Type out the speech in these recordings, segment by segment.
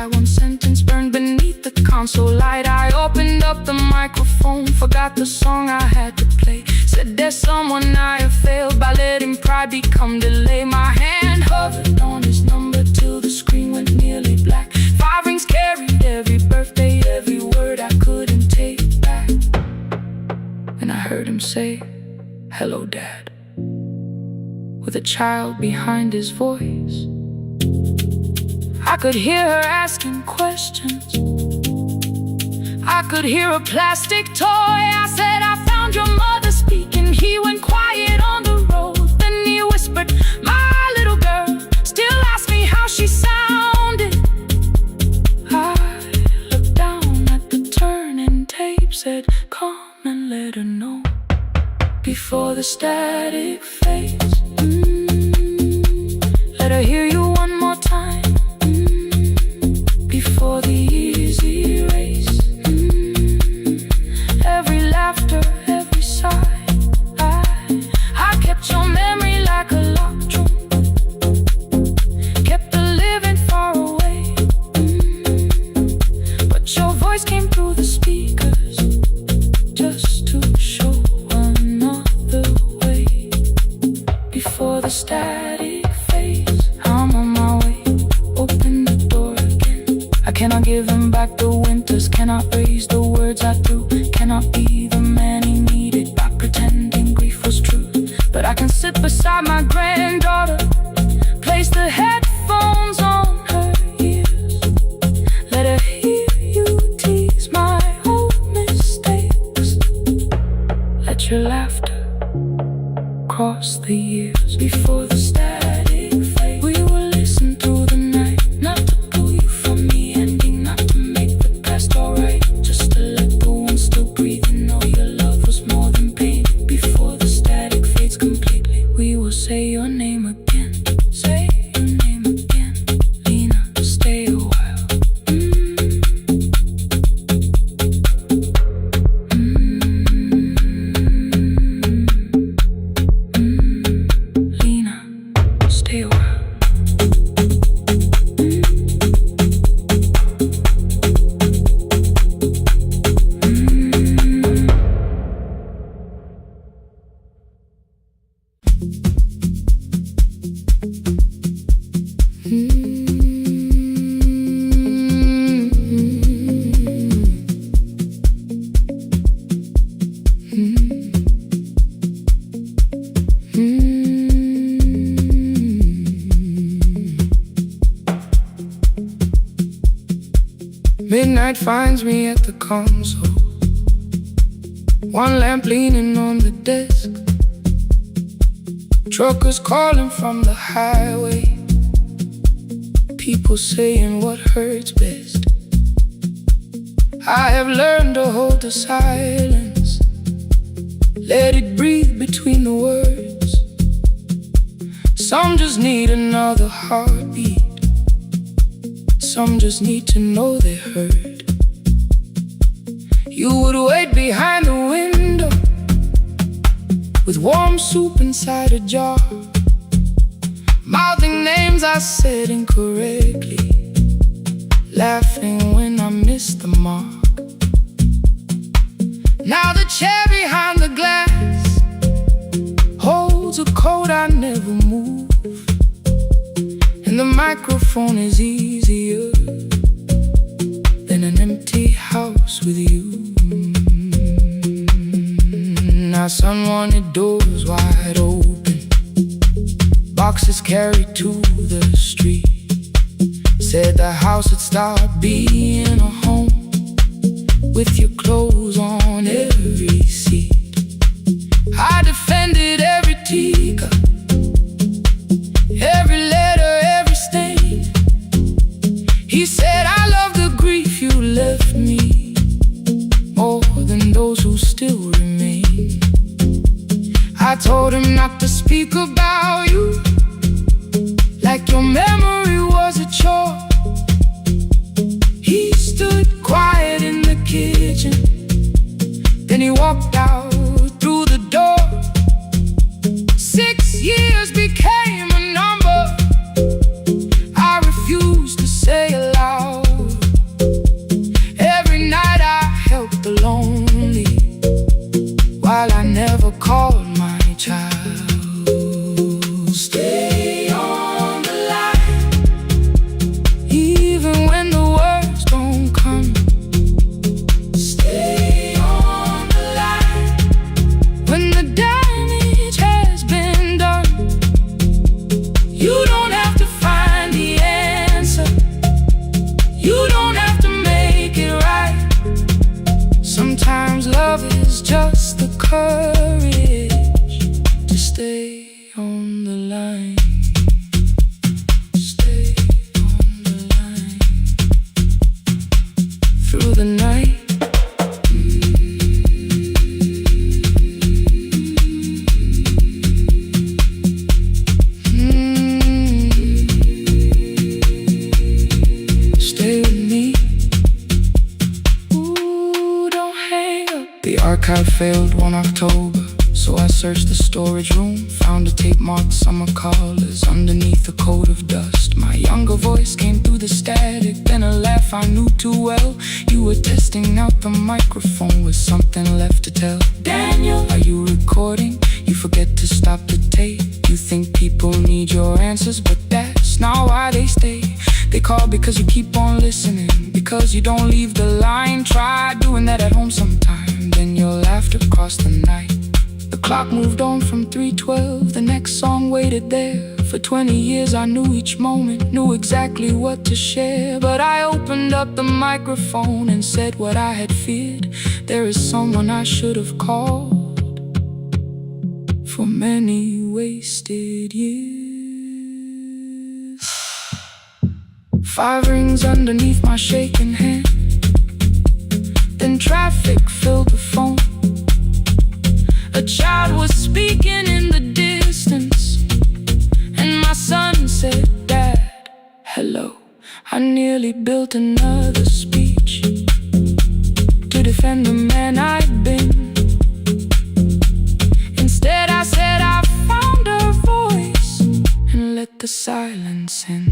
sky. One sentence burned beneath the console light. I opened up the microphone, forgot the song I had to play. Said there's someone I have failed by letting pride become delay. My hand hovered on his number till the screen went nearly black. 5 rings carried every birthday, every word I couldn't take back. And I heard him say, "Hello, Dad," with a child behind his voice. I could hear her asking questions. I could hear a plastic toy. I said, "I found your mother speaking." He went quiet on the road. Then he whispered, "My little girl still asks me how she sounded." I looked down at the turning tape, said, "Come and let her know before the static fades. Let her hear you one more time, before the easy race. Every laughter, every sigh, I kept your memory like a locked room, kept her living far away. But your voice came through the speakers, just to show another way. Before the static fades, I'm on my way. Open the door again. I cannot give him back the winters, cannot raise the words I threw, cannot be the man he needed by pretending grief was true. But I can sit beside my granddaughter, place the headphones on her ears, let her hear you tease my old mistakes. Let your laughter cross the years. Before the static fade, we will listen through the night, not to pull you from the ending, not to make the past alright, just to let the one still breathing know your love was more than pain. Before the static fades completely, we will say your name again, say your name again. Lena, stay a while. Lena, stay a while. Midnight finds me at the console, one lamp leaning on the desk. Truckers calling from the highway, people saying what hurts best. I have learned to hold the silence, let it breathe between the words. Some just need another heartbeat, some just need to know they heard. You would wait behind the window with warm soup inside a jar, mouthing names I said incorrectly, laughing when I missed the mark. Now the chair behind the glass holds a coat I never moved, and the microphone is easier than an empty house with you. Our son wanted doors wide open, boxes carried to the street. Said the house would start being a home, with your clothes on every seat. I defended every teacup, every letter, every stain. He said, "I love the grief you left me more than those who still remain." I told him not to speak about you like your memory was a chore. He stood quiet in the kitchen, then he walked out through the door. 6 years became a number I refused to say aloud. courage to stay on the line. Stay on the line through the night. The archive failed one October, so I searched the storage room, found a tape marked summer callers underneath a coat of dust. My younger voice came through the static, then a laugh I knew too well. You were testing out the microphone with something left to tell. Daniel, are you recording? You forget to stop the tape. You think people need your answers, but that's not why they stay. They call because you keep on listening, because you don't leave the line. Try doing that at home sometime, then your laughter crossed the night. The clock moved on from 3:12, the next song waited there. For 20 years I knew each moment, knew exactly what to share. But I opened up the microphone and said what I had feared. There is someone I should have called for many wasted years. 5 rings underneath my shaking hand, then traffic filled the phone. A child was speaking in the distance, and my son said, "Dad, hello." I nearly built another speech to defend the man I'd been. Instead I said I found a voice and let the silence in.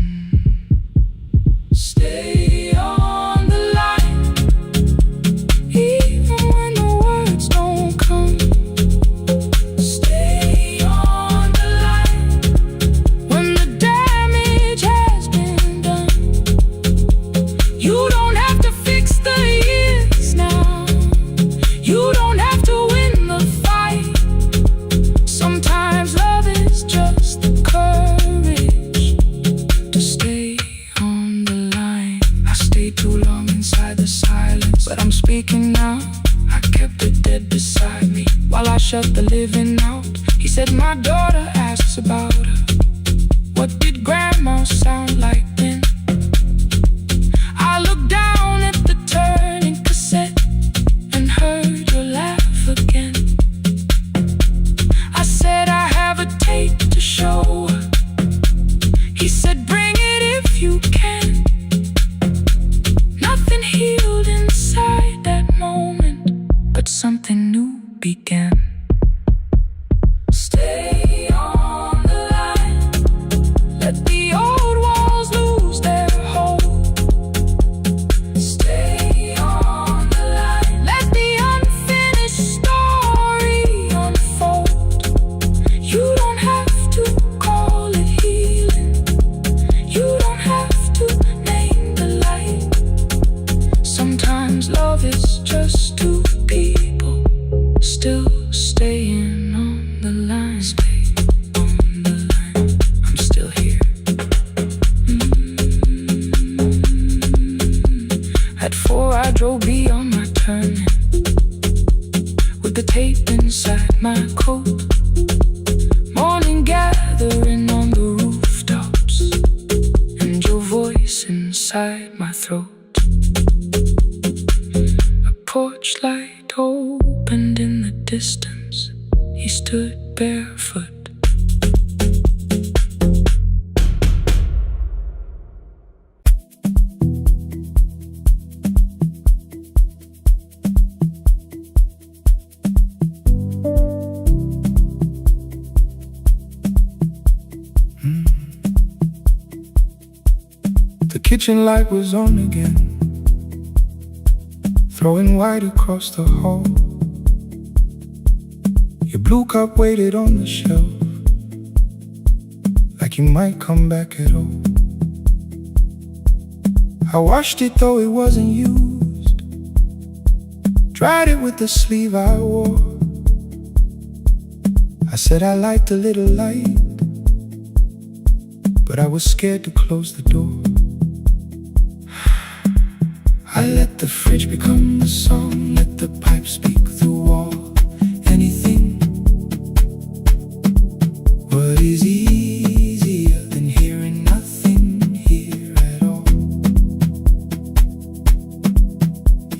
Stay on the line, even when the words don't come. Stay on the line when the damage has been done. You don't have to fix the years now. You don't have to win the fight. Sometimes love is just the courage to stay on the line. I stayed too long inside the silence, but I'm speaking now. I kept the dead beside me while I shut the living out. He said my daughter asks about her. What did grandma sound like then? I looked down at the turning cassette and heard your laugh again. I said I have a tape to show her. He said bring it if you can. Nothing healed inside that moment, but something new began. Stay on the line, let the old walls lose their hold. Stay on the line, let the unfinished story unfold. You don't have to call it healing, you don't have to name the light. Sometimes love is just two people still staying on the line. Stay on the line, I'm still here. At 4 I drove beyond my turning, with the tape inside my coat. Morning gathering on the rooftops, and your voice inside my throat. A porch light opened in the distance. He stood barefoot. The kitchen light was on again, throwing white across the hall. Your blue cup waited on the shelf, like you might come back at all. I washed it though it wasn't used, dried it with the sleeve I wore. I said I liked a little light, but I was scared to close the door. I let the fridge become the song, let the pipe speak through all. Anything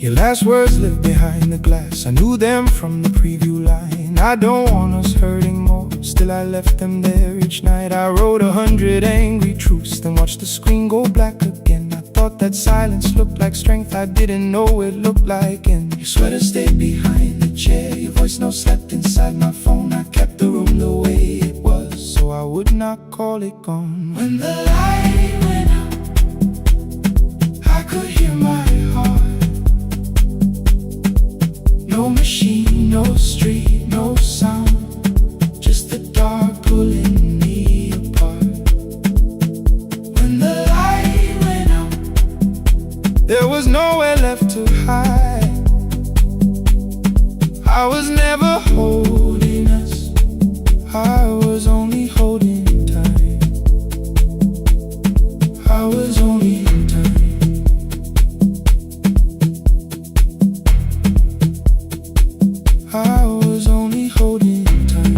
Your last words live behind the glass. I knew them from the preview line. I don't want us hurting more. Still I left them there each night. I wrote 100 angry truths, then watched the screen go black again. I thought that silence looked like strength. I didn't know it looked like end. Your sweater stayed behind the chair. Your voice note slept inside my phone. I kept the room the way it was, so I would not call it gone. When the light went out, I could hear my heart. No machine, no street, no sound, just the dark pulling me apart. When the light went out, there was nowhere left to hide. I was never holding us, I was only holding time. I was only time. I was only holding time.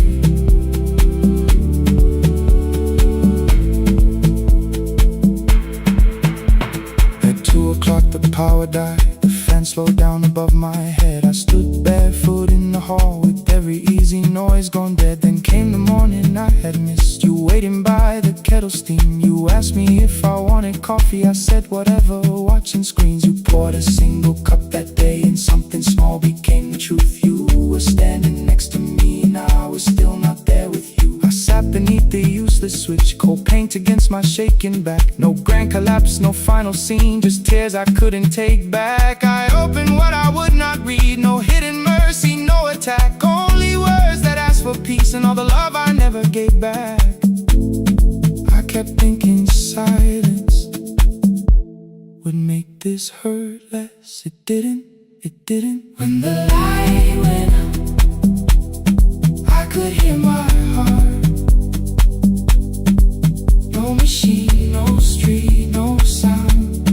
At 2 o'clock the power died. The fan slowed down above my head. I stood barefoot in the hall with every easy noise gone dead. Then came the morning I had missed. You waiting by the kettle steam. You asked me if I wanted coffee. I said whatever, watching screens. You poured a single cup that day, and something small became the truth. You were standing next to me, and I was still not there with you. I sat beneath the useless switch, cold paint against my shaking back. No grand collapse, no final scene, just tears I couldn't take back. I opened what I would not read, no hidden mercy, no attack. Only words that asked for peace and all the love I never gave back. I kept thinking silence would make this hurt less. It didn't. When the light went out, I could hear my heart. No machine, no street, no sound,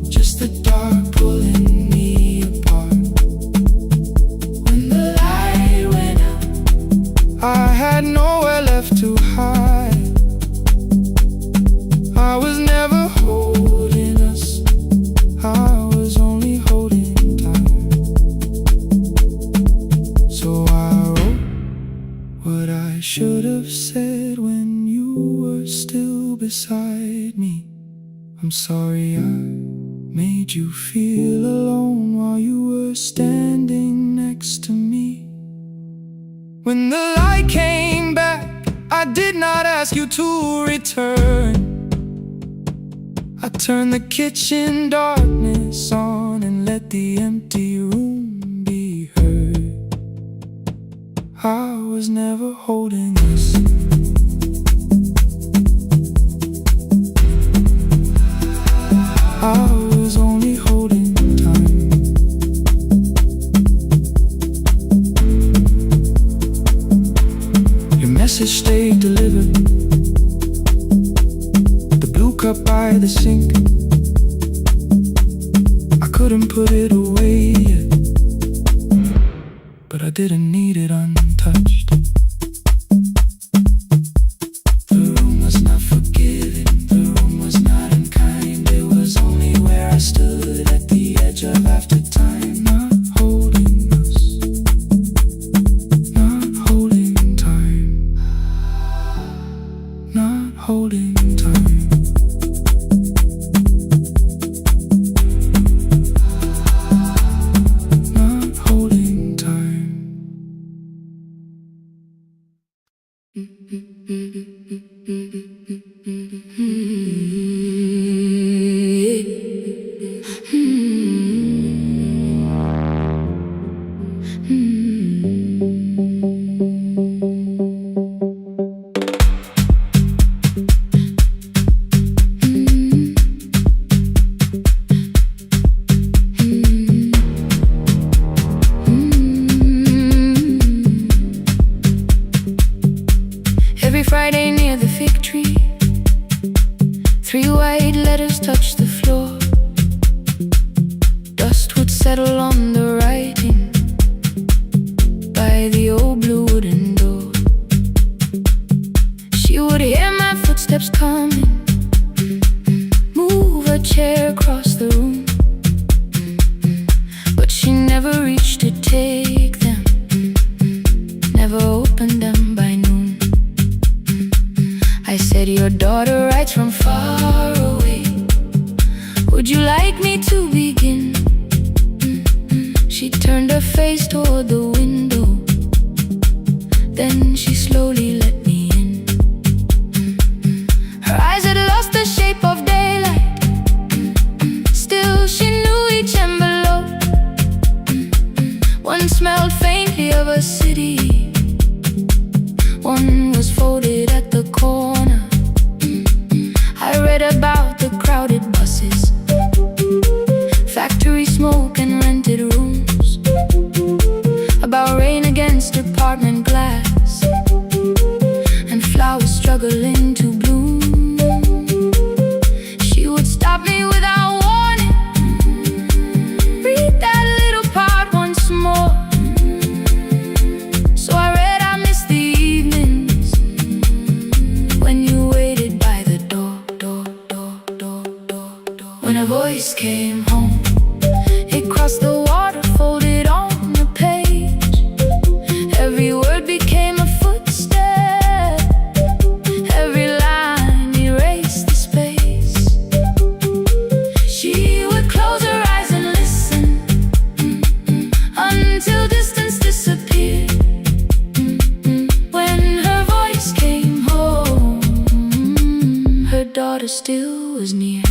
just the dark pulling me apart. When the light went out, I had nowhere left to hide. I was never holding us, I was only holding. So I wrote what I should have said when you were still beside me. I'm sorry I made you feel alone while you were standing next to me. When the light came back, I did not ask you to return. I turned the kitchen darkness on and let the empty room be heard. I was never holding us. I was only holding time. Your message stayed delivered. The blue cup by the sink, I couldn't put it away yet, but I didn't need it untouched. The room was not forgiving, the room was not unkind. It was only where I stood at the edge of after time. Not holding us, not holding time, not holding time. Every Friday near the fig tree, 3 white letters touched the floor. Dust would settle on the writing by the old blue wooden door. She would hear my footsteps coming, move a chair across the room, but smelled faintly of a city. One was folded at the corner. I read about the crowded buses, factory smoke and rented rooms, about rain against apartment glass, and flowers struggling to bloom. She would stop me without warning, read that little part once more. So I read I missed the evenings when you waited by the door. When a voice came home, it crossed the water, folded on the page. Every word became a footstep, every line erased the space. She would close her eyes and listen, until distance disappeared. When her voice came home, her daughter still was near.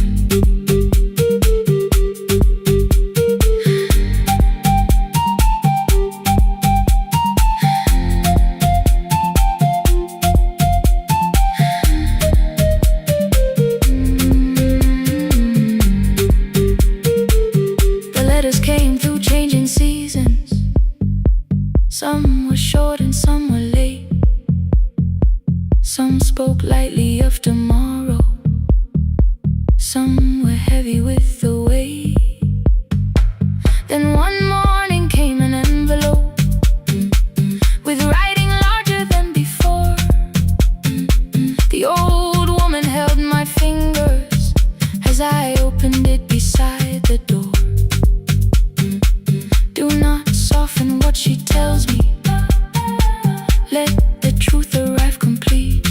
Came through changing seasons. Some were short and some were late. Some spoke lightly of tomorrow, some were heavy with the weight. Then one morning came an envelope with writing larger than before. The old woman held my fingers as I opened it beside the door. Do not soften what she tells me, let the truth arrive complete.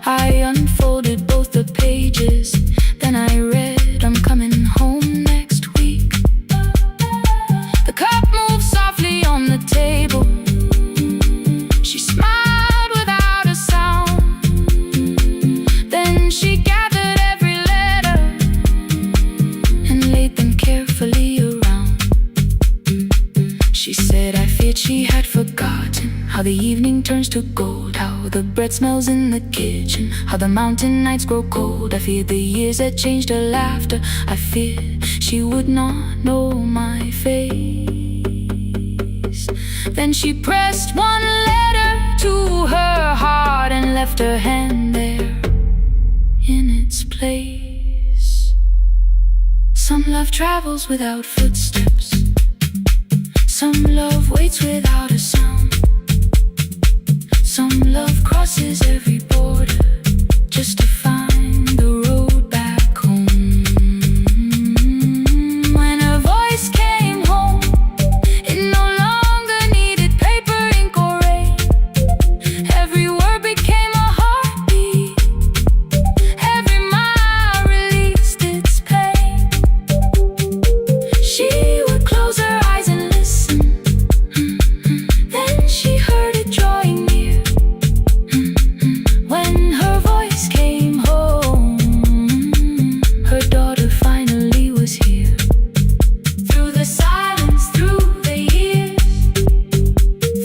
I unfolded both the pages, then I read, I'm coming home next week. The cup moved softly on the table. She smiled without a sound. Then she gathered every letter and laid them carefully around. She said, I feared she had forgotten how the evening turns to gold, how the bread smells in the kitchen, how the mountain nights grow cold. I feared the years had changed her laughter. I feared she would not know my face. Then she pressed one letter to her heart and left her hand there in its place. Some love travels without footsteps, some love waits without a sound. Some love crosses every border just to find the road back home. When her voice came home, it no longer needed paper, ink, or rain. Every word became a heartbeat, every mile released its pain. She would close her eyes and listen, then she heard it drawing near. When her voice came home, her daughter finally was here. Through the silence, through the years,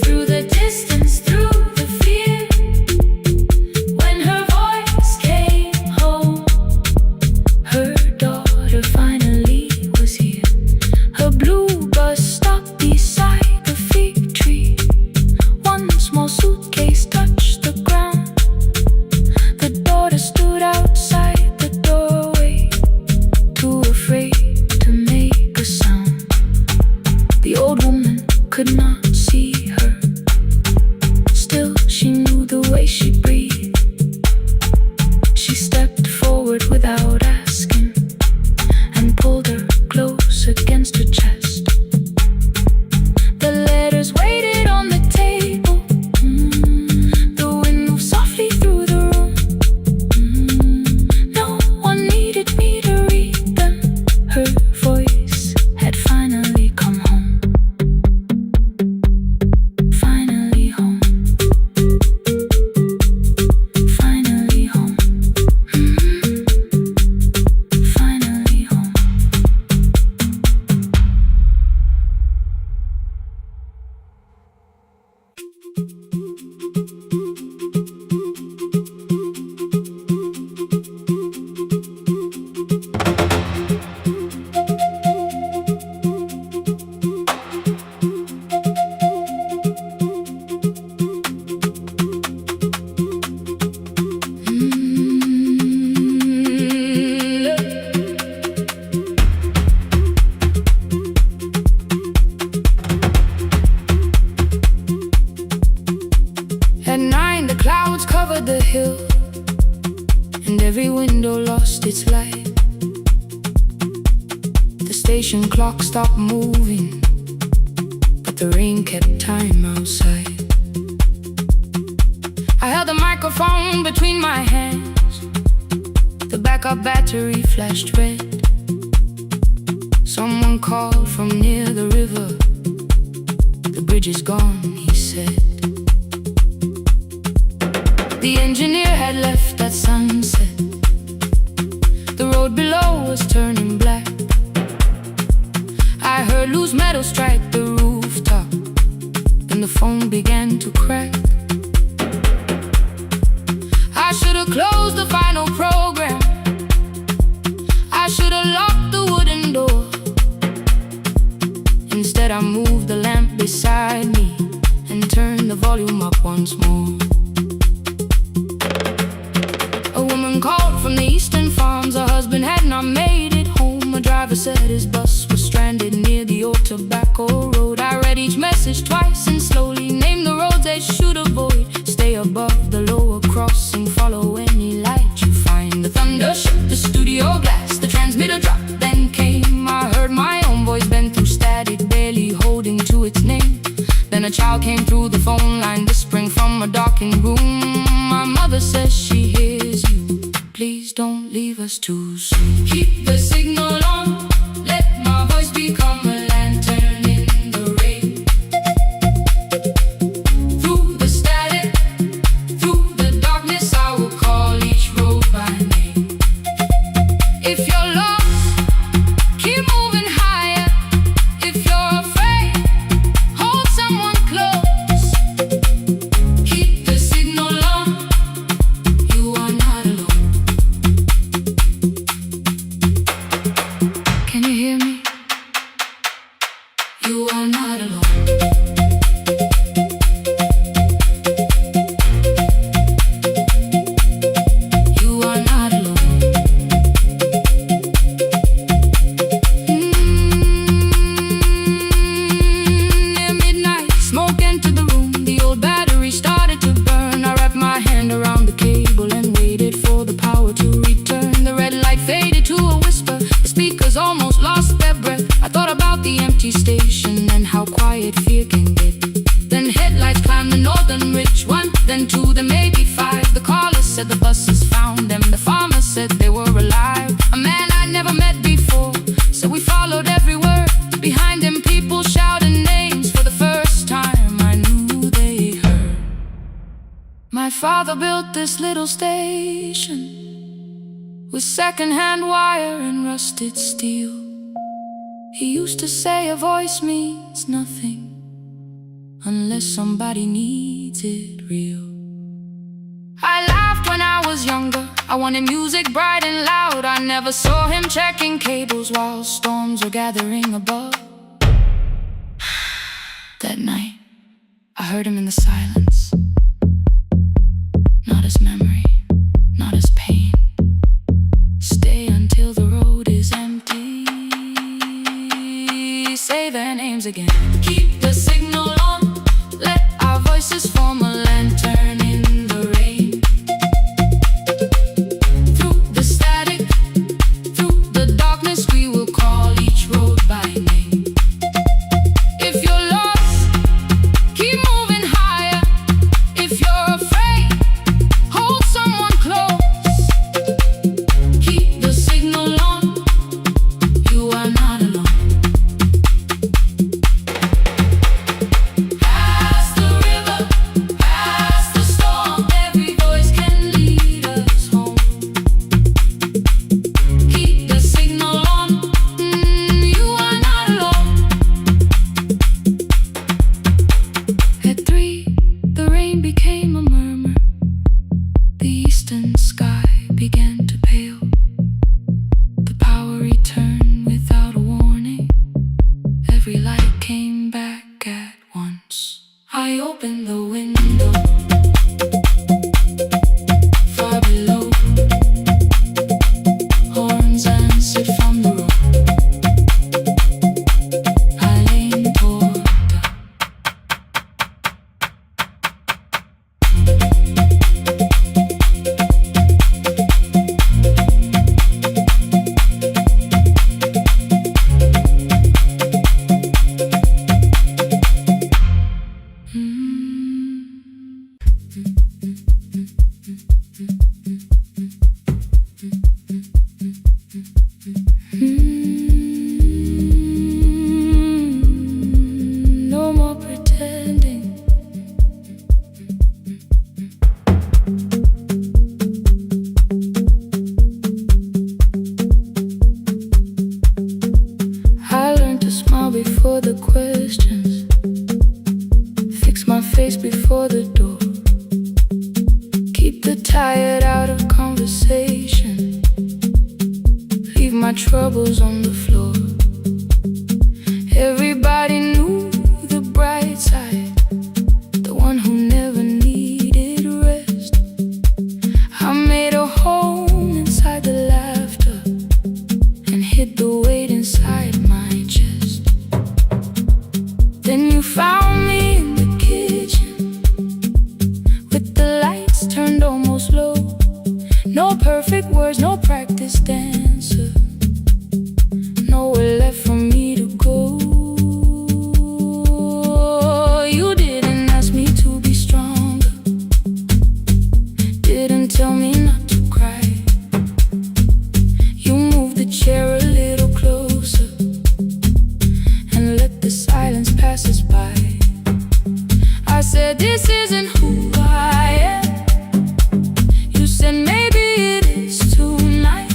through the distance, through the fear. When her voice came home, her daughter finally was here. Her blue bus stopped beside the fig tree. One small suitcase touched the ground. The daughter stood outside the doorway, too afraid to make a sound. The old woman could not see her, still she knew the way she breathed. She stepped forward without asking and pulled her close against her chest. The letters waited on the table. The wind moved softly through the room. No one needed me to read them. Her voice had finally come home. Finally home. Finally home. Finally home. hill, and every window lost its light. The station clock stopped moving, but the rain kept time outside. I held the microphone between my hands. The backup battery flashed red. Someone called from near the river. The bridge is gone, he said. The engineer had left at sunset. The road below was turning black. I heard loose metal strike the rooftop, and the phone began to crack. I should have closed the final program. I should have locked the wooden door. Instead I moved the lamp beside me and turned the volume up once more. A woman called from the eastern farms. Her husband had not made it home. A driver said his bus was stranded near the old tobacco road. I read each message twice and slowly named the roads they should avoid. Stay above the lower crossing, follow any light you find. The thunder shook the studio glass, the transmitter dropped, then came. I heard my own voice bend through static, barely holding to its name. Then a child came through the phone line, whispering from a darkened room. My mother says she hears you. Please don't leave us too soon. Keep the signal on, let my voice become a lantern in the rain. Through the static, through the darkness, I will call each road by name. If you're lost, keep moving higher. If you're afraid, hold someone close. Keep the signal on, you are not alone. Can you hear me? You are not alone. You are not alone. Near midnight, smoke entered the room. The old battery started to burn. I wrapped my hand around the cable and waited for the power to return. The red light faded to a whisper. The speakers almost lost their breath. I thought about the empty station and how quiet fear can get. Then headlights climbed the northern ridge, one, then two, then maybe five. The caller said the buses found them. The farmer said they were alive. A man I never met before, so we followed every word. Behind him people shouted names. For the first time I knew they heard. My father built this little station with second-hand wire and rusted steel. He used to say a voice means nothing unless somebody needs it real. I laughed when I was younger. I wanted music bright and loud. I never saw him checking cables while storms were gathering above. That night, I heard him in the silence. Not as memory, not as pain. Stay until the road is empty. Say their names again. Keep the signal on, let our voices form a lantern in the rain. Through the static, through the darkness, we will call each road by name. If you're lost, keep moving higher. If you're afraid, hold someone close. Keep the signal on, you are not alone. Past the river, before the questions, fix my face before the door, keep the tired out of conversation, leave my troubles on the floor. Everybody knew the bright side, the one who never needed rest. I made a home inside the laughter and hid the weight inside my chest. Then you found me in the kitchen with the lights turned almost low. No perfect words, no practice dancer, nowhere left for me to go. You didn't ask me to be stronger, didn't tell me not to cry. You moved the chair a little closer and let the silence pass us by. I said, this isn't who I am. You said, maybe it is tonight.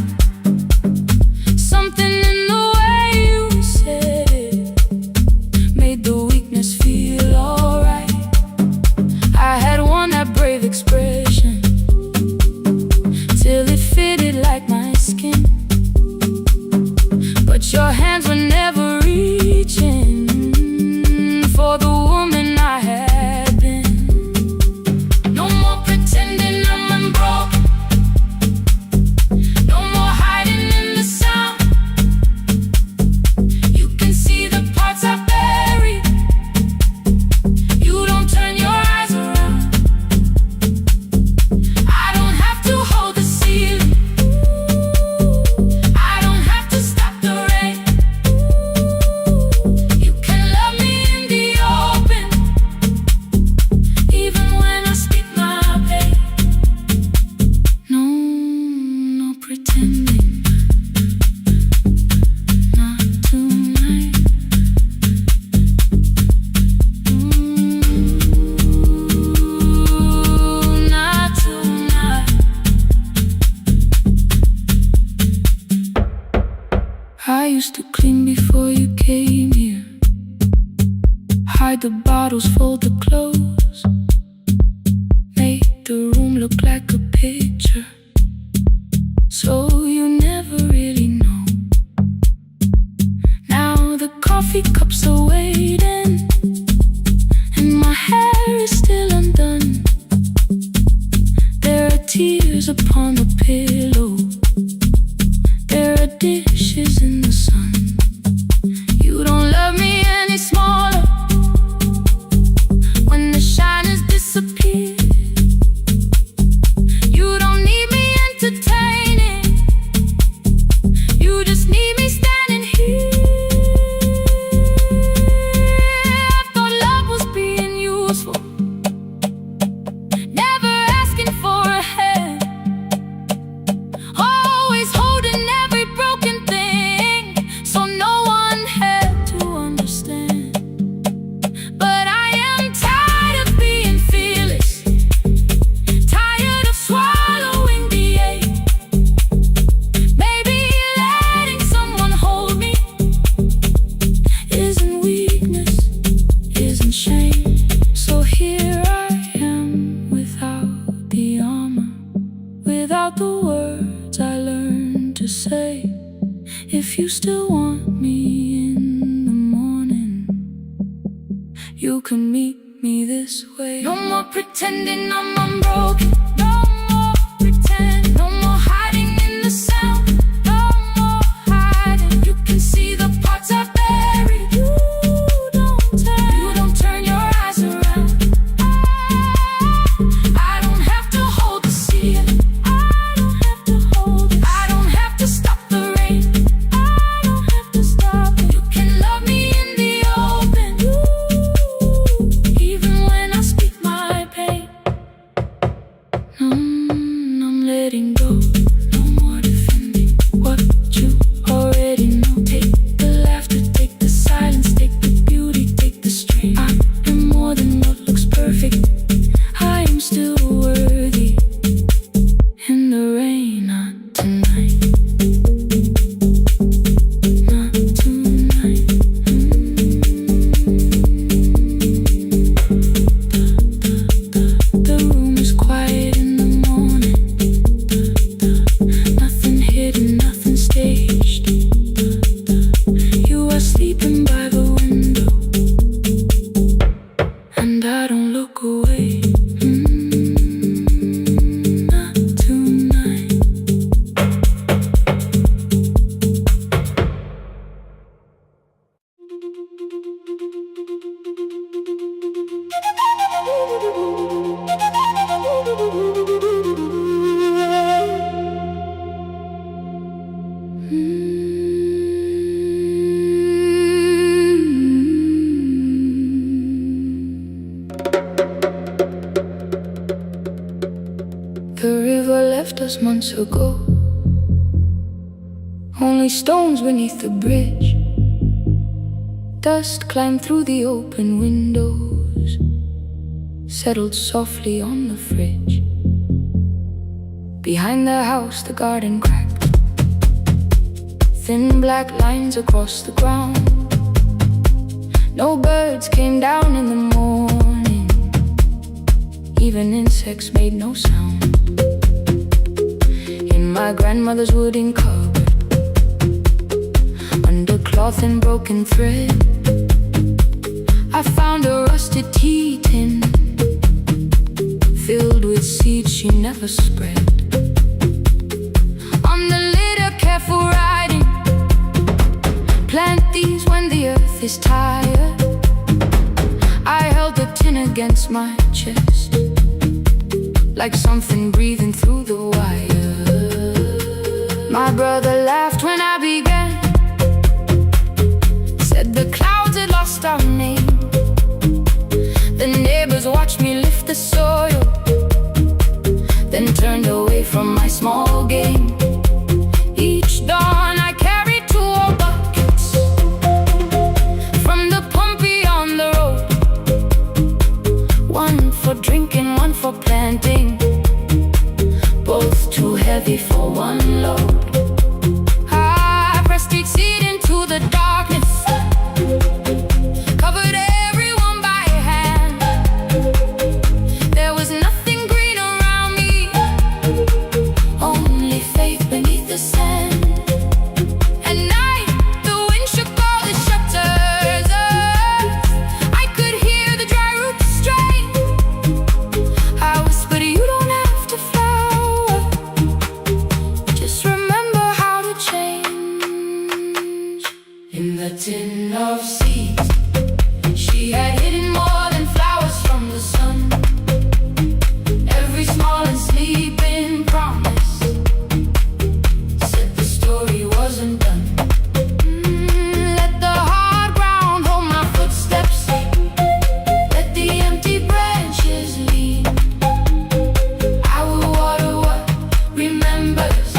Something in the way you said it made the weakness feel alright. I had worn that brave expression till it fitted like my skin, but your hands were never reaching for the woman I had been. No more pretending I'm unbroken, no more hiding in the sound. You can see the parts I buried, you don't turn your eyes around. I don't have to hold the ceiling, I don't have to stop the rain. You can love me in the open, even when I speak my pain. No pretending, not tonight. Not tonight. I used to clean before you came here, hide the bottles, fold the clothes, make the room look like a picture, so you never really know. Now the coffee cups are waiting and my hair is still undone. There are tears upon the pillow, there are dishes in the sun. You don't love me any smaller when the shine has disappeared. You don't need me entertaining, you just need me standing here. I thought love was being useful, never asking for a hand, always holding every broken thing, so no one had to understand. But I am tired of being fearless, tired of swallowing the ache. Maybe letting someone hold me isn't weakness, isn't shame. So here I am without the armor, without the words I learned to say. If you still want me in the morning, you can meet me this way. No more pretending I'm unbroken, no more pretend, no more hiding in the sound, no more hiding. You can see the parts I buried, you don't turn your eyes around. I don't have to hold the ceiling, I don't have to hold it, I don't have to stop the rain, I don't have to stop it. You can love me in the open, even when I speak my pain. us months ago. Only stones beneath the bridge. Dust climbed through the open windows, settled softly on the fridge. Behind the house the garden cracked, thin black lines across the ground. No birds came down in the morning, even insects made no sound. In my grandmother's wooden cupboard, under cloth and broken thread, I found a rusted tea tin filled with seeds she never spread. On the lid a careful writing, plant these when the earth is tired. I held the tin against my chest, like something breathing through the wire. My brother laughed when I began, said the clouds had lost our name. The neighbors watched me lift the soil, then turned away from my small game. Each dawn I carried 2 old buckets from the pump beyond the road, one for drinking, one for planting, both too heavy for one load. I pressed each seed into the darkness, covered everyone by hand. There was nothing green around me, only faith beneath the sand. At night the wind shook all the shutters. I could hear the dry roots strain. I whispered, you don't have to flower, just remember how to change. In the tin of seeds she had hidden more than flowers from the sun. Every small and sleeping promise said the story wasn't done. Let the hard ground hold my footsteps, let the empty branches lean. I will water what remembers,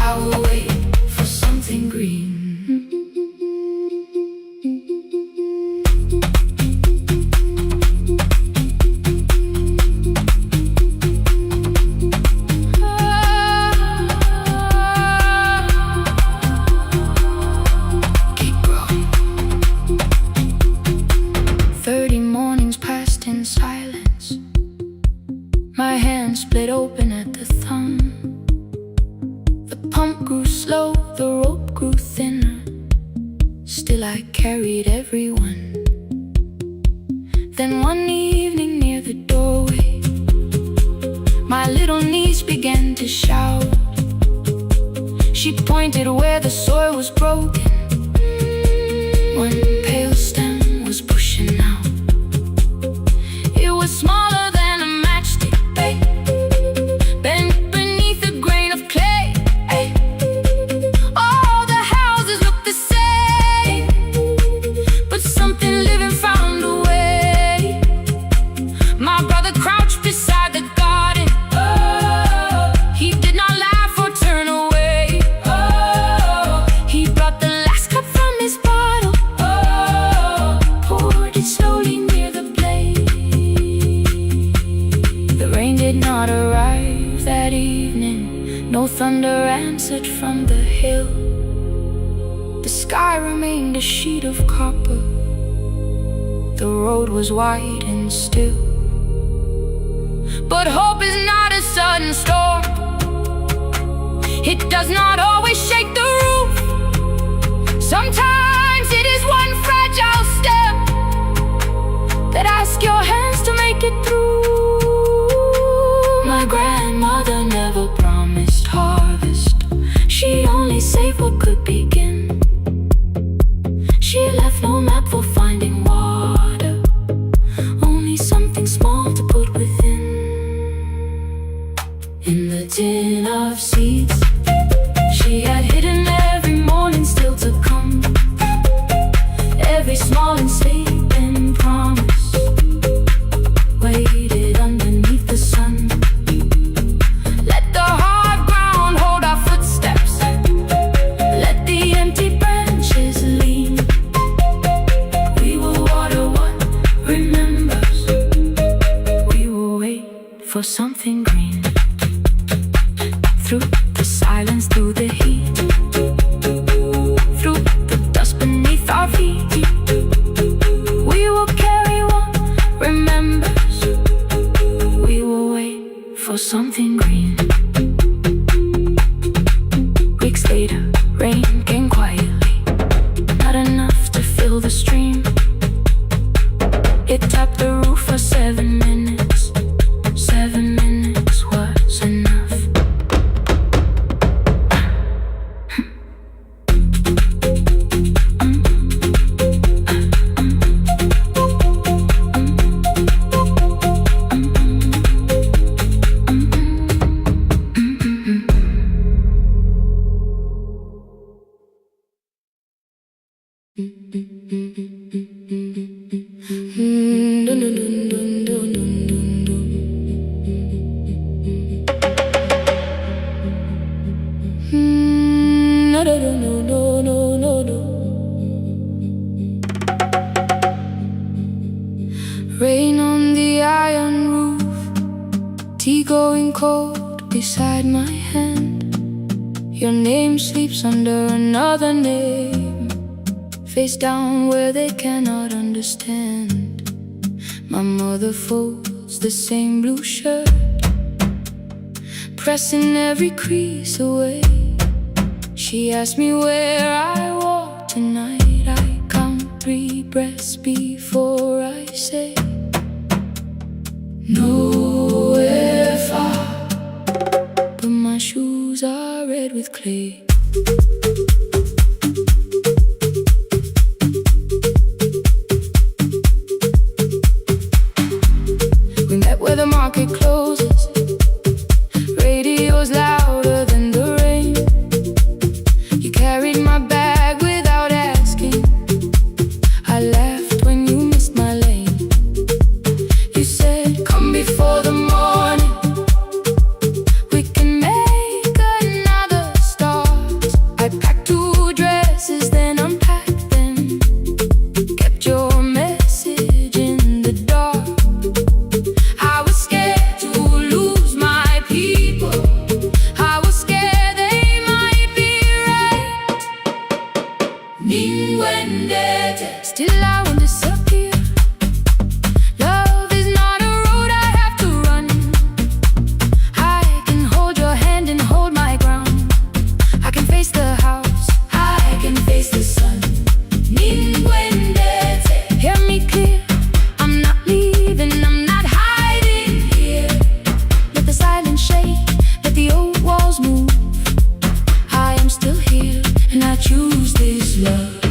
I will wait for something green. Keep growing. 30 mornings passed in silence. My hand split open at the thumb. The pump grew slow, the rope grew thinner. Still I carried everyone. Then one evening near the doorway, my little niece began to shout. She pointed where the soil was broken. One pale stem was pushing out. It was smaller than a matchstick, babe, bent beneath a grain of clay. All the houses looked the same, but something living found a way. My brother crouched beside the garden. He did not laugh or turn away. He brought the last cup from his bottle, poured it slowly near the blaze. The rain did not arrive that evening, no thunder answered from the hill. The sky remained a sheet of copper, the road was wide and still. But hope is not a sudden storm, it does not always shake the roof. Sometimes it is one fragile step that asks your hands to make it through. My grandmother never promised harvest, she only saved what could begin. She left no map for finding water, only something small to put within. In the tin of seeds she had hidden Rain on the iron roof, tea going cold beside my hand. Your name sleeps under another name, face down where they cannot understand. My mother folds the same blue shirt, pressing every crease away. She asked me where I walk tonight. I count 3 breaths before I say nowhere far, but my shoes are red with clay. We met where the market closes, radio's louder than the rain. You carried my bag without asking, I laughed when you missed my lane. You said, come before the morning, we can make another start. I packed 2 dresses, then unpacked them, kept your message in the dark. I was scared to lose my people, I was scared they might be right. Still I won't disappear. Love is not a road I have to run. I can hold your hand and hold my ground. I can face the house, I can face the sun. Hear me clear, I'm not leaving, I'm not hiding here. Let the silence shake, let the old walls move. I am still here, and I choose this love.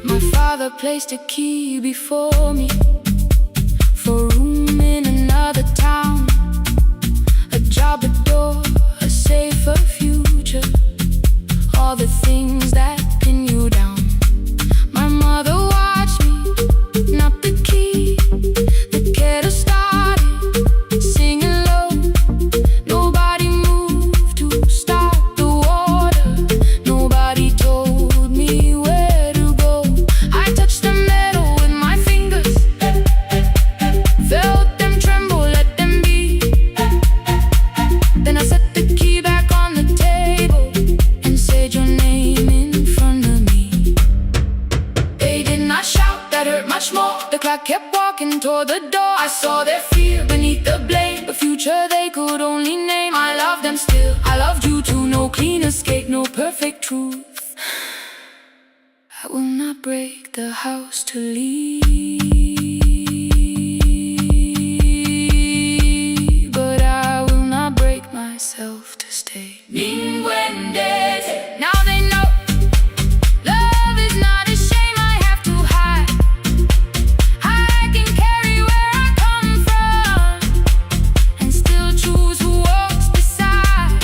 My father placed a key before me for room in another town, a job, a door, a safer future, all the things that pin you down. My mother watched me, not the key, the kettle started singing low. Nobody moved to start the water, nobody told me where to go. I touched the metal with my fingers, felt them tremble, let them be. Then I set the key back on the table and said your name in front of me. They did not shout, that hurt much more. The clock kept walking toward the door. I saw their fear beneath the blame, a future they could only name. I loved them still, I loved you too. No clean escape, no perfect truth. I will not break the house to leave, but I will not break myself to stay. Now they know love is not a shame I have to hide. I can carry where I come from and still choose who walks beside.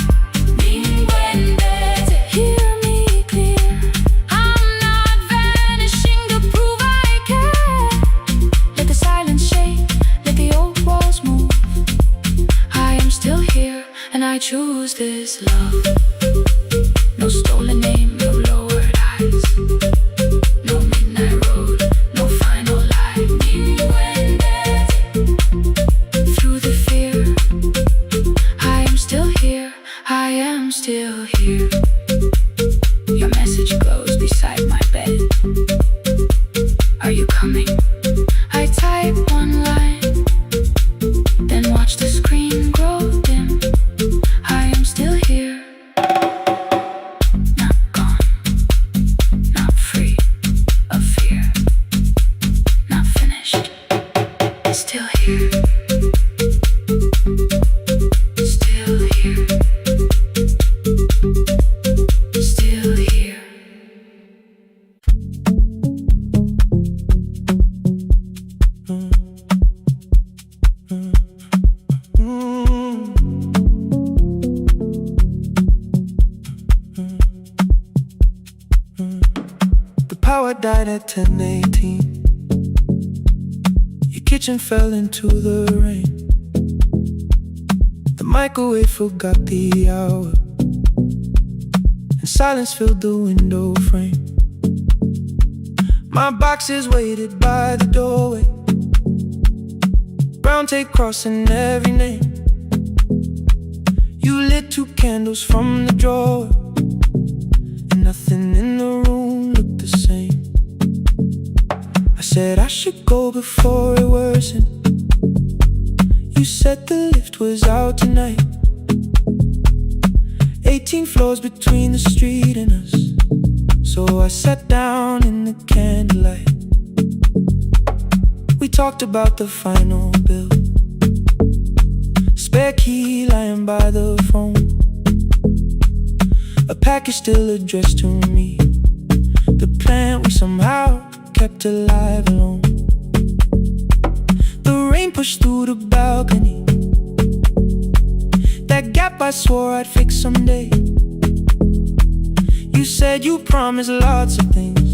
Hear me clear, I'm not vanishing to prove I care. how I died at 10:18. Your kitchen fell into the rain. The microwave forgot the hour, and silence filled the window frame. My boxes waited by the doorway, brown tape crossing every name. You lit 2 candles from the drawer, and nothing in the room looked the same. I said I should go before it worsened. You said the lift was out tonight. 18 floors between the street and us, so I sat down in the candlelight. We talked about the final bill, spare key lying by the phone, a package still addressed to me, the plant we somehow kept alive alone. The rain pushed through the balcony, that gap I swore I'd fix someday. You said you promised lots of things,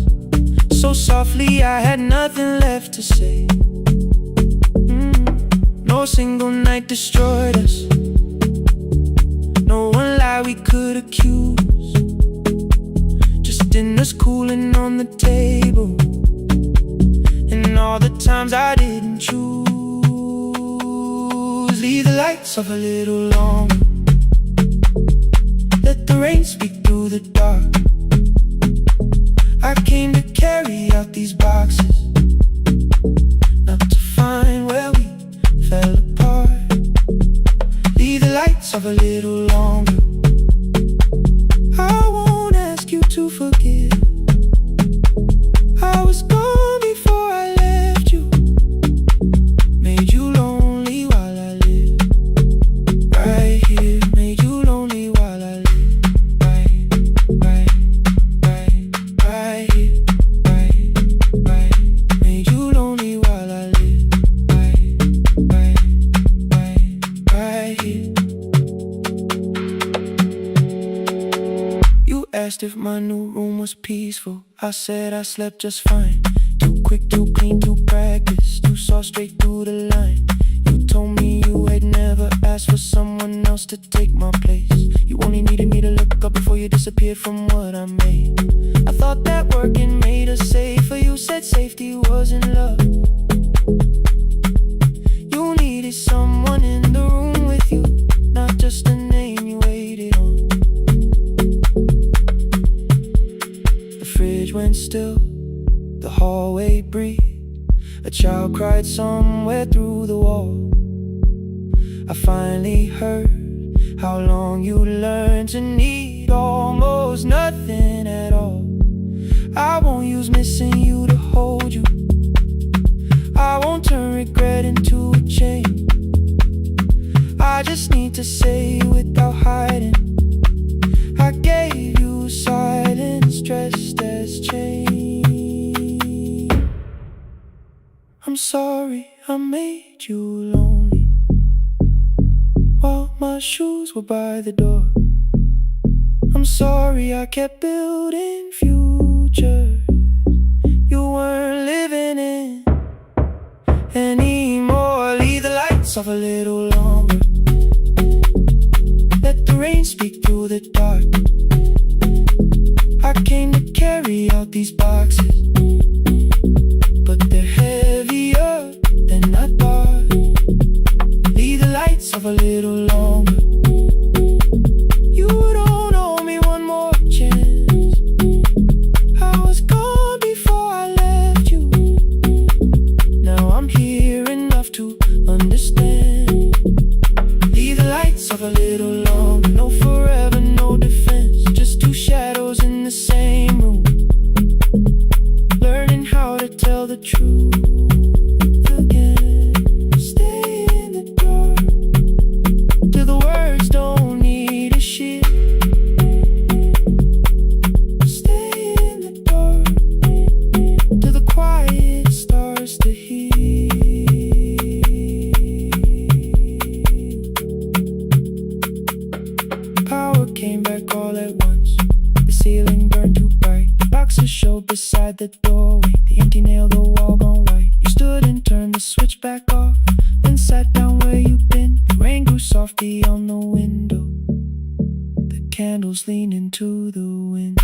so softly I had nothing left to say. No single night destroyed us, no one lie we could accuse, just dinners cooling on the table, and all the times I didn't choose. Leave the lights off a little longer, let the rain speak through the dark. I came to carry out these boxes, not to find where we fell apart. Leave the lights off a little longer, I won't ask you to forgive. I was gone before I left you, made you lonely while I lived right here, made you lonely while I lived right here, right, made you lonely while I lived right here. You asked if my new room was peaceful, I said I slept just fine. Too quick, too clean, too practiced, too saw straight through the line. You told me you had never asked for someone else to take my place. You only needed me to look up before you disappeared from what I made. I thought that working made us safer. You said safety wasn't love. You needed someone in the room with you, not just a name you waited on. The fridge went still, the hallway breathed, a child cried somewhere through the wall. I finally heard how long you learned to need almost nothing at all. I won't use missing you to hold you, I won't turn regret into a chain. I just need to say without hiding, I gave you silence dressed as change. I'm sorry I made you lonely while my shoes were by the door. I'm sorry I kept building futures you weren't living in anymore. Leave the lights off a little longer, let the rain speak through the dark. I came to carry out these boxes, but they're heavier than I thought. Leave the lights off a little longer, you don't owe me one more chance. I was gone before I left you, now I'm here enough to understand. Leave the lights off a little longer, no forever, no defense, just 2 shadows in the same room. the doorway, the empty nail, the wall gone white. You stood and turned the switch back off, then sat down where you've been. The rain grew softly on the window, the candles leaned into the wind.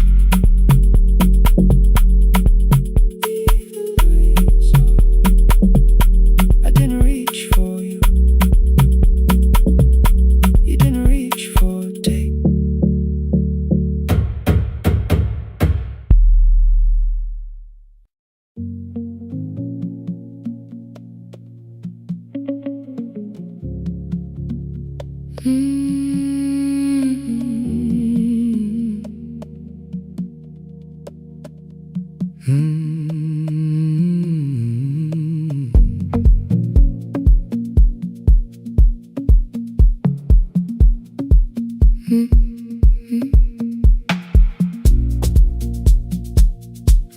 I didn't reach for you, you didn't reach for a take.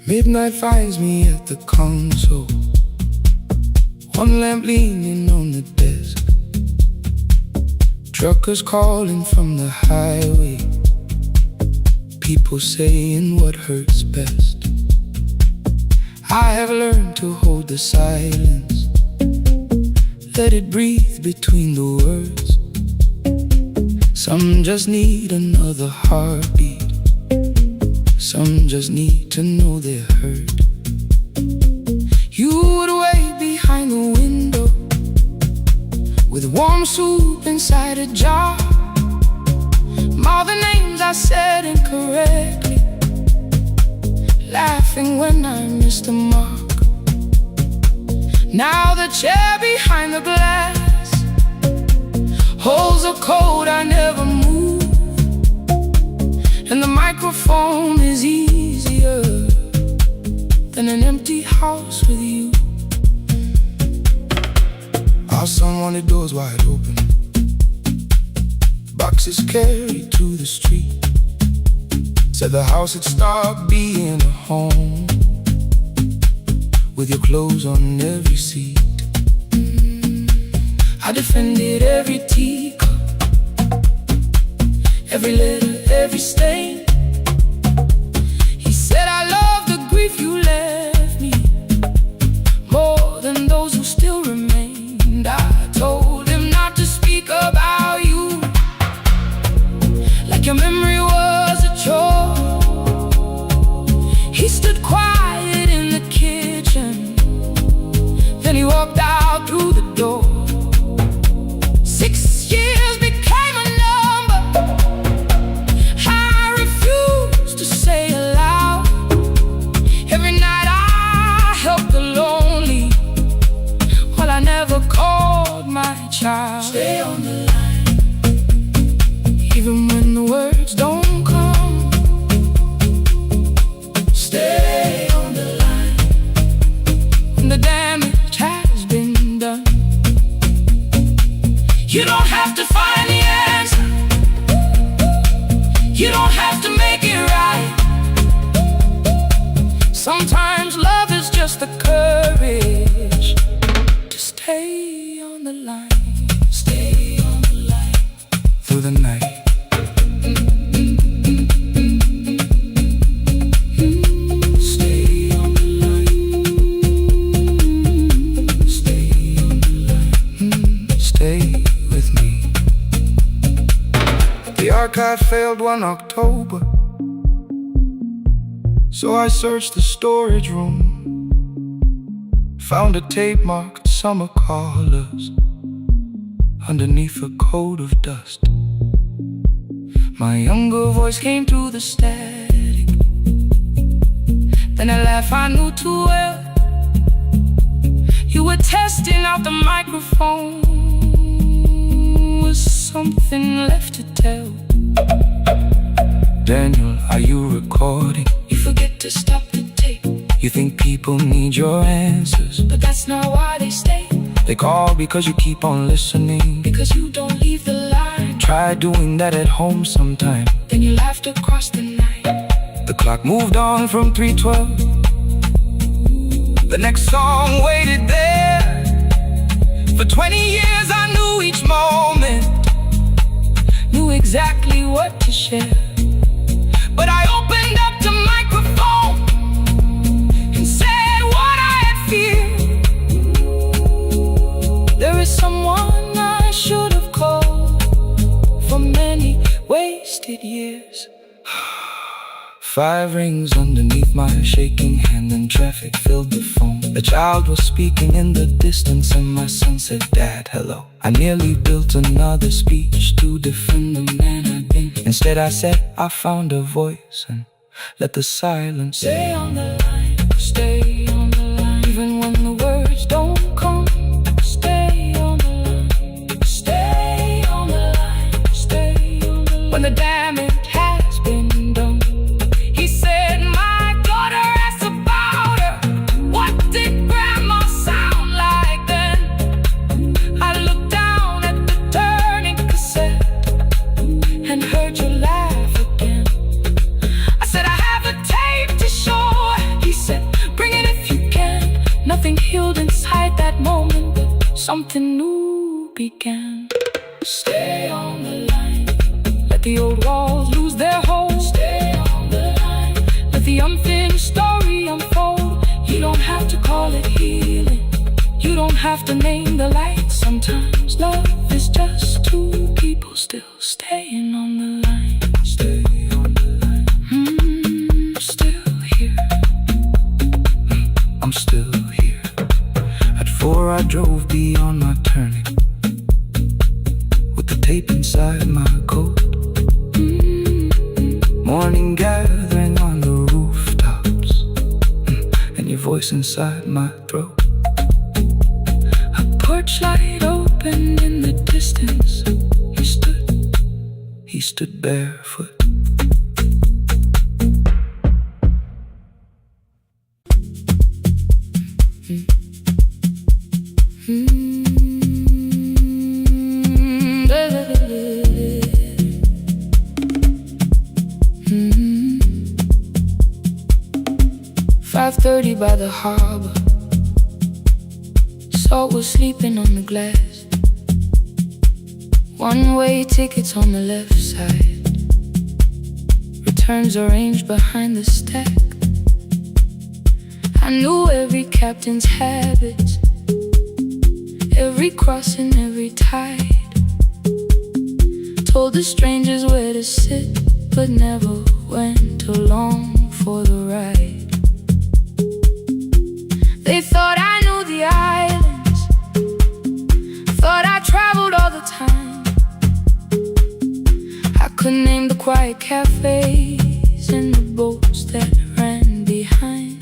Midnight finds me at the console, one lamp leaning on the desk. Truckers calling from the highway, people saying what hurts best. I have learned to hold the silence, let it breathe between the words. Some just need another heartbeat, some just need to know they're heard. You would wait behind the window with warm soup inside a jar. All the names I said incorrectly, laughing when I missed the mark. Now the chair behind the glass holds a code I never moved, and the microphone is easier than an empty house with you. Our son wanted doors wide open, boxes carried to the street. Said the house had stopped being a home, with your clothes on every seat. I defended every teacup, every letter, every stain. He said I love the grief you left me more than those who still remained. I told him not to speak about you like your memory was a chore. He stood quiet in the kitchen, then he walked out through the door. 6 years became a number I refused to say aloud. Every night I helped the lonely, while I never called my child. Stay on the line, even when the words don't come. Stay on the line, when the damage has been done. You don't have to find the answer, you don't have to make it right. Sometimes love is just the courage to stay on the line. Stay on the line through the night. Stay on the line. Stay on the line. Stay with me. The archive failed one October, so I searched the storage room, found a tape marked Summer Callers underneath a coat of dust. My younger voice came through the static, then a laugh I knew too well. You were testing out the microphone, was something left to tell? Daniel, are you recording? You forget to stop the tape. You think people need your answers, but that's not why they stay. They call because you keep on listening, because you don't leave the line. Try doing that at home sometime, then you laughed across the night. The clock moved on from 3:12. The next song waited there. For 20 years I knew each moment, knew exactly what to share. But I opened up the microphone 5 rings underneath my shaking hand, and traffic filled the phone. A child was speaking in the distance, and my son said, "Dad, hello." I nearly built another speech to defend the man I'd been. Instead I said, "I found a voice," and let the silence stay on the line. Stay on the line, even when the words don't come. Stay on the line. Stay on the line. Stay on the line. When the damage has been done, he said, "My daughter asked about her. What did grandma sound like then?" I looked down at the turning cassette and heard you laugh again. I said, "I have a tape to show." He said, "Bring it if you can." Nothing healed inside that moment, but something new began. Stay on the line. Let the old walls lose their hold. Stay on the line. Let the unfinished story unfold. You don't have to call it healing. You don't have to name the light. Sometimes love is just two people still staying on the line. Stay on the line. Still here. I'm still here. At 4 I drove beyond my turning, with the tape inside my coat. Morning gathering on the rooftops, and your voice inside my throat. A porch light opened in the distance. He stood barefoot. By the harbor, Salt was sleeping on the glass. One-way tickets on the left side, returns arranged behind the stack. I knew every captain's habits, every crossing, every tide. Told the strangers where to sit, but never went along for the ride. They thought I knew the islands, thought I traveled all the time. I could name the quiet cafes and the boats that ran behind.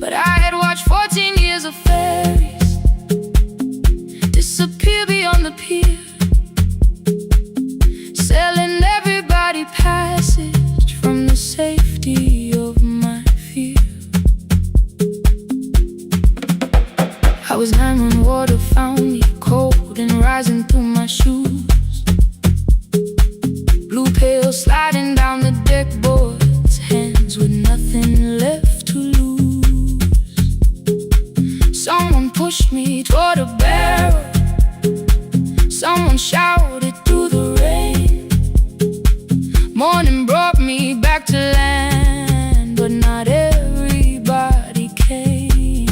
But I had watched 14 years of ferries disappear beyond the pier, selling everybody passage from the safety of my fear. I was 9 when water found me, cold and rising through my shoes. Blue pail sliding down the deck boards, hands with nothing left to lose. Someone pushed me toward a barrel, someone shouted through the rain. Morning brought me back to land, but not everybody came.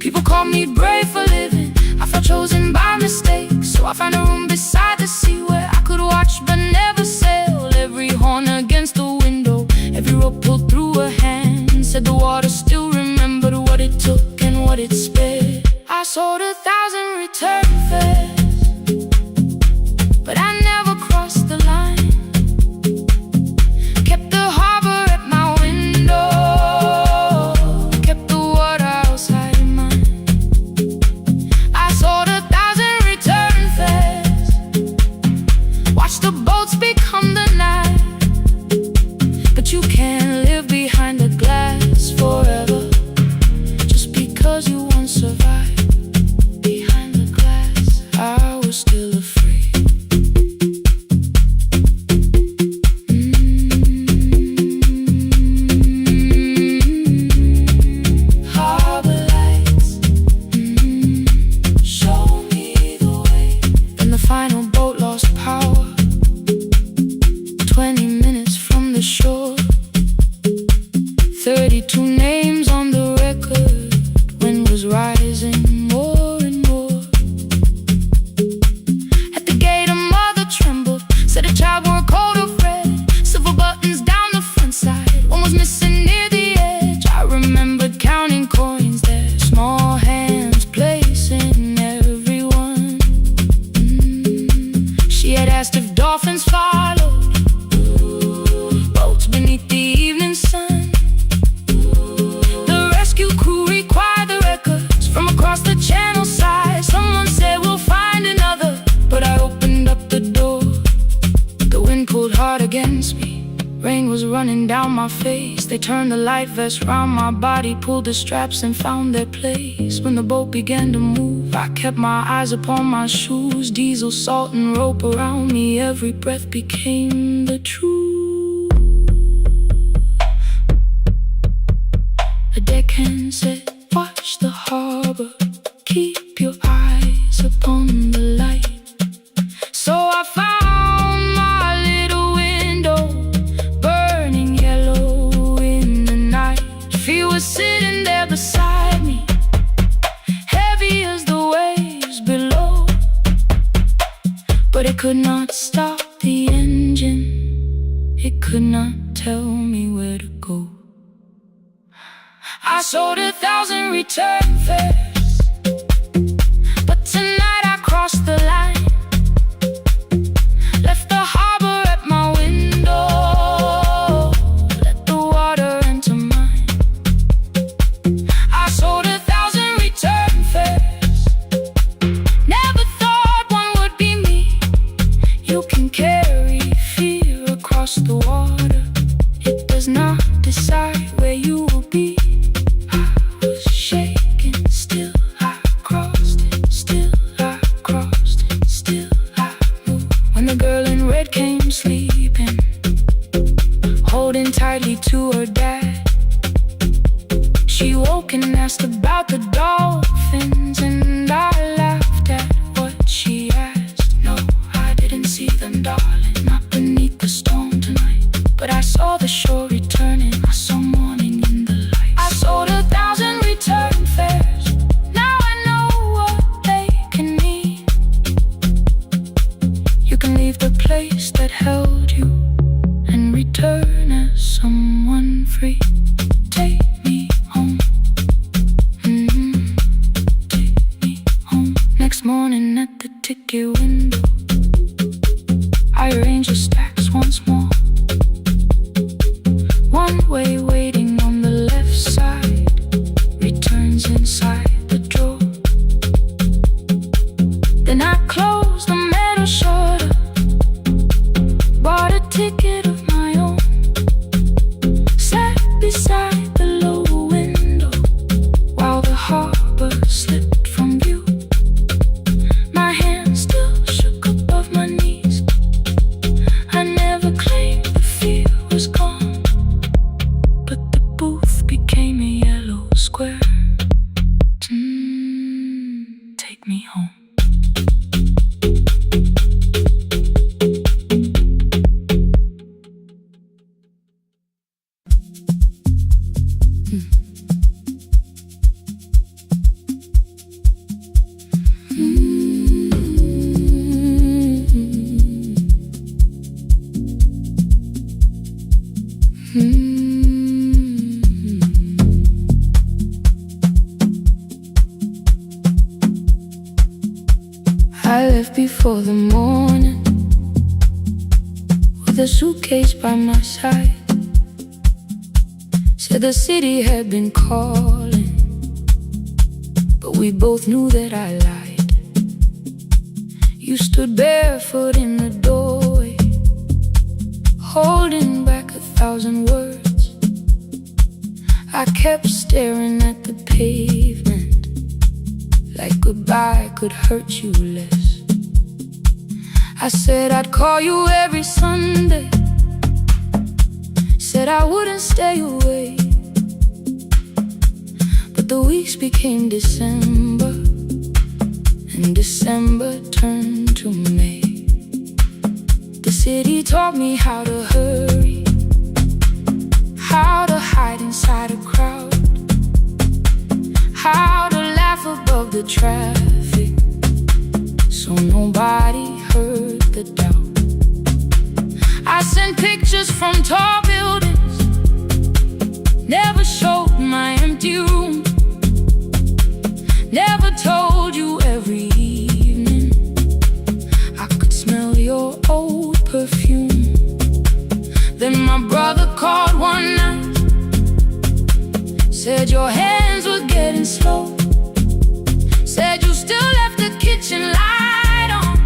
People call me brave for living, I felt chosen by mistake. So I found a room beside the sea where I could watch but never sail. Every horn against the window, every rope pulled through a hand, said the water still remembered what it took and what it spared. I sold 1,000 return fares, but I never crossed the line. Kept the harbor at my window, kept the water outside of mine. I sold 1,000 return fares, watched the boats become the night. But you can't live behind the glass forever, just because you once survived behind the glass. Rain was running down my face. They turned the light vest round my body, pulled the straps and found their place. When the boat began to move, I kept my eyes upon my shoes. Diesel, salt and rope around me, every breath became the truth. A deckhand said, watch the harbor, keep your eyes upon the light. So I found my little window, burning yellow in the night. She was sitting there beside me, heavy as the waves below, but it could not stop the engine. It could not tell me where to go. I sold 1,000 return fares, but tonight I crossed the line. Left the harbor at my window, let the water enter mine. I sold 1,000 return fares, never thought one would be me. You can carry fear across the water, it does not decide where you will be. Sleeping, holding tightly to her dad. She woke and asked about the dolphins, and I laughed at what she asked. No, I didn't see them, darling, not beneath the storm tonight, but I saw the shore returning. I saw morning in the light. I sold 1,000 return fares, now I know what they can mean. You can leave the place that held you and return as someone free. Take me home, take me home. Next morning at the ticket window, I arrange the stacks once more. One way waiting on the left side, returns inside the drawer. Then I close the metal shutter, bought a ticket of my own, sat beside the low window while the harbor slipped from view. My hands still shook above my knees. I never claimed the fear was gone, but the booth became a yellow square. Take me home. I left before the morning, with a suitcase by my side. Said the city had been calling, but we both knew that I lied. You stood barefoot in the doorway, holding back 1,000 words. I kept staring at the pavement, like goodbye could hurt you less. I said I'd call you every Sunday, said I wouldn't stay away. But the weeks became December, and December turned to May. The city taught me how to hurry, how to hide inside a crowd, how to laugh above the traffic, so nobody heard the doubt. I sent pictures from tall buildings, never showed my empty room, never told you every evening I could smell your old perfume. Then my brother called one night, said your hands were getting slow, said you still left the kitchen light on,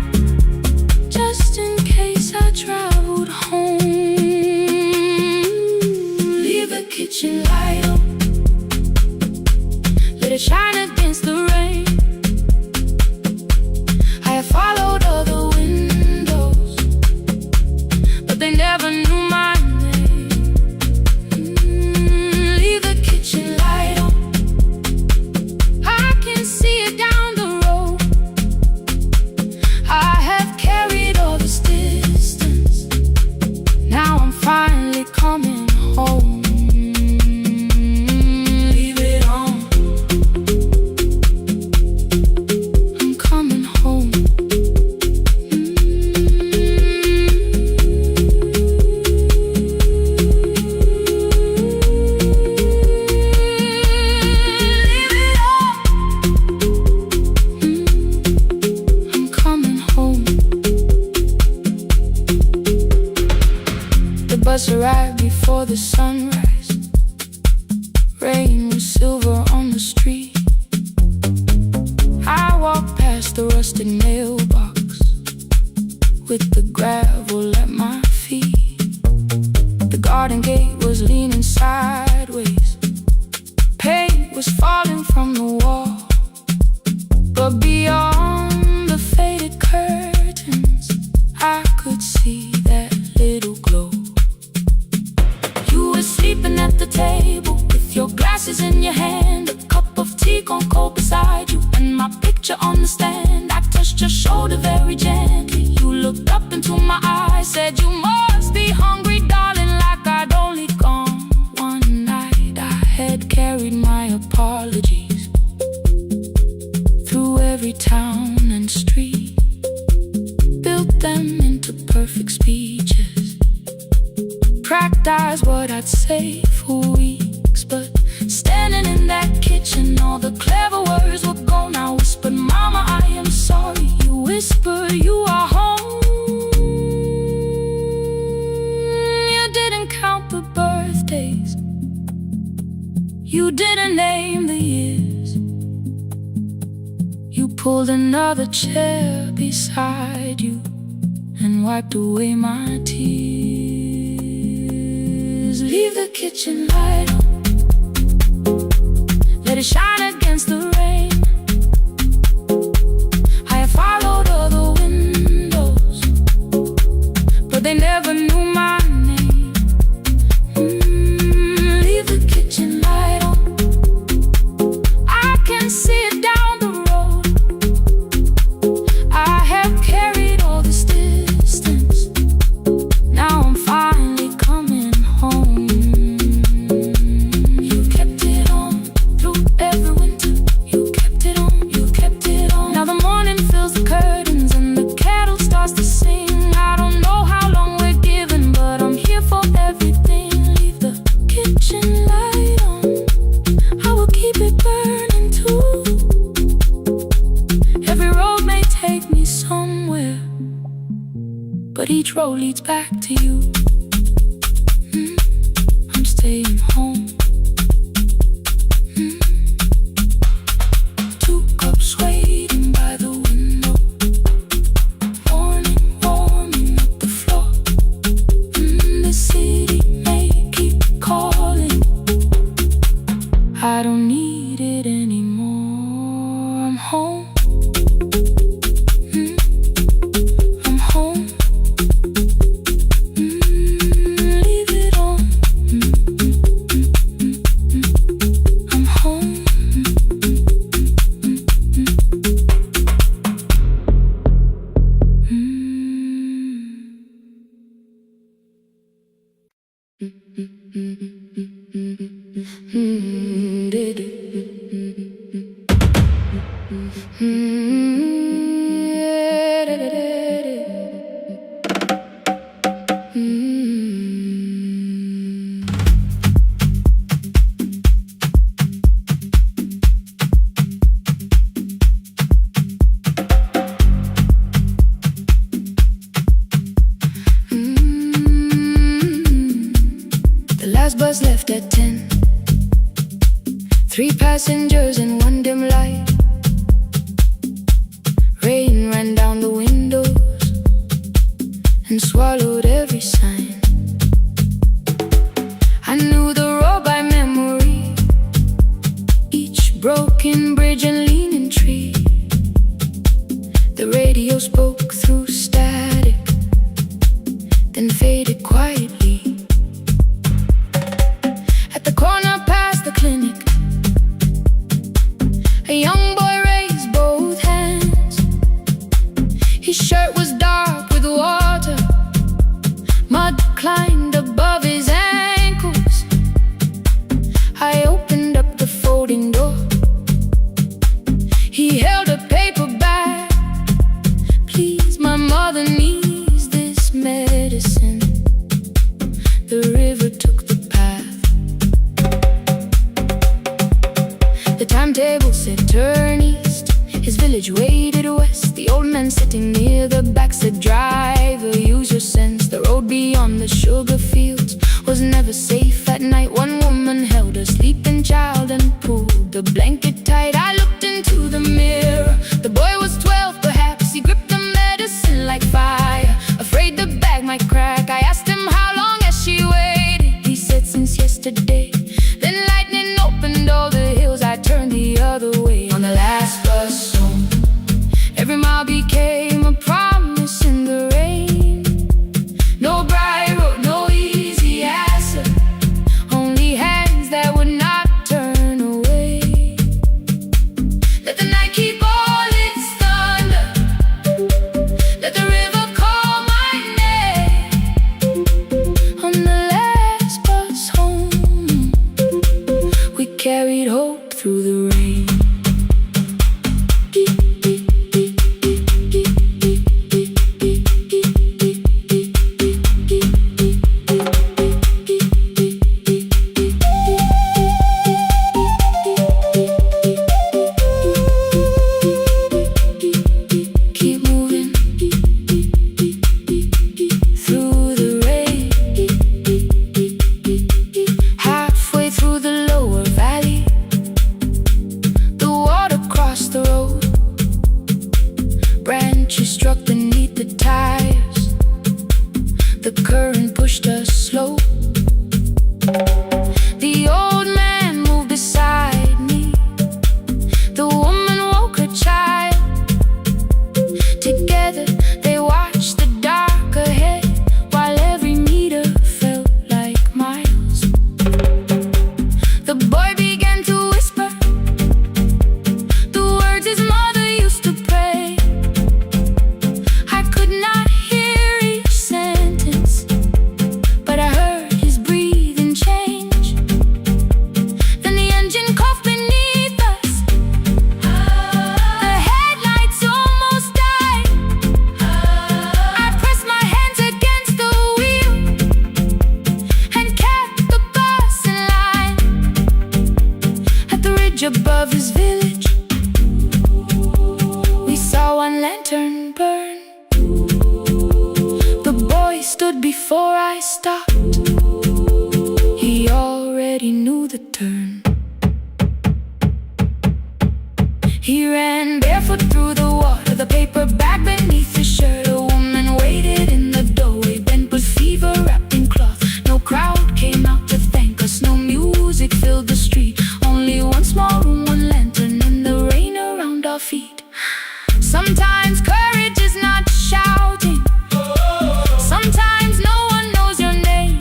just in case I traveled home. kitchen light on, let it shine against the rain. I have followed all the windows, but they never knew my name. Leave the kitchen light on, I can see it down the road. I have carried all this distance, now I'm finally coming home. Leave it on, I'm coming home. Leave it on, I'm coming home. The bus arrived before the sunrise. Rain was silver on the street. I walked past the rusted mailbox with the gravel at my feet. The garden gate was leaning sideways. Paint was falling from the wall, but beyond the faded curtains, I could see that little glow. You were sleeping at the table with your glasses in your hand, a cup of tea gone cold beside you, and my picture on the stand. I touched your shoulder very gently. You looked up into my eyes, said you must be hungry, darling, like I'd only gone one night. I had carried my apologies through every town and street, built them into perfect speeches, practiced what I'd say for weeks. But standing in that kitchen, all the clever words were gone. I whispered, Mama, I am sorry. You whispered, you are home. You didn't count the birthdays, you didn't name the years. You pulled another chair beside you and wiped away my tears. Leave the kitchen light on, let it shine against the rain. I have followed all the windows, but they never knew my name. Leave the kitchen light on, I can see it down the road. I have carried all this distance, now I'm finally coming home. You kept it on through every winter. You kept it on, you kept it on. Now the morning fills the curtains and the kettle starts to sing. I don't know how long we're given, but I'm here for everything. Leave the kitchen light on, I will keep it burning too. Every road may take me somewhere, but each road leads back to you. I'm staying home. 2 cups waiting by the window, morning warming up the floor. The city may keep calling, I don't need it anymore. I'm home. I'm home. Leave it on. I'm home. The last bus left at 10. 3 passengers and 1 dim light. Rain ran down the windows and swallowed every sign. I knew the road by corner past the clinic, a young boy raised both hands. His shirt was dark with water, mud climbed above his ankles. I opened up the folding door. He held a paper bag. Please, my mother needs this medicine. The river took the path. The timetable said turn east. His village waited west. The old man sitting near the back said, driver, use your sense. The road beyond the sugar fields was never safe at night. One woman held a sleeping child and pulled the blanket tight. I looked into the mirror. The boy was 12 perhaps. He gripped the medicine like fire, afraid the bag might crack. I asked him how long has she waited. He said since yesterday. Then lightning opened all the hills. I turned the other way on the last bus home. Every mile became a promise in the rain. No bright road, no easy answer, only hands that would not turn away. Let the night keep all its thunder, let the river call my name. On the last bus home, we carried hope through the rain. Branches struck beneath the tires. The current pushed us slow. The old man moved beside me. The woman woke her child. Together they watched the dark ahead, while every meter felt like miles. The boy began to whisper the words his mother used to pray. I could not hear each sentence, but I heard his breathing change. Then the engine coughed beneath us. The headlights almost died. I pressed my hands against the wheel and kept the bus in line. At the ridge above his village, we saw one lantern burn. The boy stood before I stopped. He already knew the turn. He ran barefoot through the water, the paper bag beneath his shirt. A woman waited in the doorway, bent with fever wrapped in cloth. No crowd came out to thank us, no music filled the street. Only one small room, one lantern, and the rain around our feet. Sometimes courage is not shouting. Sometimes no one knows your name.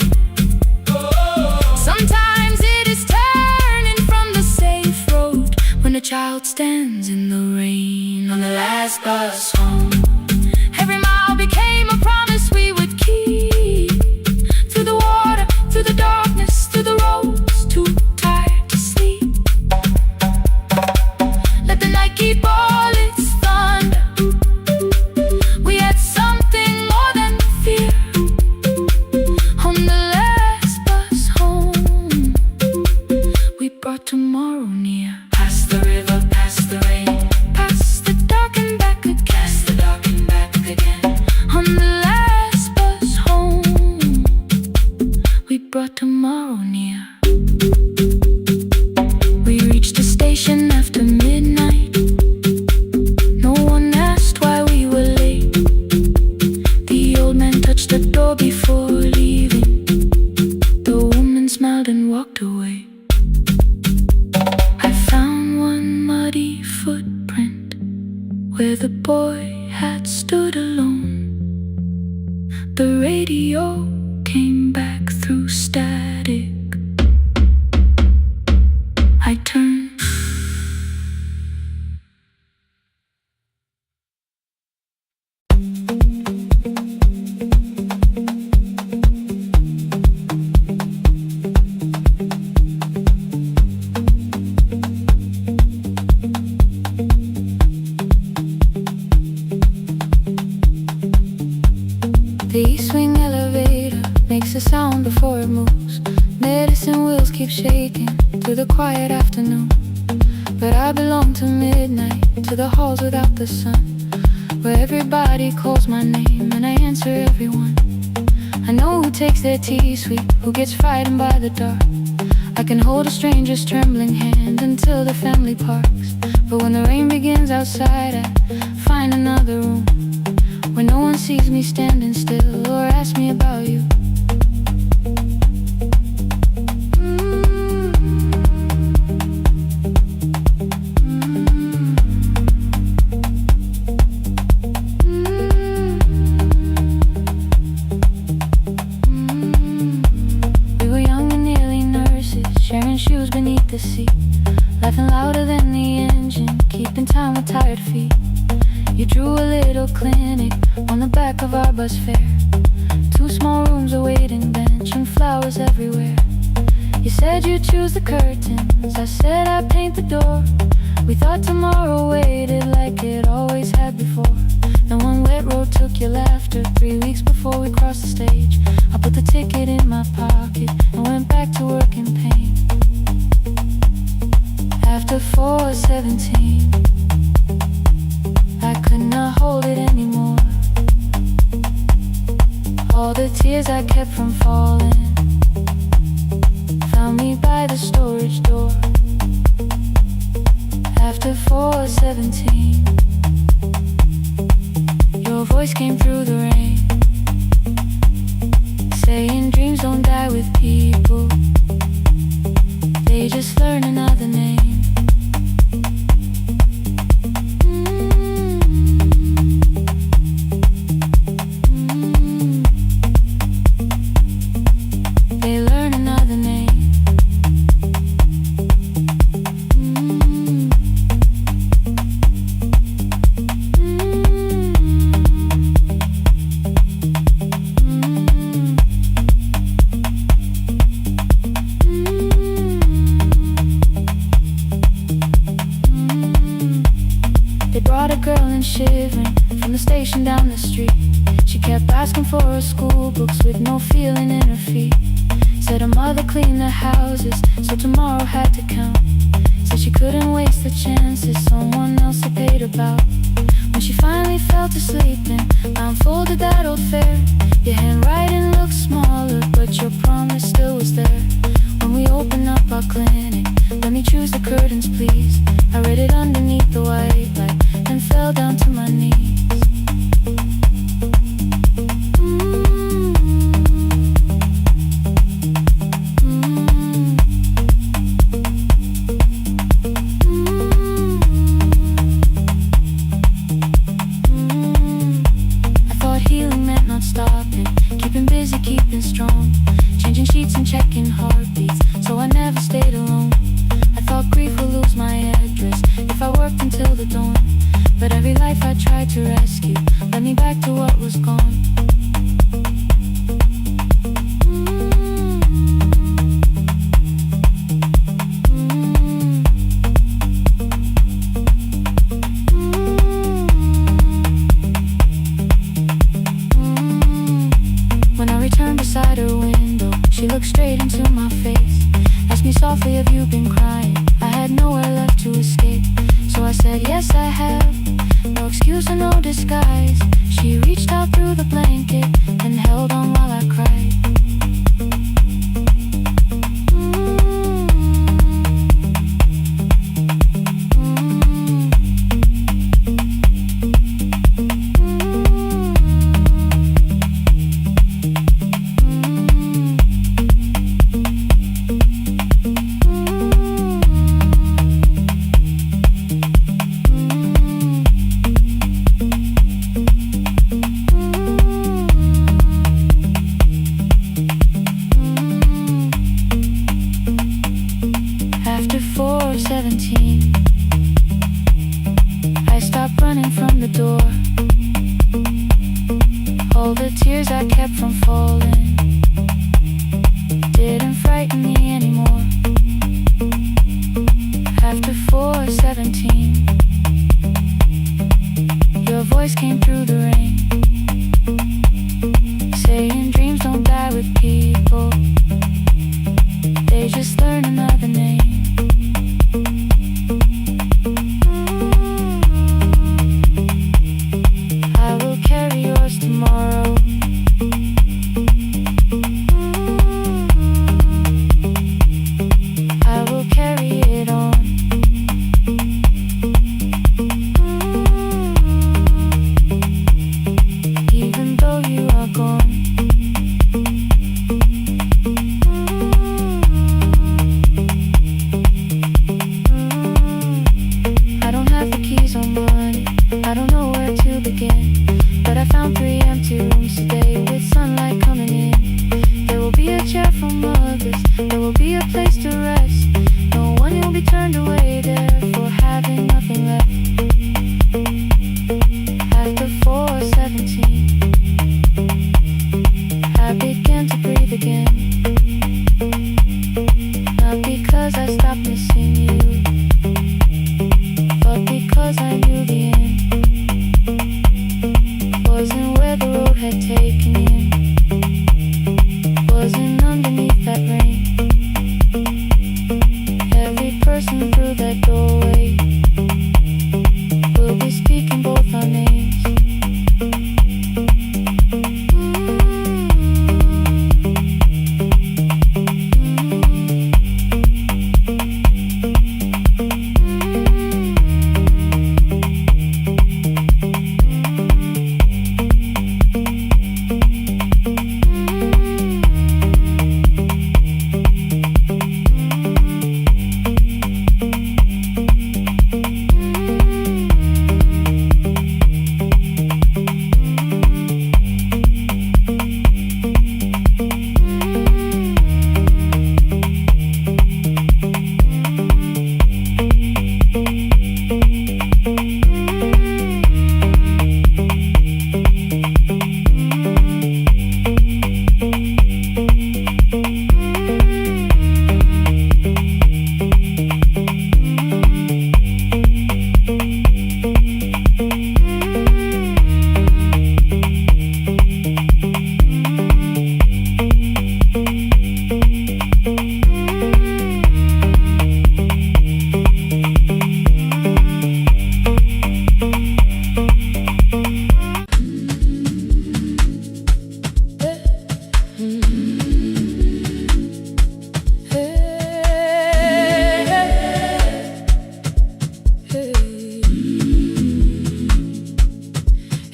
Sometimes it is turning from the safe road when a child stands in the rain. On the last bus home, every mile became a promise we would keep. Through the water, through the darkness, through the roads too tired to sleep. Let the night keep all its thunder. We had something more than fear. On the last bus home, we brought tomorrow near. Past the river, past the rain, past the dark and back again. Past the dark and back again. On the last bus home, we brought tomorrow near. We reached the station after midnight. No one asked why we were late. The old man touched the door before leaving. The woman smiled and walked away. I found one muddy footprint where the boy had stood alone. The radio came back through static. Medicine wheels keep shaking through the quiet afternoon, but I belong to midnight, to the halls without the sun, where everybody calls my name and I answer everyone. I know who takes their tea sweet, who gets frightened by the dark. I can hold a stranger's trembling hand until the family parks. But when the rain begins outside, I find another room where no one sees me standing still or asks me about you. Sharing shoes beneath the seat, laughing louder than the engine, keeping time with tired feet. You drew a little clinic on the back of our bus fare. 2 small rooms, a waiting bench, and flowers everywhere. You said you'd choose the curtains, I said I'd paint the door. We thought tomorrow waited like it always had before. Then one wet road took your laughter. 3 weeks before we crossed the stage, I put the ticket in my pocket and went back to work in pain. After 4:17, I could not hold it anymore. All the tears I kept from falling found me by the storage door. After 4:17, your voice came through the rain, saying dreams don't die with people, they just learn another name. They learn another name. They brought a girl in shivering from the station down the street. She kept asking for her school books with no feeling in her feet. Said her mother cleaned the houses, so tomorrow had to count. Said she couldn't waste the chances someone else had paid about. When she finally fell to sleeping, I unfolded that old fare. Your handwriting looked smaller, but your promise still was there. When we opened up our clinic, let me choose the curtains please. I read it underneath the white light and fell down to my knees. Stopping, keeping busy, keeping strong, changing sheets and checking heartbeats, so I never stayed alone. I thought grief would lose my address if I worked until the dawn, but every life I tried to rescue led me back to what was gone. Beside her window, she looked straight into my face, asked me softly, have you been crying? I had nowhere left to escape, so I said, yes I have, no excuse or no disguise. She reached out through the blanket and held on while I cried. they just learn another name. I will carry yours tomorrow. I will carry it on. Even though you are gone. I don't have the keys or money, I don't know where to begin, but I found 3 empty rooms today with sunlight coming in. There will be a chair for mothers, there will be a place to rest. No one will be turned away there for having nothing left. After 4:17, I began to breathe again. Not because I stopped missing you, but because I knew the end wasn't where the road had taken in, wasn't underneath that rain. Every person through that doorway will be speaking both our names.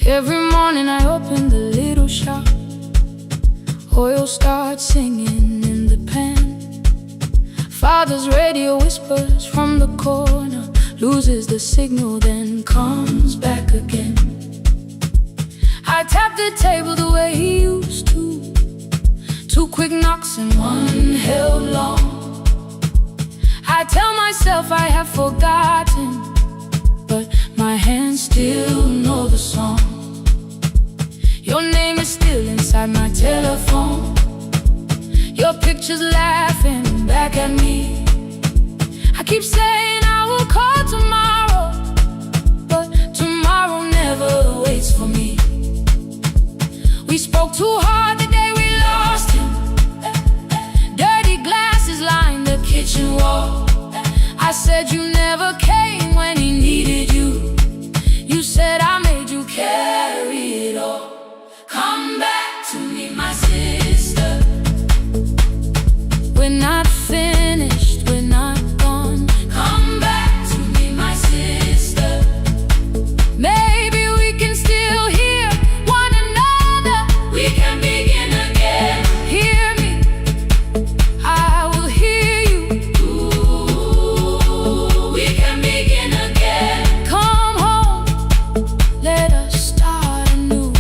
Every morning I open the little shop. Oil starts singing in the pan. Father's radio whispers from the corner, loses the signal, then comes back again. I tap the table the way he used to. 2 quick knocks and 1 held long. I tell myself I have forgotten, but my hands still know the song. Your name is still inside my telephone. Your picture's laughing back at me. I keep saying I will call tomorrow, but tomorrow never waits for me. We spoke too hard the day we lost him. Dirty glasses lined the kitchen wall. I said you never came when he needed you. You said I made you carry it all. Come back to me, my sister. We're not finished, we're not gone. Come back to me, my sister. Maybe we can still hear one another. We can begin again. Hear me, I will hear you. Ooh, we can begin again. Come home, let us start anew.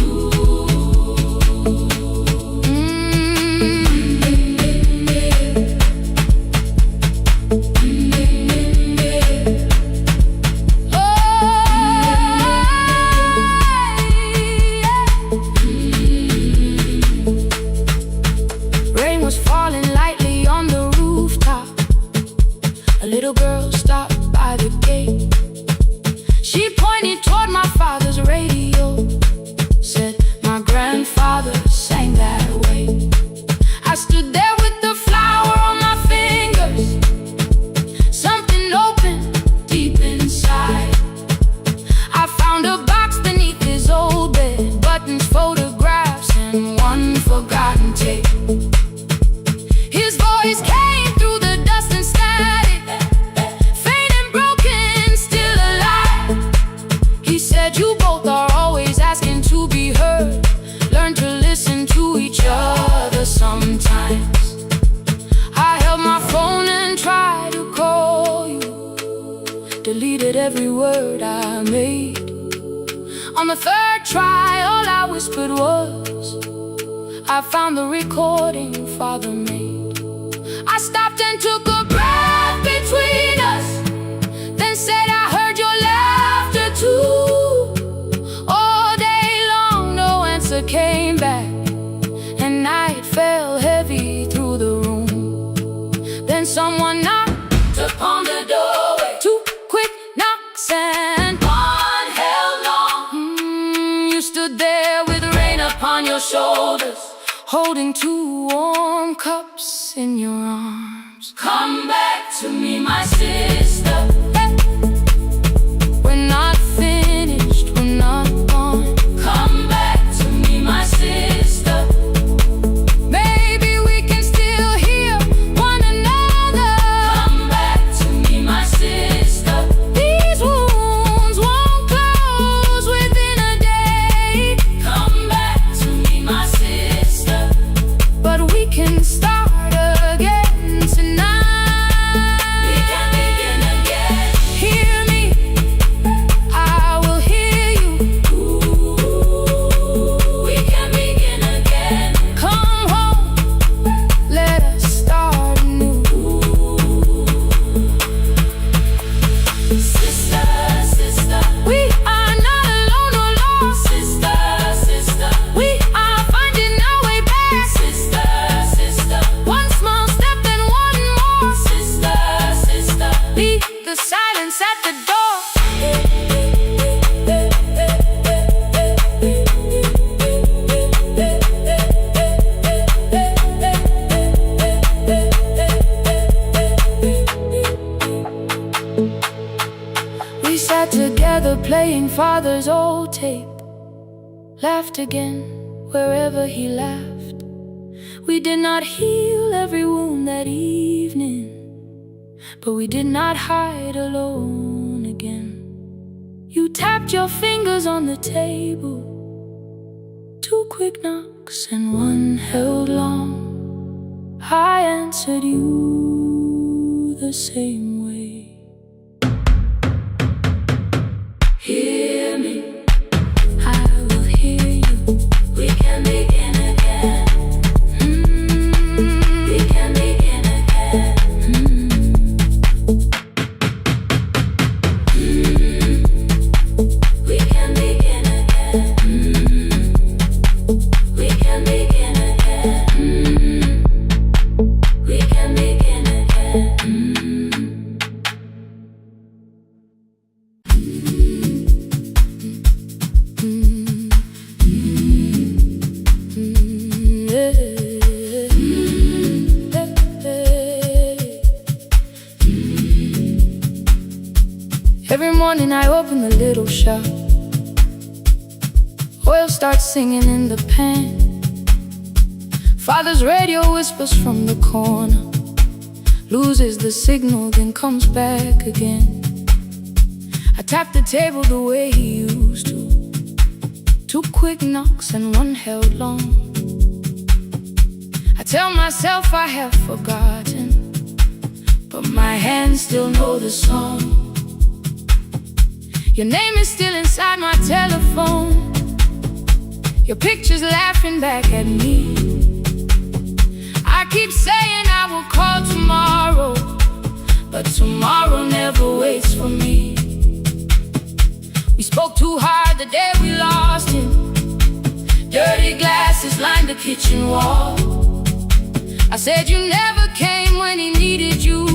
deleted every word I made. On the third try, all I whispered was, I found the recording Father made. I stopped and took a breath between us, then said I heard your laughter too. All day long no answer came back, and night fell heavy through the room. Then someone knocked upon the doorway. Two quick knocks and one held long. You stood there with rain upon your shoulders, holding two warm cups in your arms. Come back to me, my sister. Hey. We're not finished, we're not gone. Come back to me, my sister. Maybe we can still hear one another. Come back to me, my sister. These wounds won't close within a day. Come back to me, my sister. But we can start again tonight. We can begin again. Hear me, I will hear you. We can begin again. Come home, let us start anew. Sister, sister, we are not alone or lost. Sister, sister, we are finding our way back. Sister, sister, one small step and one more. Sister, sister, beat the silence at the door. We sat together playing Father's old tape, laughed again wherever he laughed. We did not heal every wound that evening, but we did not hide alone again. You tapped your fingers on the table, two quick knocks and one held long. I answered you the same way. Hear me, I will hear you. We can begin again. We can begin again. We can begin again. We can begin again. We can begin again. Every morning I open the little shop. Oil starts singing in the pan. Father's radio whispers from the corner, loses the signal, then comes back again. I tap the table the way he used to, two quick knocks and one held long. I tell myself I have forgotten, but my hands still know the song. Your name is still inside my telephone, your picture's laughing back at me. I keep saying I will call tomorrow, but tomorrow never waits for me. We spoke too hard the day we lost him. Dirty glasses lined the kitchen wall. I said you never came when he needed you.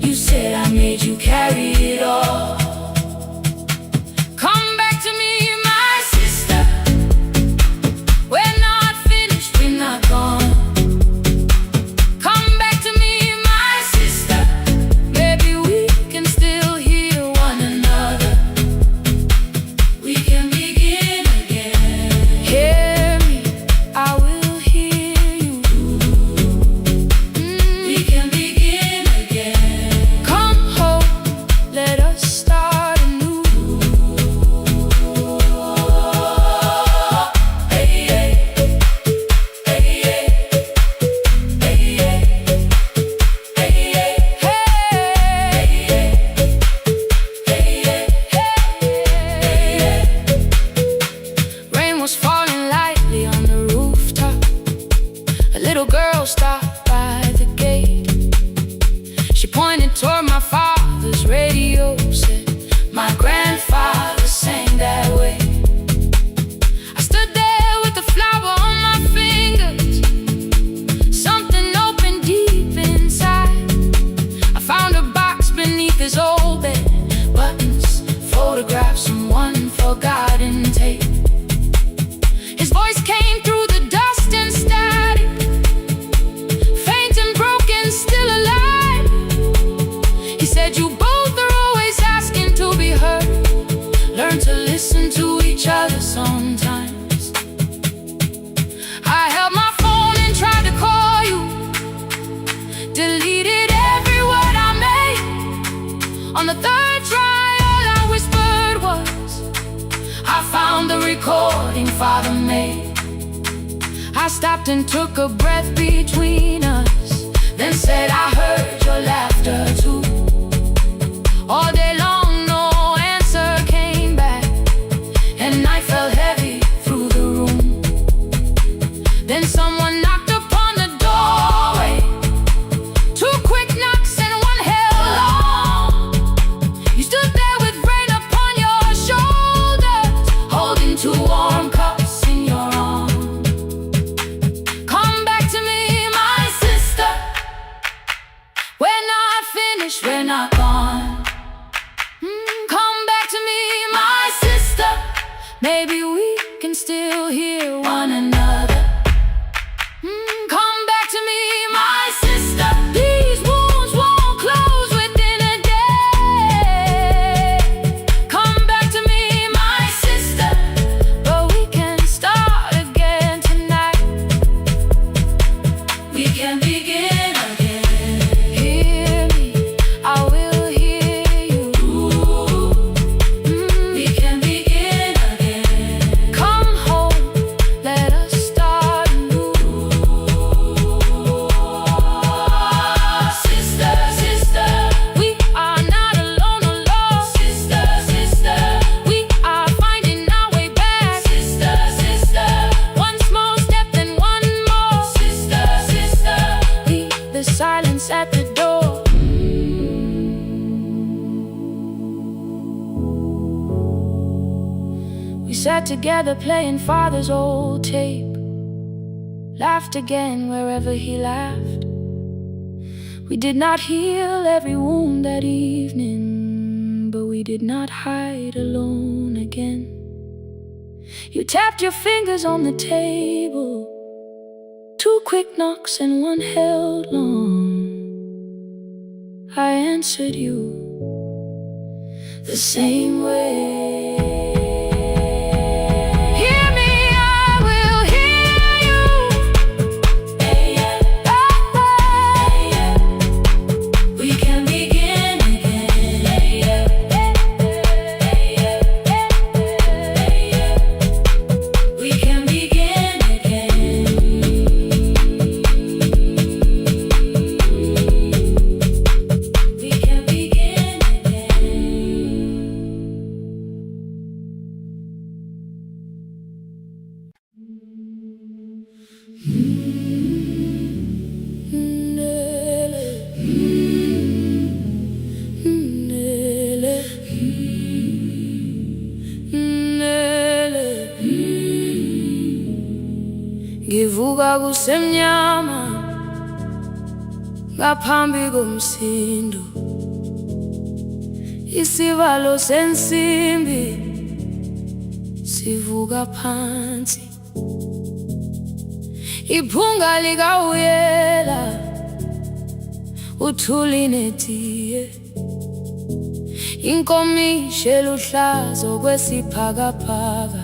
You said I made you carry it all. Come back to me, my sister. We're not finished, we're not gone. Come back to me, my sister. Maybe we can still hear one another. We can begin again. Hear me, I will hear you. We can begin pointed toward my father's radio, said, "My grandfather sang that way." I stood there with the flower on my fingers. Something opened deep inside. I found a box beneath his old bed, buttons, photographs, and one forgotten tape. His voice came through the dust and static, faint and broken, still alive. He said, "You both are always asking to be heard. Learn to listen to each other sometimes." I held my phone and tried to call you, deleted every word I made. On the third try, all I whispered was, "I found the recording Father made." I stopped and took a breath between us, then said, "I heard your laughter too." All day long, no answer came back, and night fell heavy through the room. Then someone knocked upon the doorway. 2 quick knocks and one held long. You stood there with rain upon your shoulders, holding 2 warm cups in your arms. "Come back to me, my sister. We're not finished, we're not gone. Come back to me, my sister. Maybe we can still hear one another. Come back to me, my sister. These wounds won't close within a day. Come back to me, my sister. But we can start again tonight. We can begin again. Hear me, I will hear you. We can begin again. Come home, let us start anew. Sister, sister, we are not alone, alone. Sister, sister, we are finding our way back. Sister, sister, one small step, then one more. Sister, sister, leave the silence at the door. We sat together playing Father's old tape, laughed again wherever he laughed. We did not heal every wound that evening, but we did not hide alone again. You tapped your fingers on the table, 2 quick knocks and one held long. I answered you the same way. Hear me, I will hear you. We can begin again. We can begin again. We can begin Ngivuka kusemnyama ngaphambi komsindo, isivalo sensimbi sivuka phansi. Iphunga likawuyela uthuli netiye, inkomishi eluhlaza okwesiphakapaka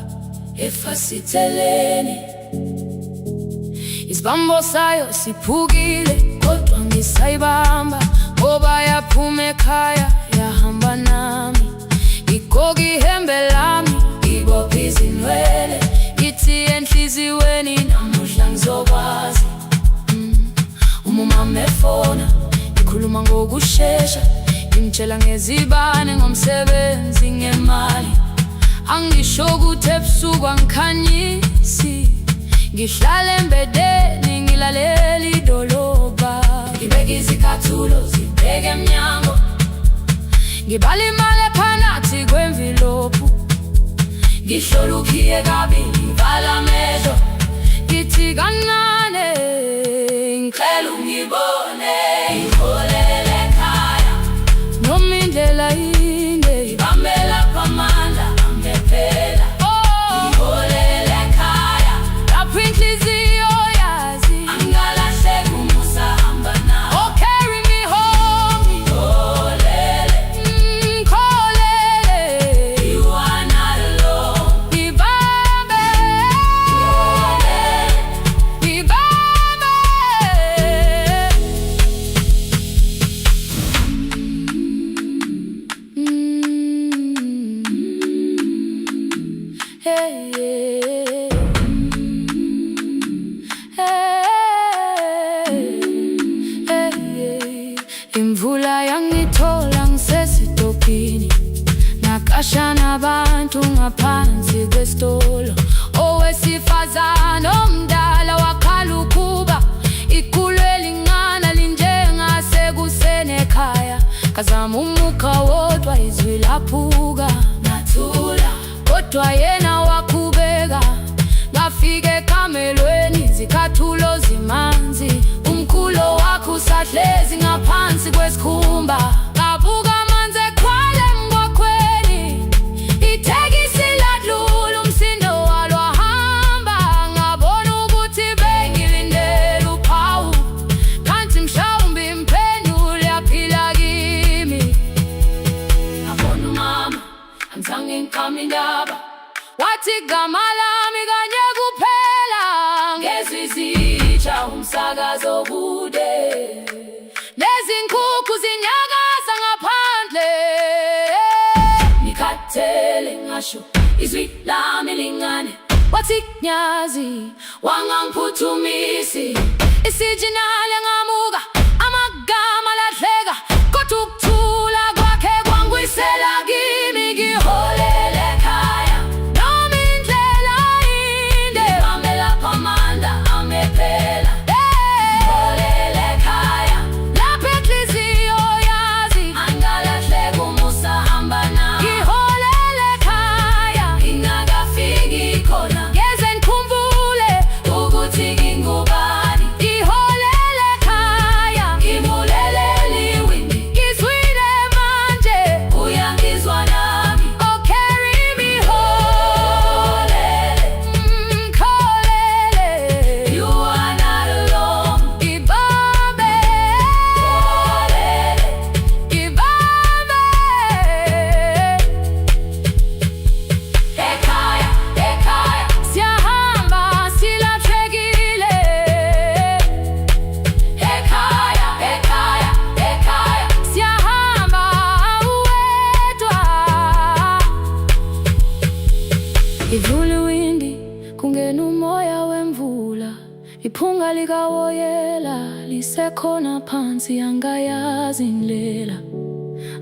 efasiteleni. Isibambo sayo siphukile kodwa ngisayibamba, ngoba yaphuma ekhaya yahamba nami. Igoga ihembe lami, ibopha izinwele, ithi enhliziyweni namuhla ngizokwazi. Umama efona, ikhuluma ngokushesha, imtshela ngezibane, ngomsebenzi, ngemali. Angisho ukuthi ebusuku angikhanyisi, ngihlala embedeni ngilalela idolobha. Ngibeka izicathulo zibe ngibheke emnyango, ngibala imali ephakathi kwemvilophu, ngihlola ukhiye kabili, ngivala amehlo, ngithi kancane ngicela ungibone, ngiholele ekhaya noma indlela inde, ngibambela phamandla angephela. Ngiholele ekhaya lapho inhliziyo yazi angalahleki uma usahamba nawe. Oh, carry me home, ngiholele, ngiholele, you are not alone. Ngibambe, ngiholele, ngibambe. Hey, hey, hey, hey. Imvula yangithola ngisesitobhini, nakasha nabantu ngaphansi kwesitolo. Owesifazane omdala wakhala ukuba ikhulu elincane linjengasekuseni ekhaya. Ngazama umukha wodwa izwi laphuka, ngathula kodwa yena waqhubeka. Ngafika ekamelweni izicathulo zimanzi, umkhulo wakhe usahlezi ngaphansi kwesikhumba. Ngabuka amanzi eqhwala emgwaqweni, ithekisi ladlula umsindo walo wahamba. Ngabona ukuthi bengilindele uphawu, kanti mhlawumbe impendulo yaphila kimi. Ngabona umama angizange ngiqame indaba, wathi igama lami kanye kuphela. Ngezwi zitsha umsakazo kude, nezinkukhu zinyakaza ngaphandle. Ngikhathele ngasho izwi lami lingane, wathi nyazi wangangiphuthumisi. Isijinali ngamuka, amagama lahleka, kodwa ukuthula kwakhe kwangwisela kimi. Ngiholele ekhaya noma indlela inde, ngibambela phamandla angephela. Ngiholele ekhaya lapho inhliziyo yazi angalahleki uma usahamba nawe. Ngiholele ekhaya ngingakafiki khona, ngeze ngikhumbule ukuthi ngingubani. Ngiholele ekhaya ngibulelele iwindi, ngizwile manje uyangizwa nami. Oh, carry me home, ngiholele, you are not alone. Ngibambe, ngibambe. Ekhaya, ekhaya siyahamba silahlekile. Ekhaya, ekhaya, ekhaya siyahamba uwedwa. Ivula iwindi kungena umoya wemvula, iphunga likawoyela lisekhona phansi. Angayazi indlela,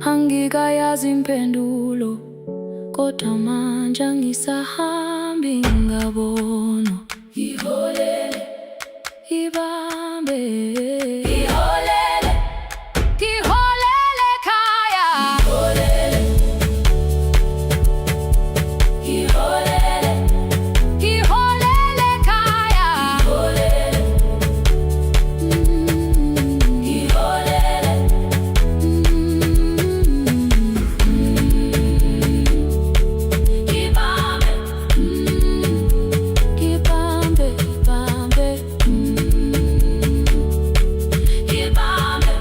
angikayazi impendulo, kodwa manje angisahambi ngabonwa. Ngiholele, ngibambe, ngiholele, ngiholele ekhaya. Ngiholele, ngiholele, ngiholele ekhaya. Ngiholele, ngiholele, ngibambe, ngibambe, ngibambe, ngibambe.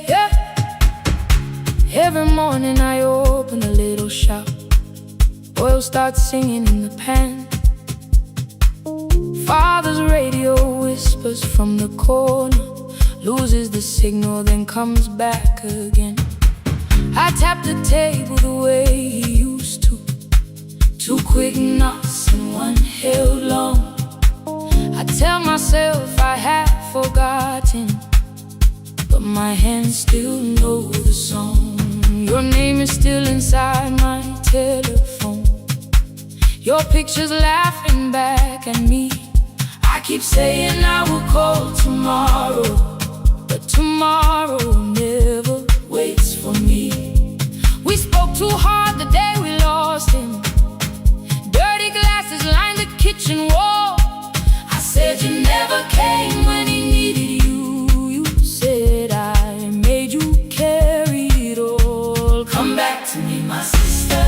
Yeah. Every morning I open a little shop, oil starts singing in the pan. Father's radio whispers from the corner, loses the signal, then comes back again. I tap the table the way he used to. Two quick knocks and one held long. I tell myself I have forgotten, but my hands still know the song. Your name is still inside my telephone. Your picture's laughing back at me. I keep saying I will call tomorrow, but tomorrow never waits for me. We spoke too hard the day we lost him. Dirty glasses lined the kitchen wall. I said you never came when he needed you. You said I made you carry it all. Come back to me, my sister.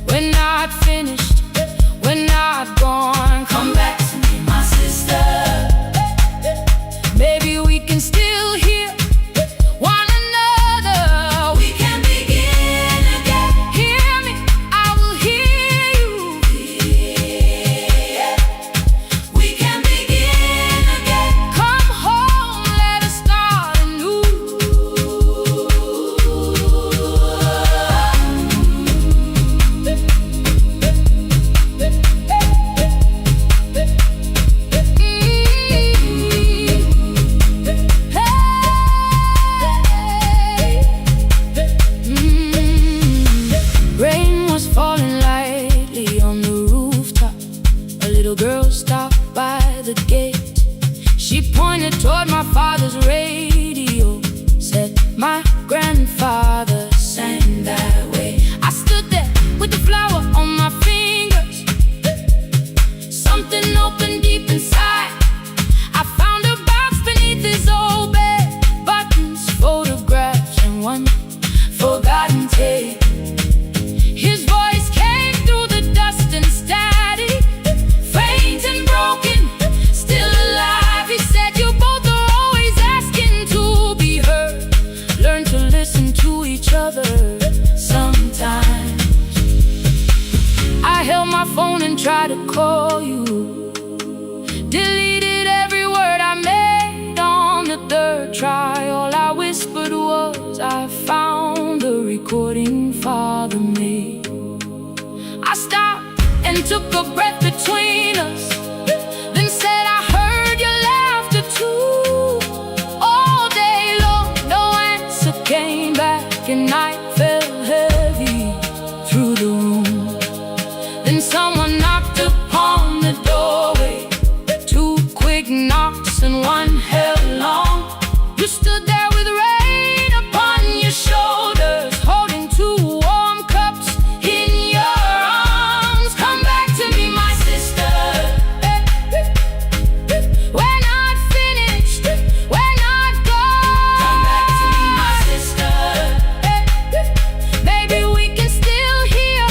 We're not finished, we're not gone. Come back to me, my sister. Maybe we can still hear one another. We can begin again. Hear me, I will hear you. Yeah. We can begin again. Come home, let us start anew. Rain was falling lightly on the rooftop. A little girl stopped by the gate. She pointed toward my father's radio, said my grandfather sang that way. I stood there with the flower on my fingers. Something opened deep inside. I found a box beneath his old bed, buttons, photographs, and one forgotten tape. His voice came through the dust and static, faint and broken, still alive. He said, you both are always asking to be heard. Learn to listen to each other sometimes. I held my phone and tried to call you. Deleted every word I made on the third try. All I whispered was, I found the recording Father made. I stopped and took a breath between us, then said I heard your laughter too. All day long, no answer came back, and night fell heavy through the room. Then someone knocked upon the doorway. Two quick knocks and one held long. You stood there with rain upon your shoulders, holding two warm cups in your arms. Come back to me, my sister. We're not finished, we're not gone. Come back to me, my sister. Maybe we can still hear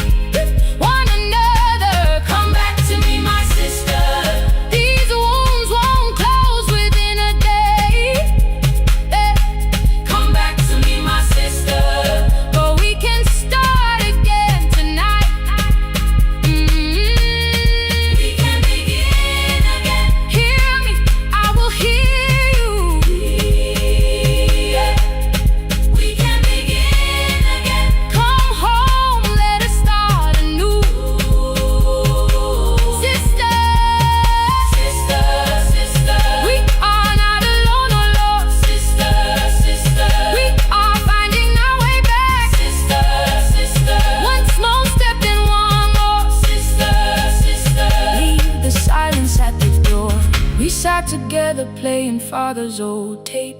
one another. Come back to me, my sister. These wounds won't close within a day. Come back to me, my sister. But we can start again tonight. We can begin again. Hear me, I will hear you. Yeah. We can begin again. Come home, let us start anew. Sister, sister, sister. We are not alone, oh Lord. Sister, sister. We are finding our way back. Sister, sister. One small step and one more. Sister, sister. Leave the silence at the door. We sat together playing Father's old tape.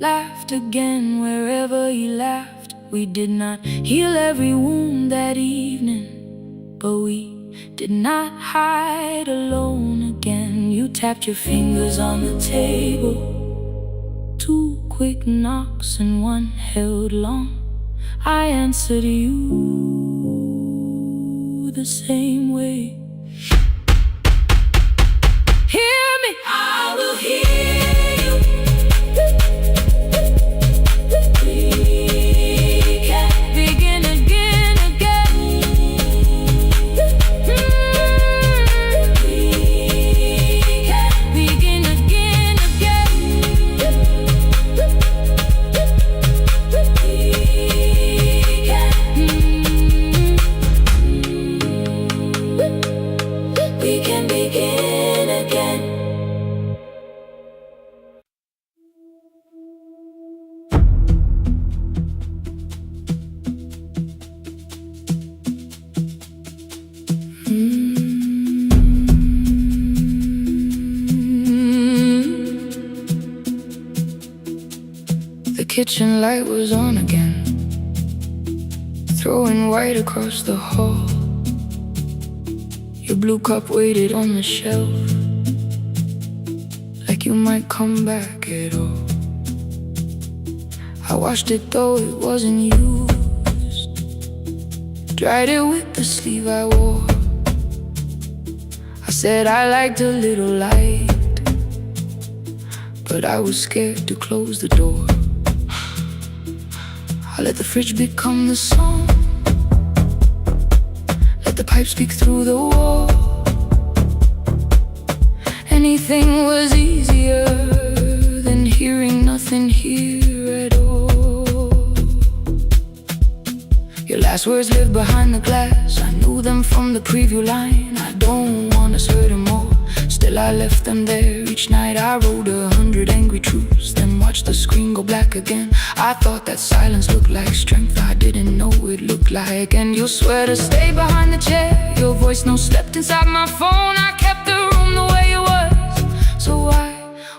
Laughed again wherever he laughed. We did not heal every wound that evening, but we did not hide alone again. You tapped your fingers on the table. Two quick knocks and one held long. I answered you the same way. Hear me, I will hear you. We can begin again, again. We can begin again, again. We can. kitchen light was on again, throwing white across the hall. Your blue cup waited on the shelf, like you might come back at all. I washed it though it wasn't used, dried it with the sleeve I wore. I said I liked a little light, but I was scared to close the door. I let the fridge become the song, let the pipe speak through the wall. Anything was easier than hearing nothing here at all. Your last words lived behind the glass, I knew them from the preview line. I don't want us hurting more, still I left them there. Each night I wrote 100 angry truths, then watched the screen go black again. I thought that silence looked like strength, I didn't know it looked like. And you swear to stay behind the chair, your voice no slept inside my phone. I kept the room the way it was, so I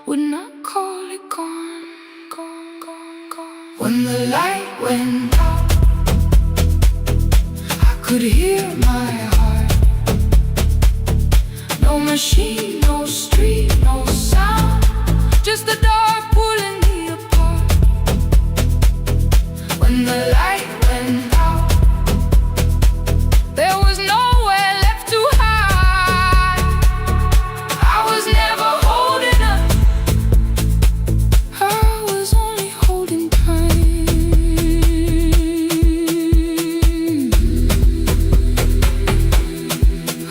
would not call it gone, gone, gone, gone. When the light went out, I could hear my heart. No machine, no street, no sound, just the dark pulling me apart. When the light went out, there was nowhere left to hide. I was never holding up, I was only holding time.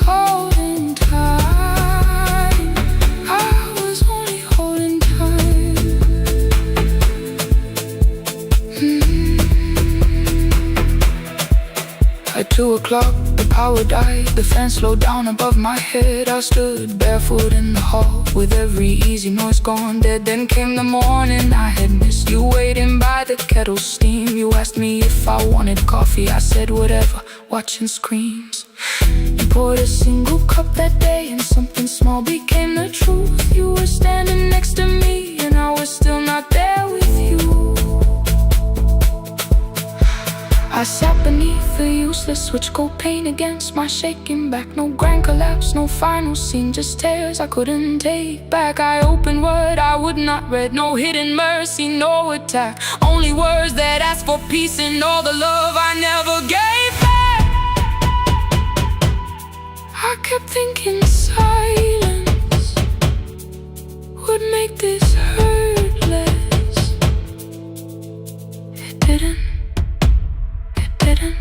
Holding time, I was only holding time. At 2 o'clock, the power died, the fan slowed down above my head. I stood barefoot in the hall, with every easy noise gone dead. Then came the morning I had missed, you waiting by the kettle steam. You asked me if I wanted coffee, I said whatever, watching screens. You poured a single cup that day, and something small became the truth. You were standing next to me, and I was still not there with you. I sat beneath the useless switch, cold pain against my shaking back. No grand collapse, no final scene, just tears I couldn't take back. I opened what I would not read, no hidden mercy, no attack, only words that asked for peace and all the love I never gave back. I kept thinking silence would make this hurt less. It didn't.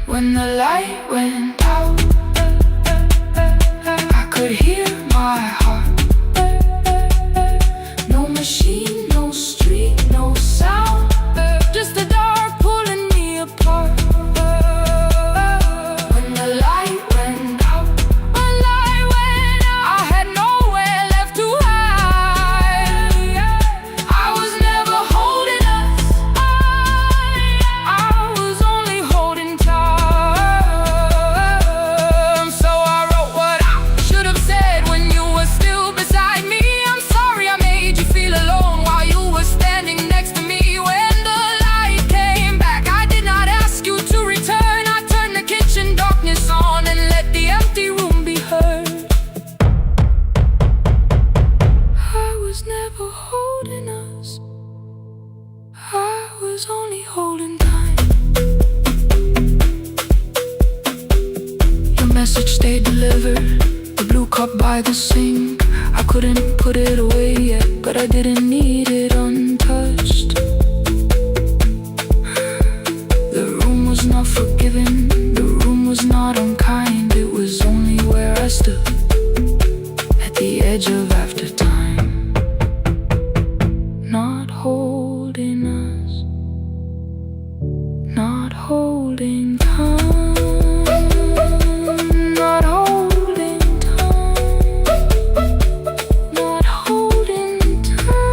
When the light went out, I could hear my heart. No machine, no street, no sound, just the dark pulling me apart. When the light went out, I had nowhere left to hide. I was never holding us, I was only holding time. Only holding time. Your message stayed delivered, the blue cup by the sink. I couldn't put it away yet, but I didn't need it untouched. The room was not forgiving, the room was not unkind. It was only where I stood, at the edge of after time, not holding us, not holding time, not holding time, not holding time.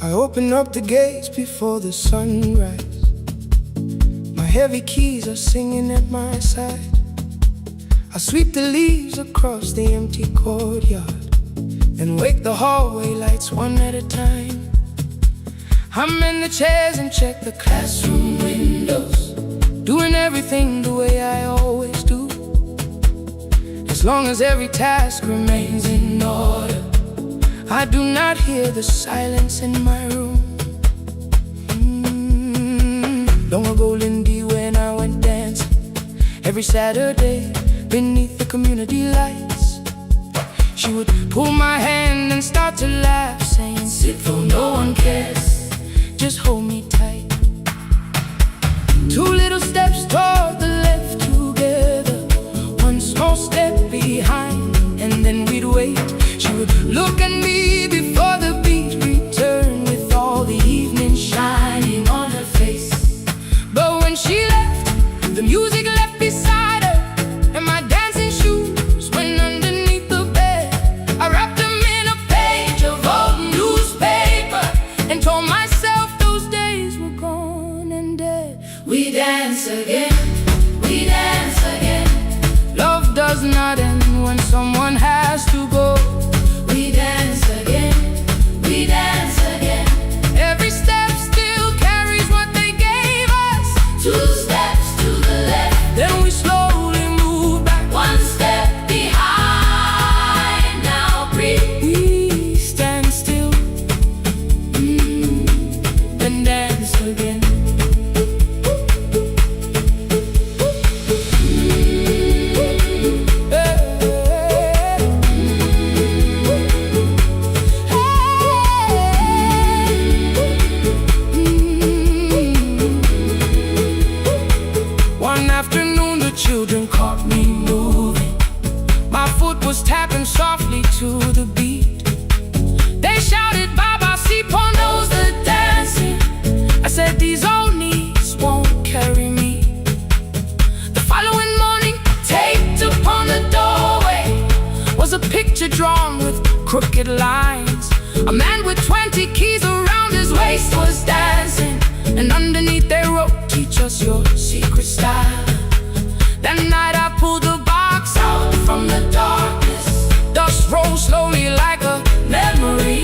I open up the gates before the sunrise. My heavy keys are singing at my side. I sweep the leaves across the empty courtyard and wake the hallway lights one at a time. I'm in the chairs and check the classroom windows, doing everything the way I always do. As long as every task remains in order, I do not hear the silence in my room. Long ago, Lindy, when I went dancing every Saturday beneath the community lights, she would pull my hand and start to laugh, saying, "Sit for no one cares, just hold me tight." Two little steps toward the left together, one small step behind, and then we'd wait. She would look at me before the beat returned, with all the evening shining on her face. But when she left, the music left beside her, and my dancing shoes went underneath the bed. I wrapped them in a page of old newspaper and told myself those days were gone and dead. We dance again, we dance again. Love does not end when someone has to go. We dance again, we dance again. Every step still carries what they gave us. Two steps to the left, then we slowly move back. One step behind, now breathe. We stand still, then dance again. One afternoon the children caught me moving. My foot was tapping softly to the beat. They shouted, "Baba, Sipo knows the dancing." I said, "These old knees won't carry me." The following morning, taped upon the doorway was a picture drawn with crooked lines. A man with 20 keys around his waist was dancing, and underneath they wrote, "Teach us your secret style." That night I pulled the box out from the darkness. Dust rolled slowly like a memory.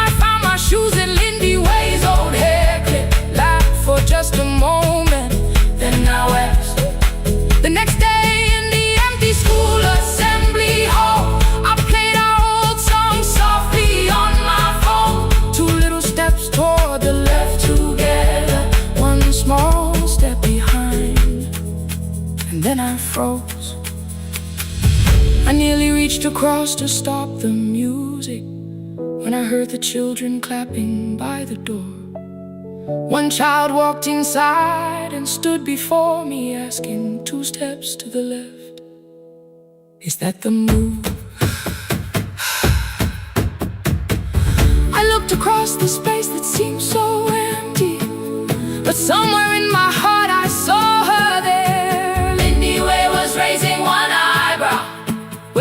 I found my shoes in Lindy Way's old hair clip. Laughed for just a moment, then I wept. The next day in the empty school assembly hall, I played our old song softly on my phone. Two little steps toward the left together, one small step behind, and then I froze. I nearly reached across to stop the music when I heard the children clapping by the door. One child walked inside and stood before me, asking, "Two steps to the left, is that the move?" I looked across the space that seemed so empty, but somewhere in my heart I saw her there. Lindy Way was raising one eyebrow,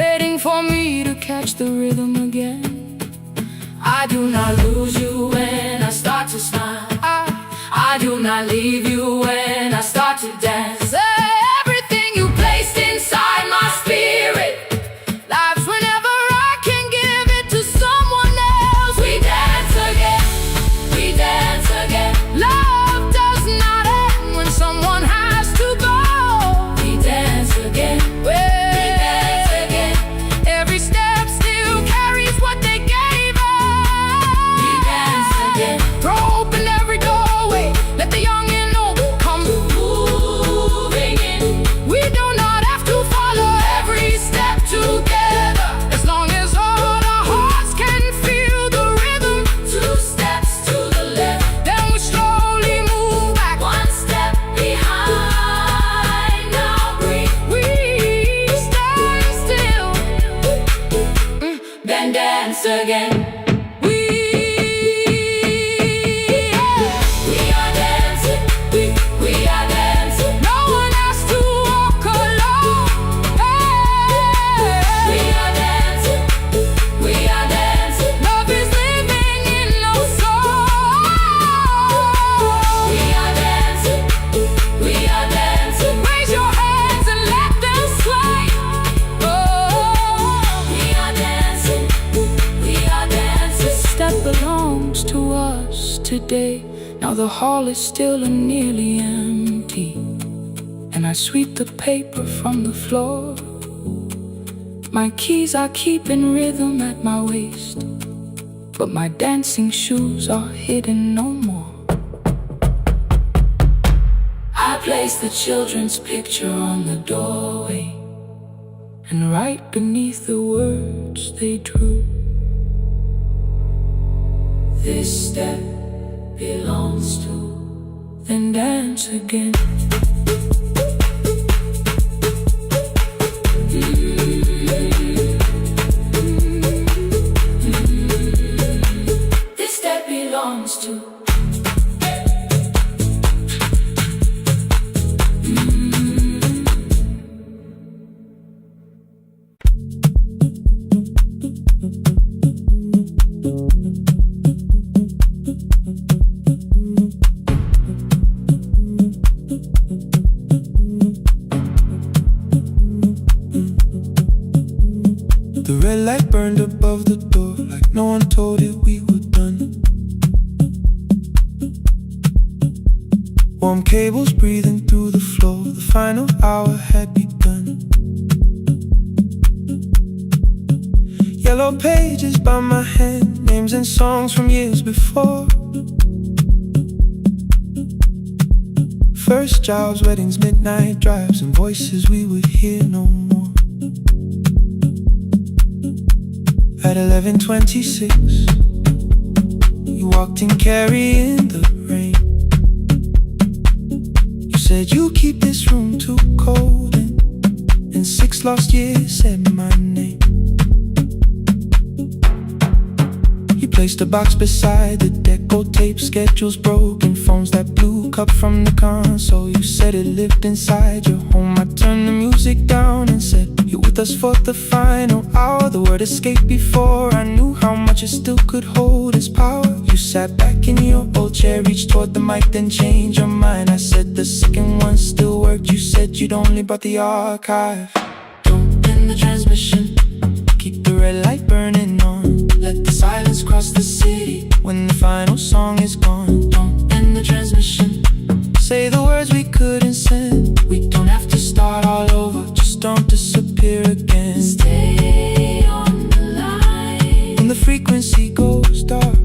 waiting for me to catch the rhythm again. I do not lose you when I start to smile. I do not leave you when I start to dance. Everything you placed inside my spirit lives whenever I can give it to someone else. We dance again, we dance again. Love does not end when someone has to go. We dance again, we dance again. Every step still carries what they gave us. We us today. Now the hall is still and nearly empty, and I sweep the paper from the floor. My keys I keep in rhythm at my waist, but my dancing shoes are hidden no more. I place the children's picture on the doorway, and right beneath the words they drew, this step belongs to, then dance again. This step belongs to. The red light burned above the door, like no one told it we were done. Warm cables breathing through the floor, the final hour had begun. Yellow pages by my hand, names and songs from years before. First jobs, weddings, midnight drives, and voices we would hear no more. At 11:26, you walked in carrying the rain. You said you keep this room too cold, and in 6 lost years said my name. You placed a box beside the deco tape, schedules broken, phones that blew, cup from the console. You said it lived inside your home. I turned the music down and said, you're with us for the final hour. The word escaped before I knew how much it still could hold its power. You sat back in your old chair, reached toward the mic, then changed your mind. I said the second one still worked. You said you'd only brought the archive. Don't end the transmission, keep the red light burning on. Let the silence cross the city when the final song is gone. Don't end the transmission, say the words we couldn't send. We don't have to start all over, just don't disappear again. Stay on the line when the frequency goes dark.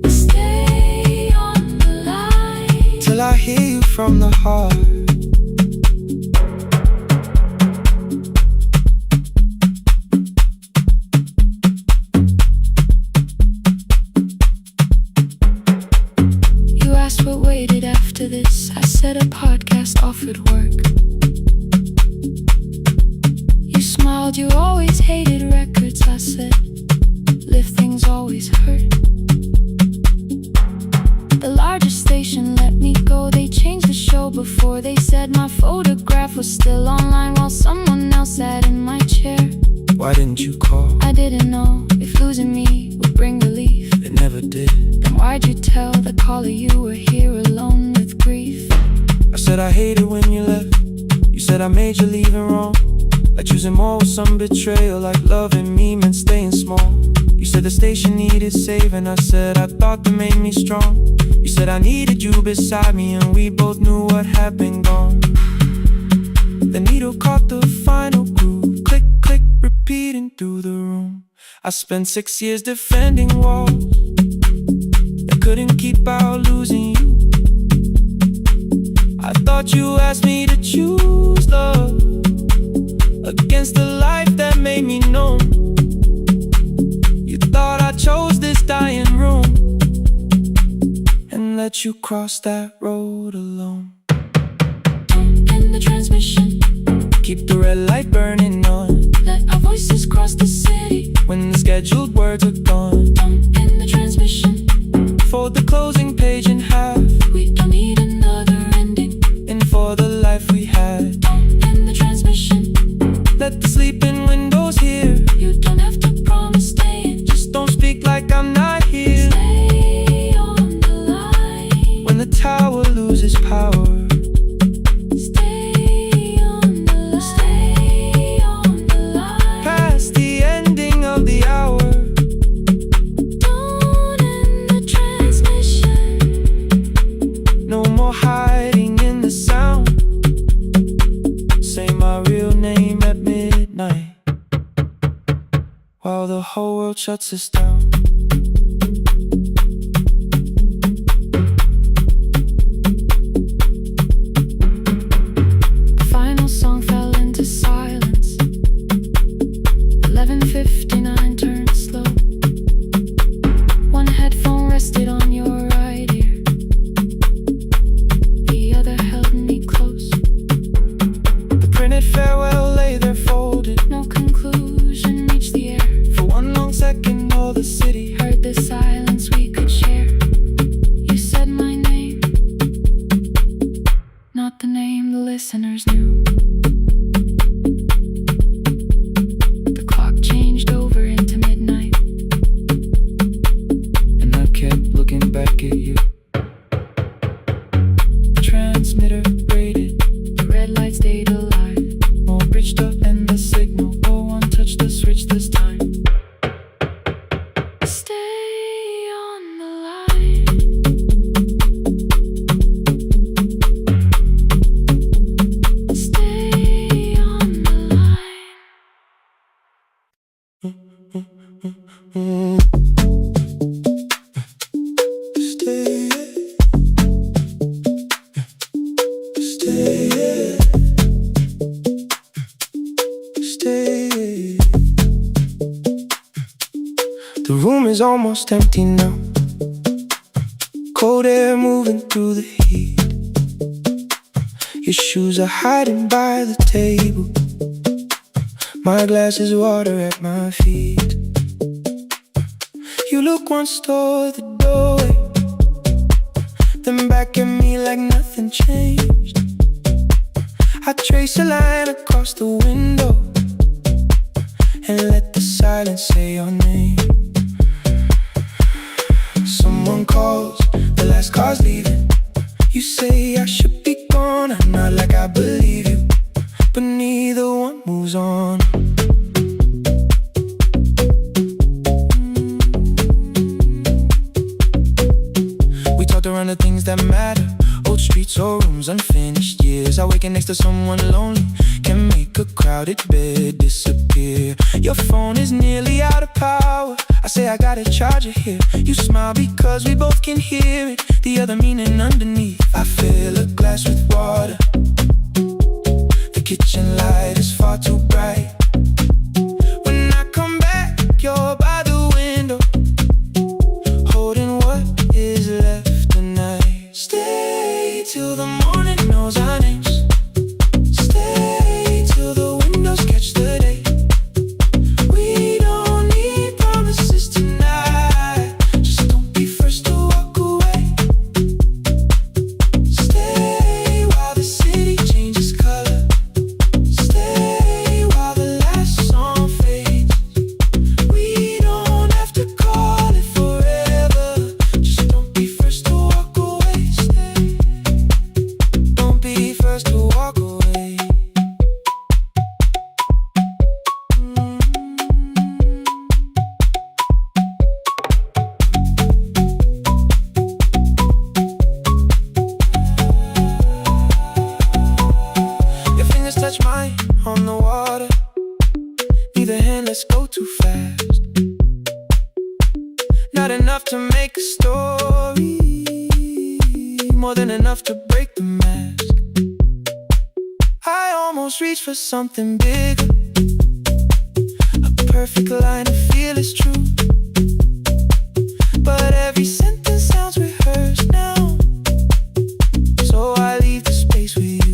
Stay on the line till I hear you from the heart. What waited after this? I said a podcast offered work. You smiled, you always hated records. I said, live things always hurt. The largest station let me go. They changed the show before they said my photograph was still online while someone else sat in my chair. Why didn't you call? I didn't know if losing me would bring relief. It never did. Then why'd you tell the caller you were here alone with grief? I said I hated when you left. You said I made you leaving wrong, like choosing more with some betrayal, like loving me meant staying small. You said the station needed saving. I said I thought that made me strong. You said I needed you beside me, and we both knew what had been gone. The needle caught the final groove, click, click, repeating through the room. I spent 6 years defending walls that couldn't keep out losing you. I thought you asked me to choose love against the life that made me numb. You thought I chose this dying room and let you cross that road alone. Don't end the transmission, keep the red light burning on. Let our voices cross the city when the scheduled words are gone. Don't end the transmission, fold the closing page in half. We don't need another ending, and for the life we had. Don't end the transmission, let the sleeping windows hear. You don't have to promise staying, just don't speak like I'm not here. Stay on the line when the tower loses power. Stay on the line, stay on the line past the ending of the hour. shuts us down. The final song fell into silence. 11:59 turned slow. One headphone rested on your right ear, the other held me close. The printed farewell lay there folded. No conclusion reached the air. For one long second all the city Heard the silence we could share. You said my name, not the name the listeners knew. The clock changed over into midnight. and I kept looking back at you. The transmitter braided, The red light stayed alive. more bridged up and the signal. No one touched the switch this time. Stay on the line. Stay on the line. Stay, stay, stay. The room is almost empty now. Cold air moving through the heat. Your shoes are hiding by the table. My glass is water at my feet. You look once toward the doorway, then back at me like nothing changed. I trace a line across the window and let the silence say your name. Someone calls, the last car's leaving. You say I should be gone, I nod like I believe you, but neither one moves on. We talked around the things that matter, old streets or rooms, unfinished years. Awaken next to someone lonely can make a crowded bed disappear. Your phone is nearly out of power. I say I got a charger here. You smile because we both can hear it, the other meaning underneath. I fill a glass with water. The kitchen light is far too bright. When I come back, you're by the window, holding what is left tonight. Stay till the morning knows our names. Stay till the windows catch the day. We don't need promises tonight. Just don't be first to walk away. Stay while the city changes color. Stay while the last song fades. We don't have to call it forever. Just don't be first to walk away. Stay. Don't be first to walk away. Your fingers touch mine on the water. Neither hand, let's go too fast. Not enough to make a story, more than enough to break the mask. I almost reach for something bigger, a perfect line to feel is true. But every sentence sounds rehearsed now, so I leave the space with you.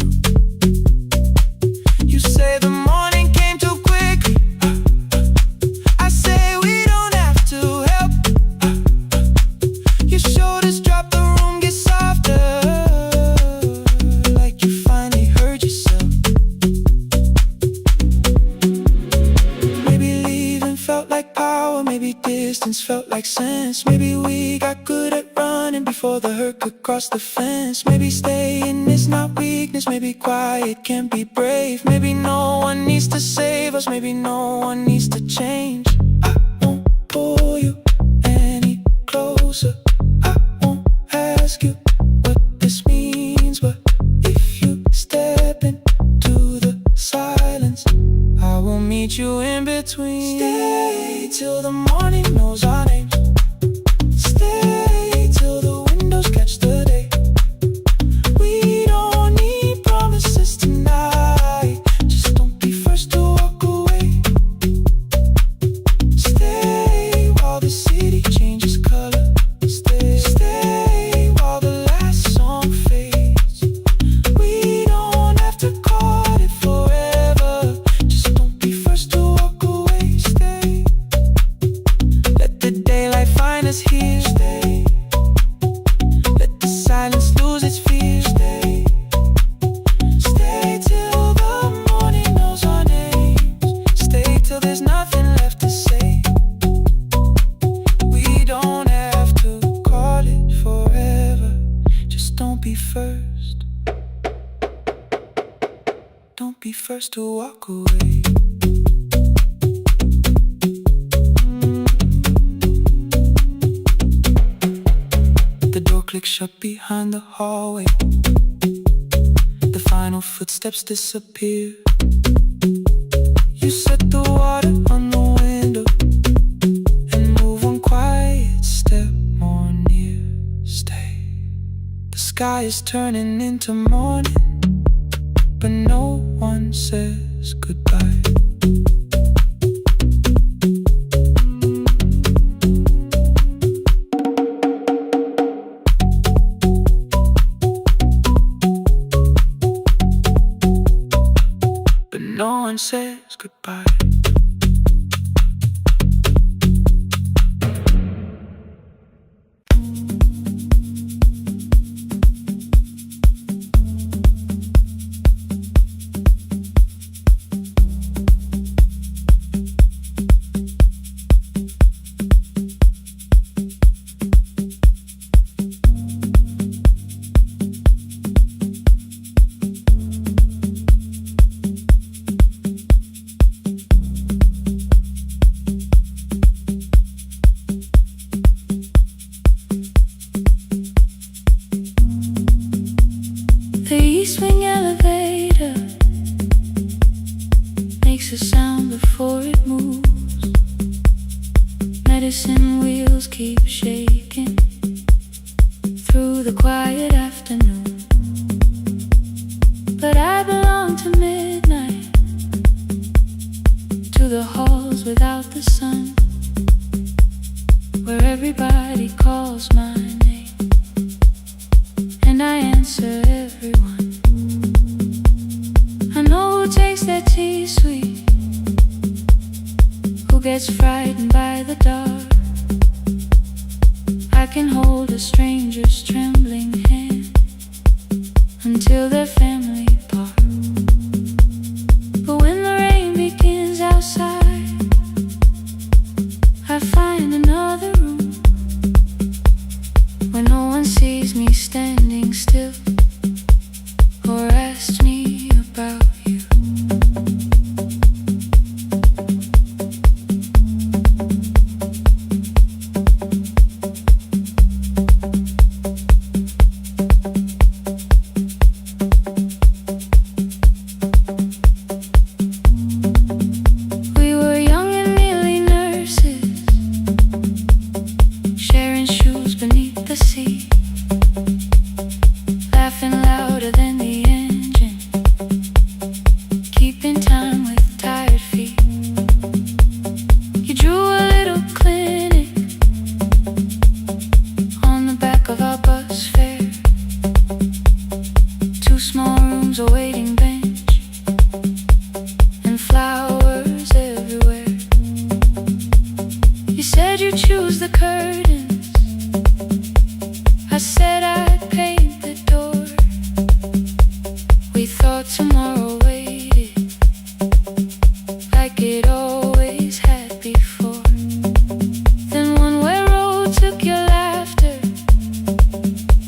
You say the morning came too quickly. I say we don't have to help. Your shoulders drop, the room gets softer, like you finally heard yourself. Maybe leaving felt like power, maybe distance felt like sense. Maybe we got good at running before the hurt could cross the fence. Maybe staying is not weakness, maybe quiet can be brave. Maybe no one needs to save us, maybe no one needs to change. I won't pull you any closer. I won't ask you what this means, but if you step into the silence, I will meet you in between. Stay till the morning us here. Stay. Let the silence lose its fear. Stay. Stay till the morning knows our names. Stay till there's nothing left to say. We don't have to call it forever. Just don't be first. Don't be first to walk away. The door clicks shut behind the hallway. The final footsteps disappear. You set the water on the window and move one quiet step more near. Stay. The sky is turning into morning, but no one says goodbye. But no one says goodbye. The east wing elevator makes a sound before it moves. Medicine wheels keep shaking through the quiet afternoon. But I belong to midnight, to the halls without the sun, where everybody calls my name and I answer everyone. I know who takes their tea sweet, who gets frightened by the dark. I can hold a stranger's trembling hand until their family part. But when the rain begins outside, I find another room where no one sees me standing still or asks me about you. We were young and nearly nurses, sharing shoes beneath the sea, laughing louder than the engine, keeping time with tired feet. You drew a little clinic on the back of our bus fare, 2 small rooms, a waiting bench, and flowers everywhere. You said you'd choose the curtains, I said I'd paint the door. We thought tomorrow waited like it always had before. Then one way road took your laughter,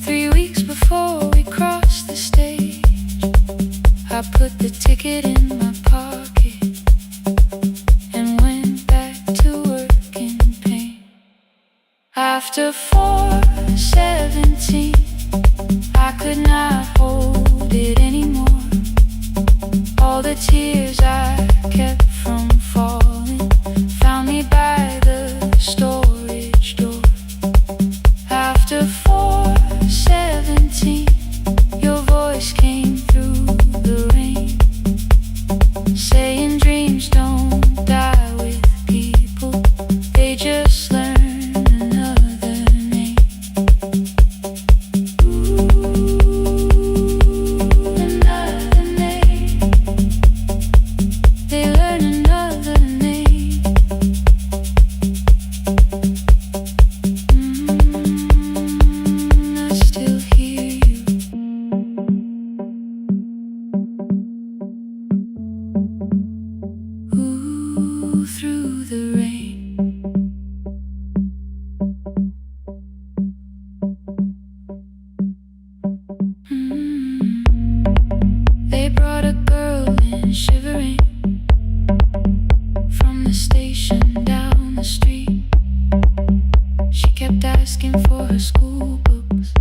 3 weeks before we crossed the stage. I put the ticket in my pocket and went back to work in pain. After 4:17, I could not hold it anymore. All the tears I kept from falling found me by the storage door. After 4:17, your voice came through the rain, saying dreams don't die with people, they just learn another name. Another name. They learn another kept asking for her school books,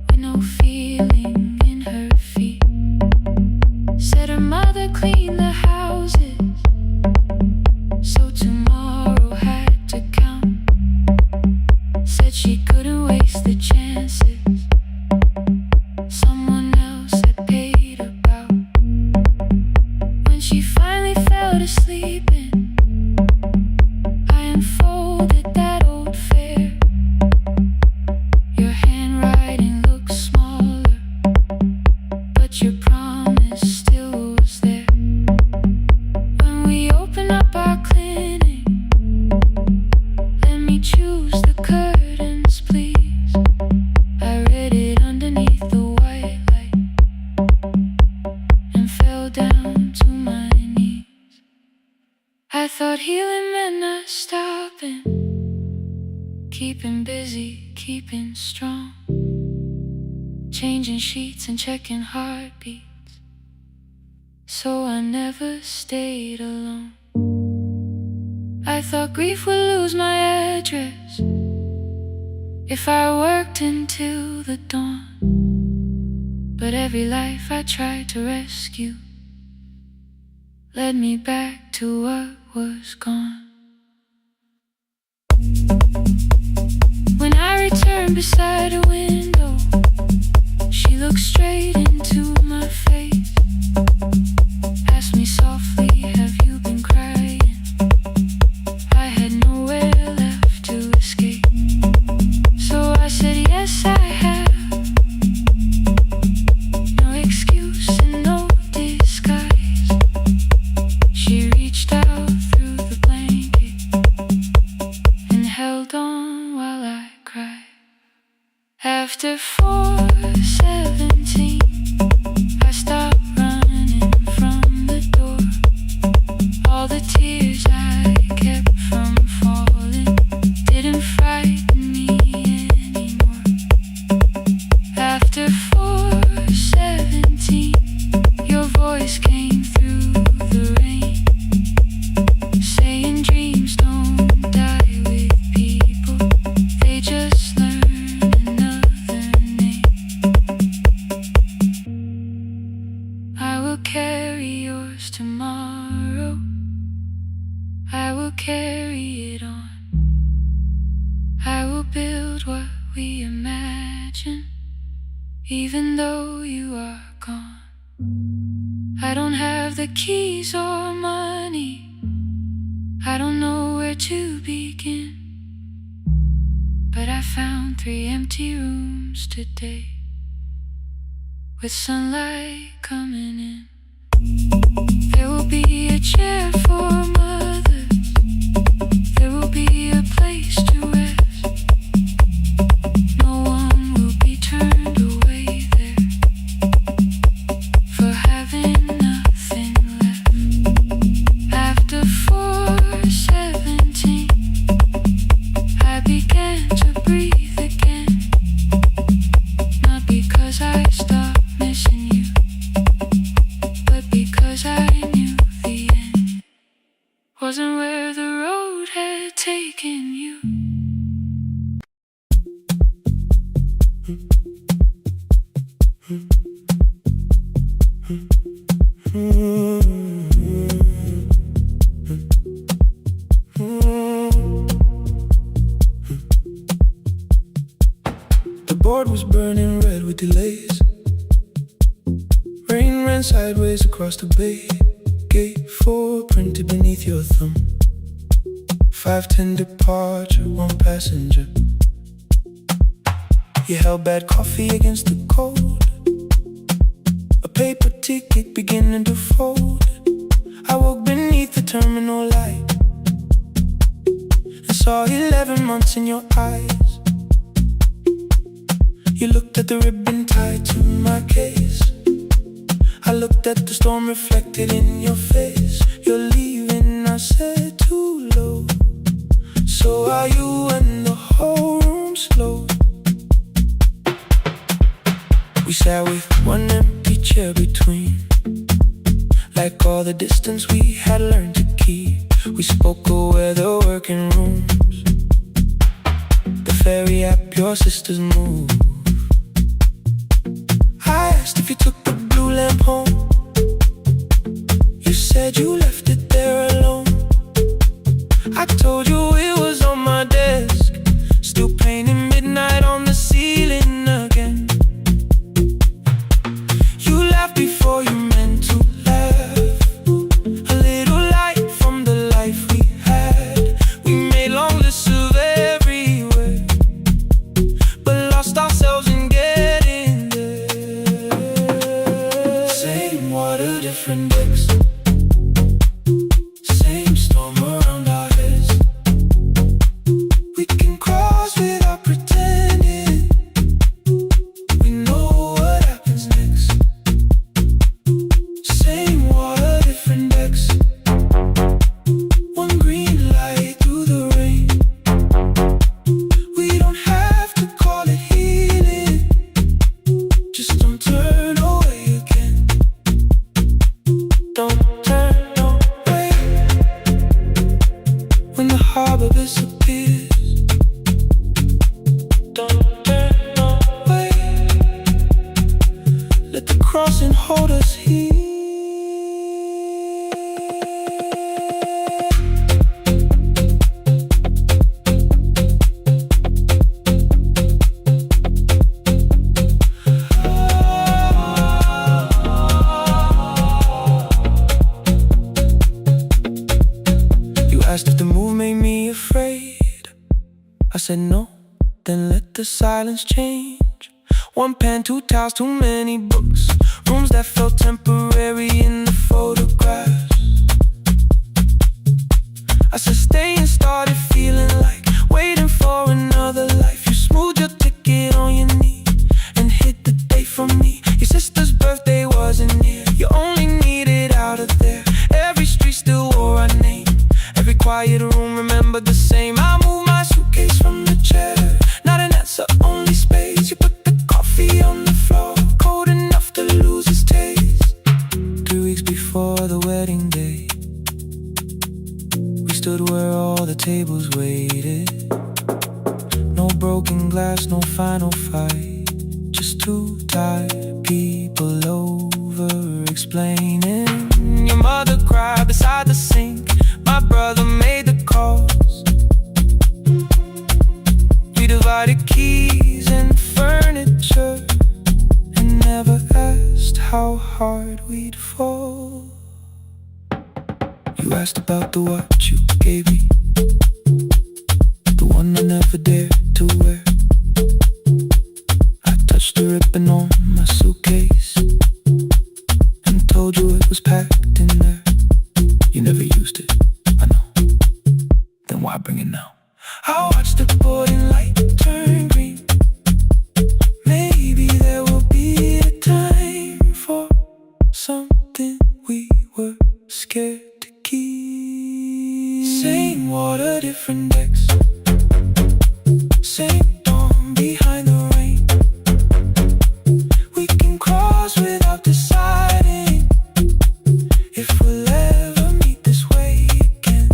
with no feeling in her feet. Said her mother cleaned the houses, so tomorrow had to count. Said she couldn't waste the chances someone else had paid about. When she finally fell to sleeping, I unfolded that old fare. Your handwriting looks smaller, but your promise still was there. When we open up our clinic, let me choose the curtains, please. I read it underneath the white light and fell down to my knees. I thought healing meant not stopping, keeping busy, keeping strong, changing sheets and checking heartbeats, so I never stayed alone. I thought grief would lose my address if I worked until the dawn, but every life I tried to rescue led me back to what was gone. When I returned beside a window, she looked straight into my face, asked me softly, have you been crying? I had nowhere left to escape, so I said yes I have. No excuse and no disguise. She reached out through the blanket and held on while I cried. After 4:17, I stopped running from the door. All the tears I kept from falling didn't frighten me anymore. After 4:17, your voice came through the rain, saying dreams don't die with people, they just learn another name. I will carry yours tomorrow, I will carry it on. I will build what we imagine, even though you are gone. I don't have the keys or money, I don't know where to begin, but I found 3 empty rooms today, with sunlight coming in. There will be a chair for mothers, there will be a place to rest. No one will be turned away there for having nothing left. After 4:17, I began to breathe again, not because I stopped missing you, but because I knew the end wasn't where the road had taken you. The board was burning red with delays. Rain ran sideways across the bay. Gate 4 printed beneath your thumb. 5:10 departure, 1 passenger. You held bad coffee against the cold, a paper ticket beginning to fold. I woke beneath the terminal light and saw 11 months in your eyes. You looked at the ribbon tied to my case, I looked at the storm reflected in your face. You're leaving, I said, too low. So are you, and the whole room slowed. We sat with 1 empty chair between, like all the distance we had learned to keep. We spoke of weather, working rooms, ferry app, your sister's move. I asked if you took the blue lamp home. You said you left it there alone. I told you it was on my desk, still painting midnight on the ceiling again. You laughed before you meant to laugh. A little light from the life we had. We made long lists of everywhere, but lost ourselves in getting there. Same water, different decks. Same storm around our heads. We can cross without pretending. We know what happens next. Same water, different decks. One green light through the rain. We don't have to call it healing. Just don't turn away again. Don't turn away. When the harbor disappears, don't turn away. Let the crossing hold us here. You asked if the move made me afraid. I said no, then let the silence change. One pen, two towels, too many books. Rooms that felt temporary in the photographs. I said stay and started feeling like waiting for another life. You smoothed your ticket on your knee and hid the date from me. Your sister's birthday wasn't near. You only needed out of there. Every street still wore our name. Every quiet room remembered the same. I moved my suitcase from the chair. Not an answer, only space. You put the coffee on the floor, cold enough to lose its taste. 3 weeks before the wedding day, we stood where all the tables waited. No broken glass, no final fight. Just two tired people over-explaining. Your mother cried beside the sink. My brother made the calls. We divided keys and furniture and never asked how hard we'd fall. You asked about the watch you gave me, the one I never dared to wear. I touched the ribbon on my suitcase and told you it was packed in there. You never used it, I know. Then why bring it now? I watched the boarding light turn green. Maybe there will be a time for something we were scared to keep. Same water, different decks. Same dawn behind the rain. We can cross without deciding if we'll ever meet this way again.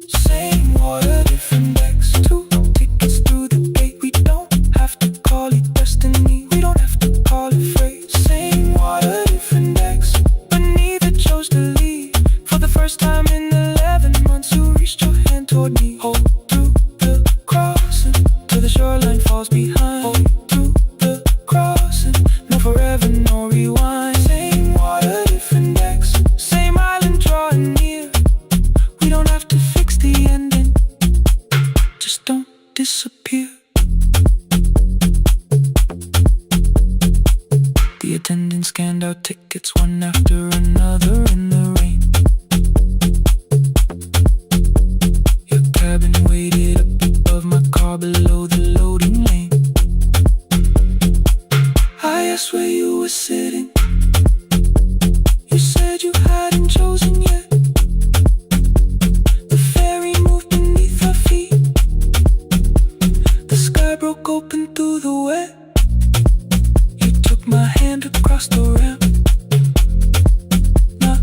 Same water, different decks. 2 tickets through the gate. We don't have to call it destiny. We don't have to call it fate. Same water, different decks. But neither chose to leave. For the first time in 11 months, you reached your hand toward me. Hold through the crossing till the shoreline falls behind. Hold through the crossing. No forever, no rewind. Same water, different decks. Same island drawing near. We don't have to fix the ending. Just don't disappear. The attendant scanned our tickets one after another in the rain. Your cabin waited up above my car below the loading lane. I asked where you were sitting. You said you hadn't chosen yet. The ferry moved beneath our feet. The sky broke open through the wet. You took my hand across the ramp. Not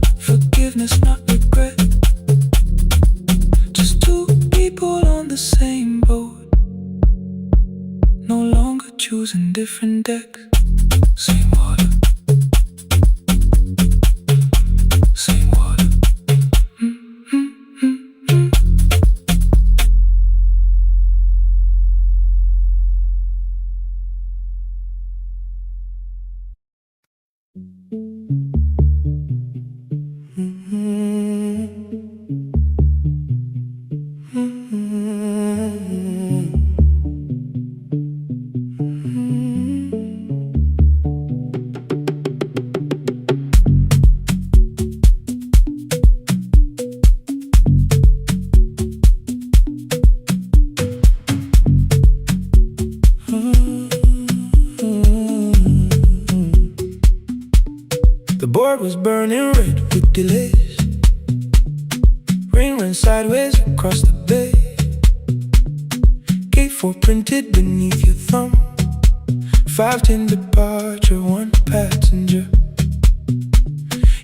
using different decks. Same water, same water. The board was burning red with delays. Rain ran sideways across the bay. Gate 4 printed beneath your thumb. 5:10 departure, 1 passenger.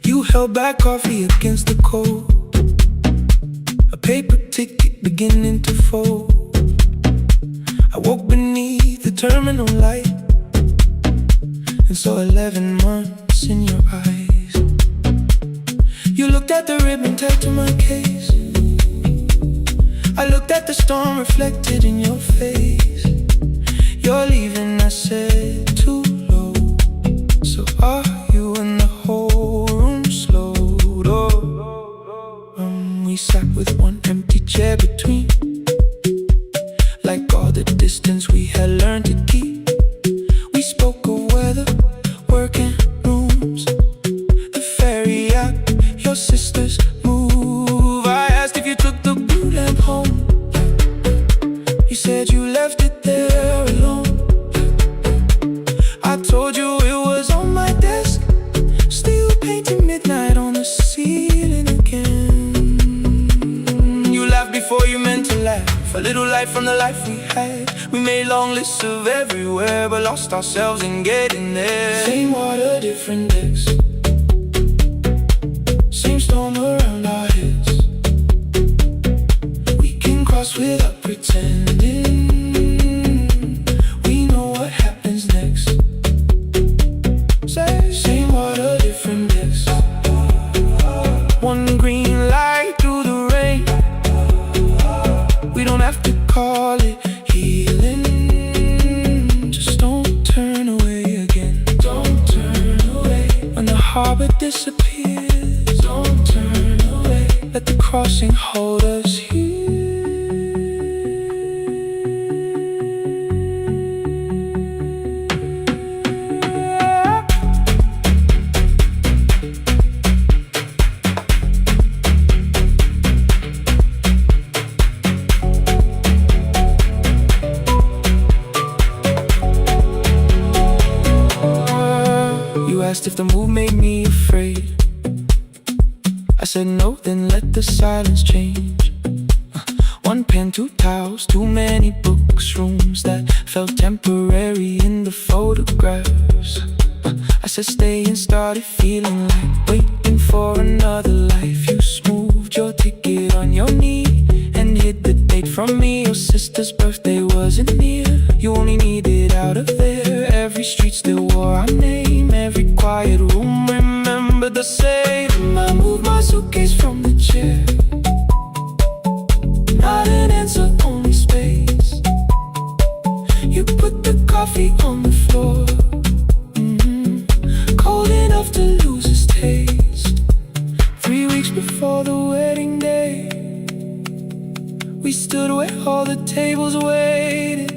You held back coffee against the cold. A paper ticket beginning to fold. I woke beneath the terminal light and saw 11 months in your eyes. You looked at the ribbon tied to my case. I looked at the storm reflected in your face. You're leaving, I said, too low. So are you? And the whole room slowed up. We sat with one empty chair between, like all the distance we had learned to keep. We spoke of weather, work and rooms, the ferry out, your sister's move. I asked if you took the blue lamp home. You said you left it there alone. I told you it was on my desk, still painting midnight on the ceiling again. You laughed before you meant to laugh. A little light from the life we had. We made long lists of everywhere, but lost ourselves in getting there. Same water, different decks. Same storm around our heads. We can cross without pretending. We know what happens next. Same water, different decks. One green light through the rain. We don't have to call it healing. Just don't turn away again. Don't turn away. When the harbor disappears, don't turn away. Let the crossing hold us here. Asked if the move made me afraid. I said no, then let the silence change. One pen, 2 towels, too many books, rooms that felt temporary in the photographs. I said stay and started feeling like waiting for another life. You smoothed your ticket on your knee and hid the date from me. Your sister's birthday wasn't near. You only needed out of there. Every street still wore our name. Every quiet room remembered the same. I moved my suitcase from the chair. Not an answer, only space. You put the coffee on the floor, cold enough to lose its taste. 3 weeks before the wedding day, we stood where all the tables waited.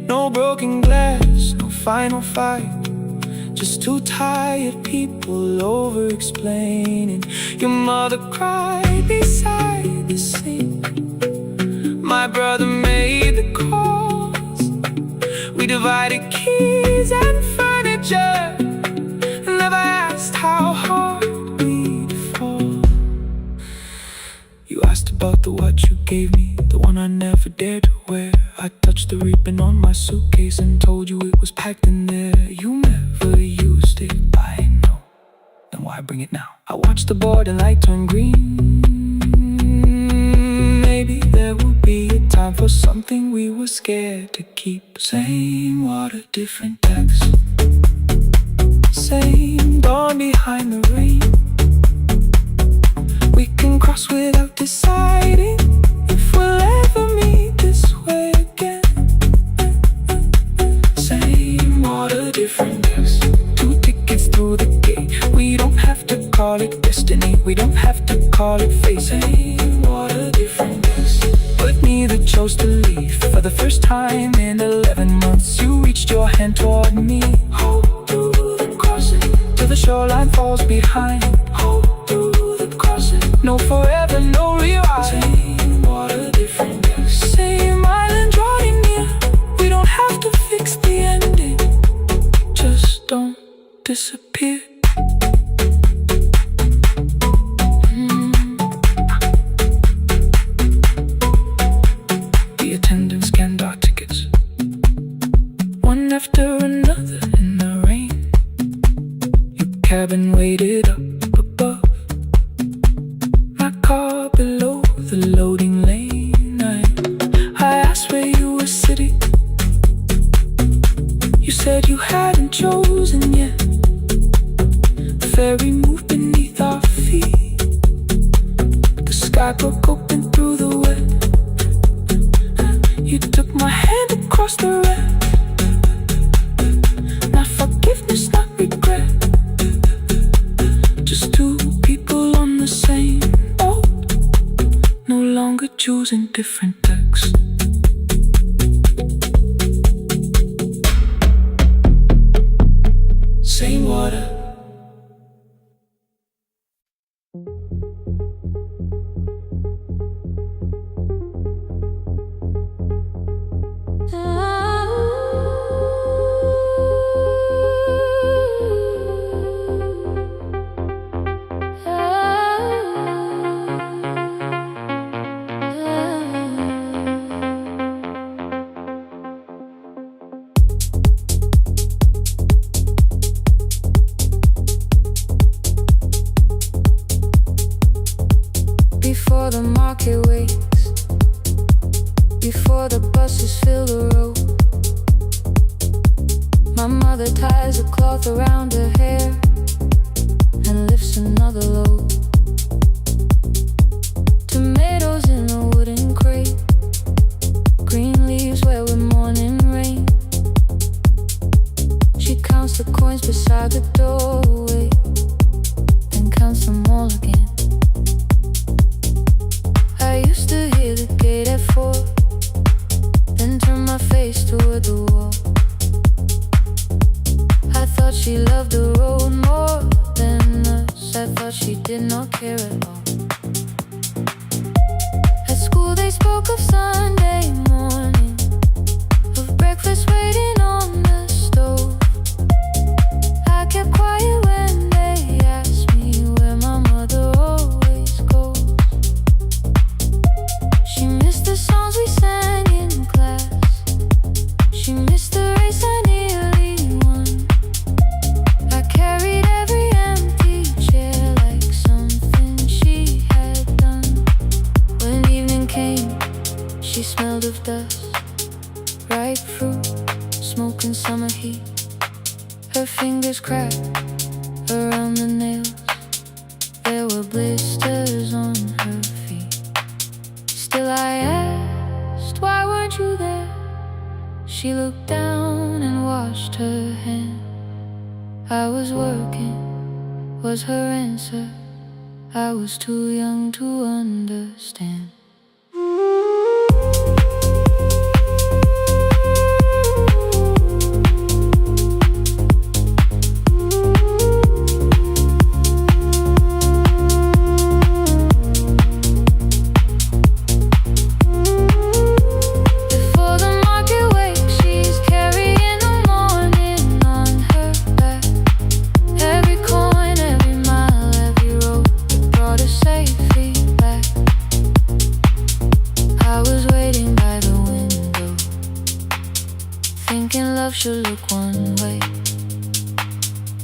No broken glass, no final fight. Just 2 tired people over-explaining. Your mother cried beside the sink. My brother made the calls. We divided keys and furniture. Never asked how hard we'd fall. You asked about the watch you gave me, the one I never dared to wear. I touched the ribbon on my suitcase and told you it was packed in there. You never used it, I know. Then why bring it now? I watched the board and light turn green. Maybe there will be a time for something we were scared to keep. Same water, different decks. Same dawn behind the rain. We can cross without deciding if we'll ever meet this way again. Same water, different decks. 2 tickets through the gate. We don't have to call it destiny, we don't have to call it fate. Same water, different decks. But neither chose to leave. For the first time in 11 months, you reached your hand toward me. Hold through the crossing till the shoreline falls behind. Hold through the crossing. No forever, no rewrite. Same water, different decks. Same island drawing near. We don't have to fix the ending. Just don't disappear. The attendant scanned our tickets, one after another in the rain. Your cabin waited up above, my car below the loading lane. I asked where you were sitting. You said you hadn't chosen yet. The ferry moved beneath our feet. The sky broke open through the wet. You took my hand across the red. Not forgiveness, not regret. Just 2 people on the same boat, no longer choosing different decks. Same water. Before the market wakes, before the buses fill the road, my mother ties a cloth around her hair and lifts another load. Tomatoes in a wooden crate, green leaves where we're morning rain. She counts the coins beside the doorway, then counts them all again. I used to hear the gate at 4, then turn my face toward the wall. I thought she loved the road more than us. I thought she did not care at all. At school they spoke of Sunday morning, of breakfast waiting on the stove. I kept quiet when they asked me where my mother always goes. She missed the songs we sang in class. She missed the race I nearly won. I carried every empty chair like something she had done. When evening came, she smelled of dust, ripe fruit, smoke and summer heat. Her fingers cracked around the nails. There were blisters on her feet. Still I asked, why weren't you there? She looked down and washed her hand. I was working, was her answer. I was too young to understand. Should look one way,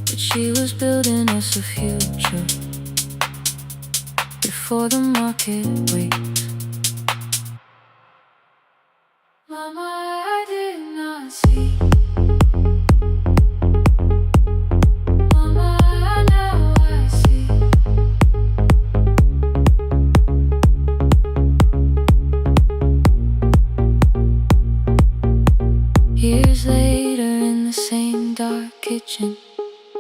but she was building us a future before the market wakes. see. Mama, now I see. Years later in the same dark kitchen,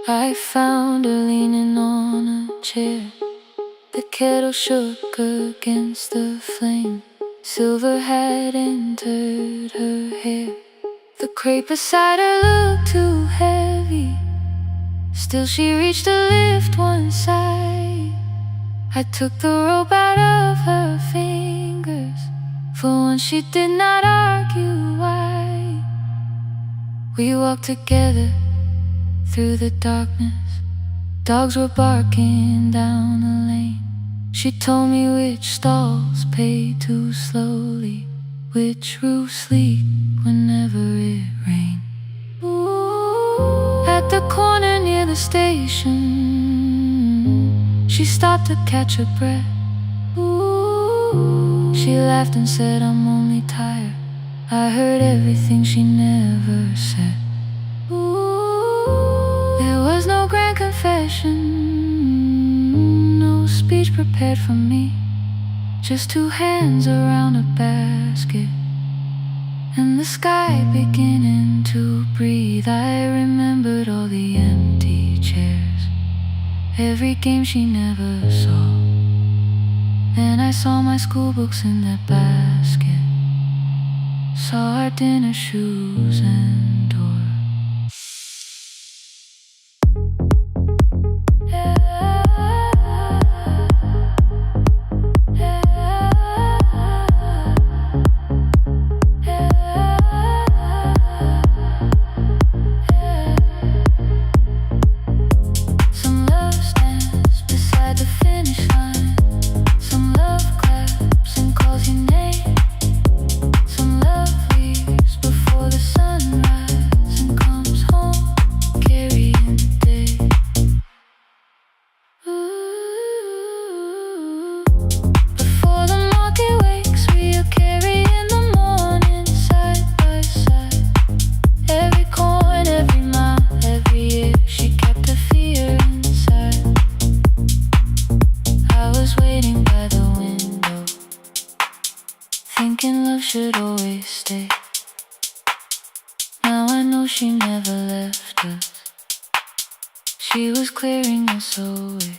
I found her leaning on a chair. The kettle shook against the flame. Silver had entered her hair. The crepe beside her looked too heavy. Still she reached to lift one side. I took the rope out of her fingers. For once she did not argue why. We walked together through the darkness. Dogs were barking down the lane. She told me which stalls pay too slowly, which roofs leak whenever it rained. At the corner near the station, she stopped to catch her breath. She laughed and said, I'm only tired. I heard everything she never said. There was no grand confession, no speech prepared for me. Just two hands around a basket and the sky beginning to breathe. I remembered all the empty chairs, every game she never saw. Then I saw my school books in that basket, saw our dinner shoes and door. Some love stands beside the finish line. Some love claps and calls your name. Some love leaves before the sunrise and comes home carrying the day. Ooh. Before the market wakes, we are carrying the morning side by side. Every coin, every mile, every year, she kept her fear inside. I was waiting by the window, thinking love should always stay. Now I know she never left us. She was clearing us away,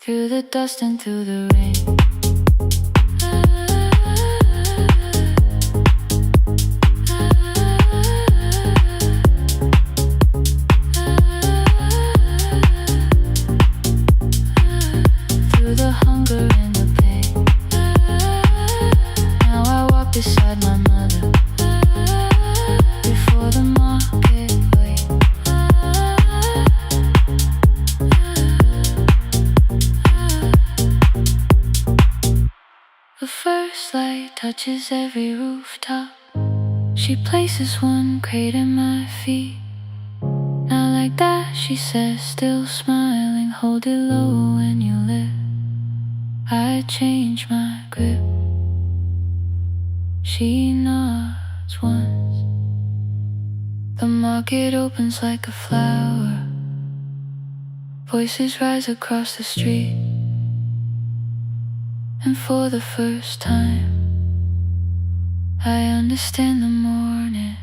through the dust and through the rain. Through the hunger and the pain. Now I walk beside my mother, before the market wait. The first light touches every rooftop. She places one crate at my feet. Now like that, she says, still smiling, hold it low when you lift. I change my grip. She nods once. The market opens like a flower. Voices rise across the street. And for the first time, I understand the morning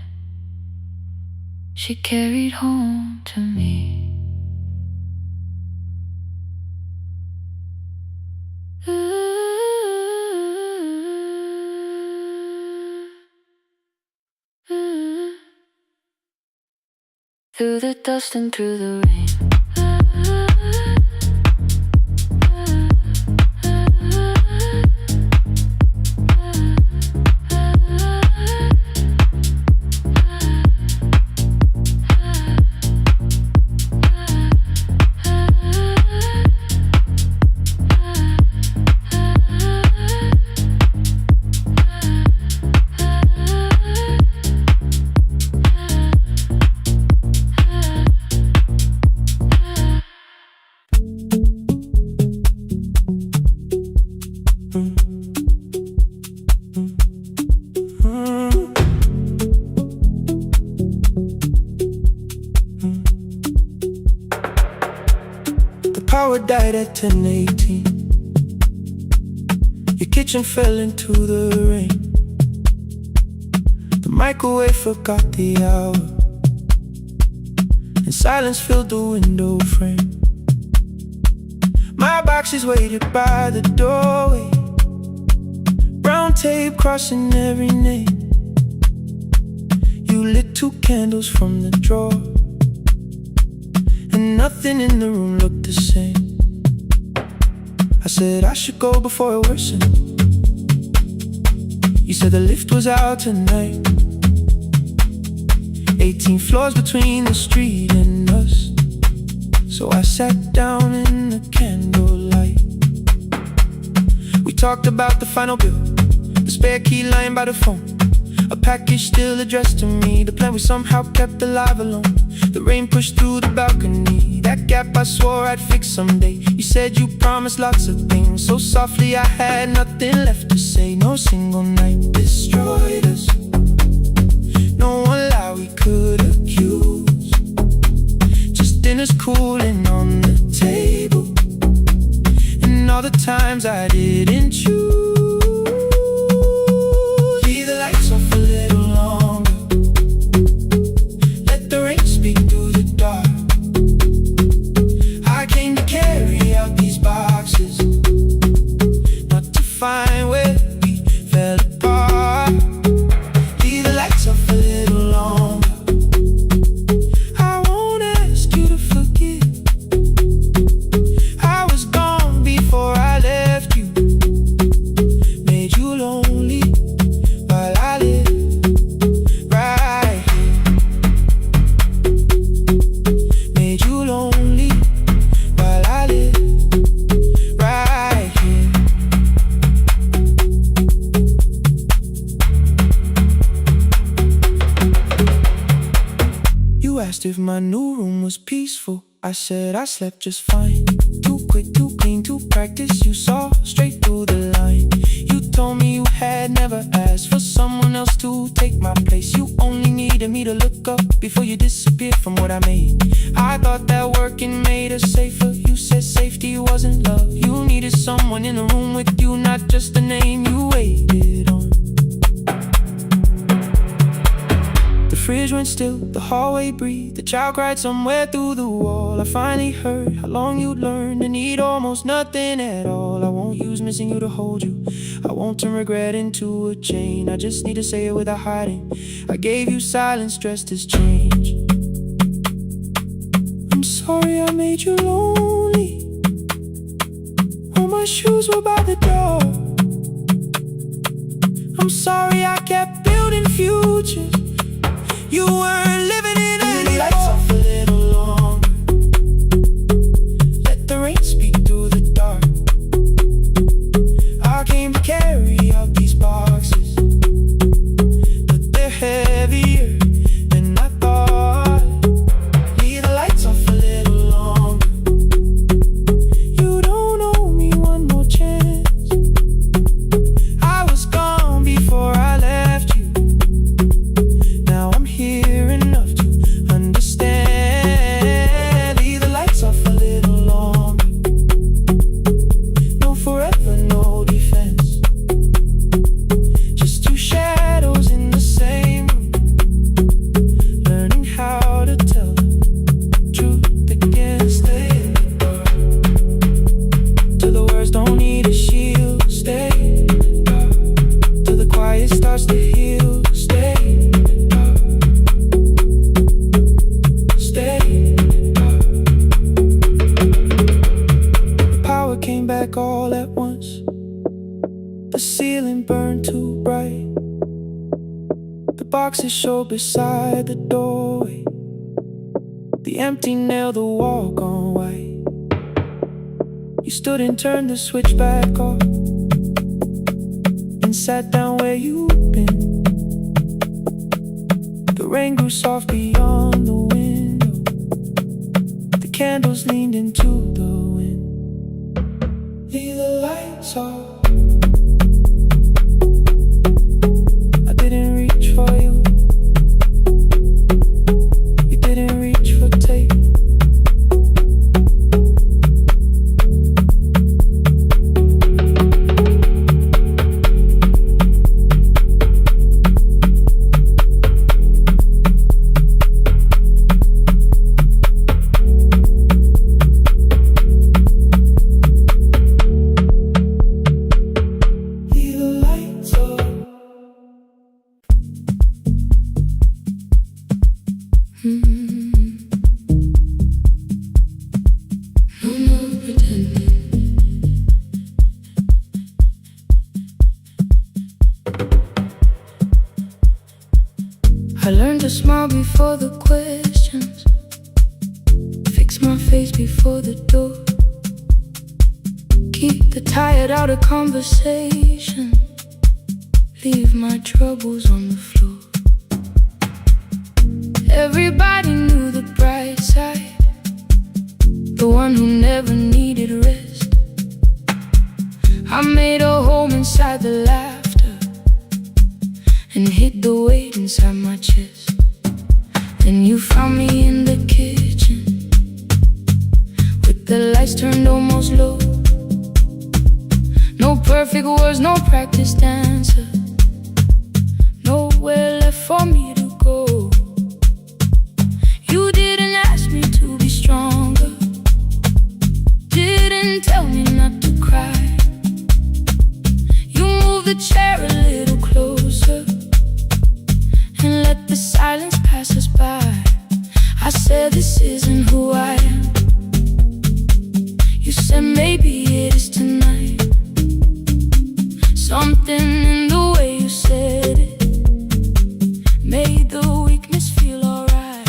she carried home to me. Through the dust and through the rain. power died at 10:18. Your kitchen fell into the rain. The microwave forgot the hour, and silence filled the window frame. My boxes waited by the doorway, brown tape crossing every name. You lit 2 candles from the drawer, and nothing in the room looked the same. I said I should go before it worsened. You said the lift was out tonight. 18 floors between the street and us. So I sat down in the candlelight. We talked about the final bill, the spare key lying by the phone, a package still addressed to me, the plan we somehow kept alive alone. The rain pushed through the balcony, that gap I swore I'd fix someday. You said you promised lots of things, so softly I had nothing left to say. No single night destroyed us, no one lie we could accuse. Just dinners cooling on the table, and all the times I didn't choose. Leave the lights off a little longer, let the rain speak through the dark. I came to carry out these boxes, not to find where we fell apart. Leave the lights off a little longer. I won't ask you to forgive. I was gone before I left you, made you lonely while I live right here. Made you lonely while I live right here. You asked if my new room was peaceful. I said I slept just fine. Too quick, too clean, too practiced. You saw straight through the line. You told me you had never asked for someone else to take my place. You only needed me to look up before you disappeared from what I made. I thought that working made us safer. You said safety wasn't love. You needed someone in the room with you, not just the name you waited on. The fridge went still, the hallway breathed, the child cried somewhere through the wall. I finally heard how long you'd learned to need almost nothing at all. I won't use missing you to hold you, I won't turn regret into a chain. I just need to say it without hiding. I gave you silence dressed as change. I'm sorry I made you lonely. All my shoes were by the door. I'm sorry I kept building futures you weren't living in anymore. Lights off a little longer, let the rain speak through the dark. I came to carry out these boxes, but they're heavier than I thought. Leave the lights off a little longer. You don't owe me one more chance. I was gone before I left you. Now I'm here enough to understand. Leave the lights off a little longer. No forever, no defense. Just 2 shadows in the same room, learning how to tell the truth against the dark. Till the words don't need a shield. Stay dark, till the quiet starts to heal. Stay dark, stay dark. The power came back all at once. The ceiling burned too bright. The boxes showed beside the doorway. The empty nail, the wall gone white. You stood and turned the switch back off, and sat down where you'd been. The rain grew soft beyond the window. The candles leaned into the wind. Leave the lights off. I didn't reach for you. You didn't reach for tape. No more pretending. I learned to smile before the questions, fix my face before the door, keep the tired out of conversation, leave my troubles on the floor. Everybody knew the bright side, the one who never needed rest. I made a home inside the laughter and hid the weight inside my chest. Then you found me in the kitchen with the lights turned almost low. No perfect words, no practice dancer, nowhere left for me to go. You didn't ask me to be stronger, didn't tell me not to cry. You moved the chair a little closer and let the silence pass us by. I said, this isn't who I am. You said, maybe it is tonight. Something in the way you said it made the weakness feel alright.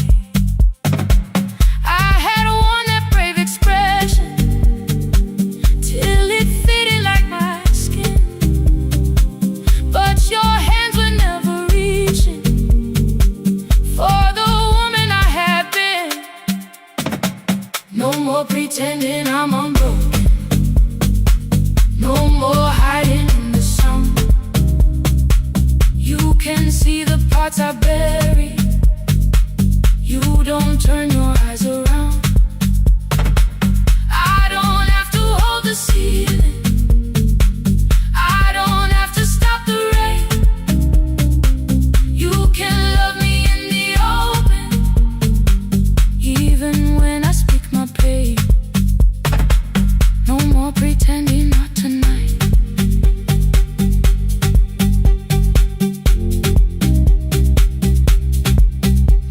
I had worn that brave expression till it fitted like my skin, but your hands were never reaching for the woman I had been. No more pretending I'm unbroken, no more hiding in the sound. You can see the parts I bury, you don't turn your eyes around. I don't have to hold the ceiling, I don't have to stop the rain. You can love me in the open, even when I speak my pain. No more pretending, not tonight.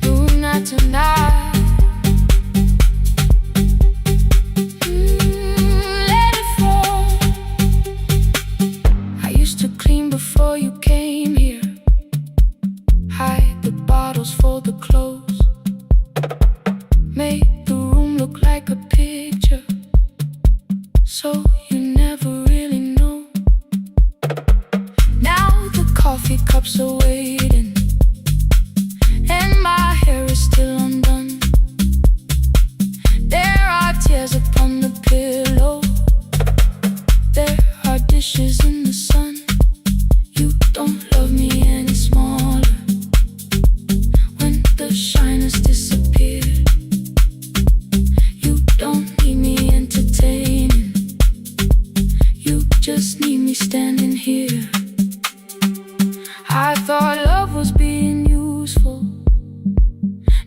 No, not tonight. Let it fall. I used to clean before you came here, hide the bottles, fold the clothes, make the room look like a picture, so you never really know. Now the coffee cups are waiting and my hair is still undone. There are tears upon the pillow, there are dishes in the sun. You don't love me any smaller when the shine has disappeared. You don't need me entertaining, you just need me standing here. I thought love was being useful,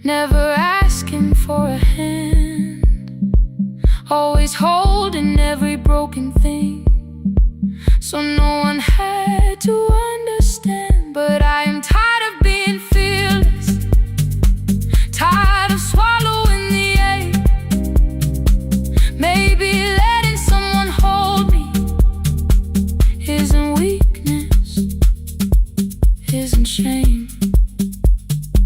never asking for a hand, always holding every broken thing, so no one had to understand. But I am tired of being fearless, tired of swallowing the ache. Maybe letting someone hold me isn't weakness, isn't shame.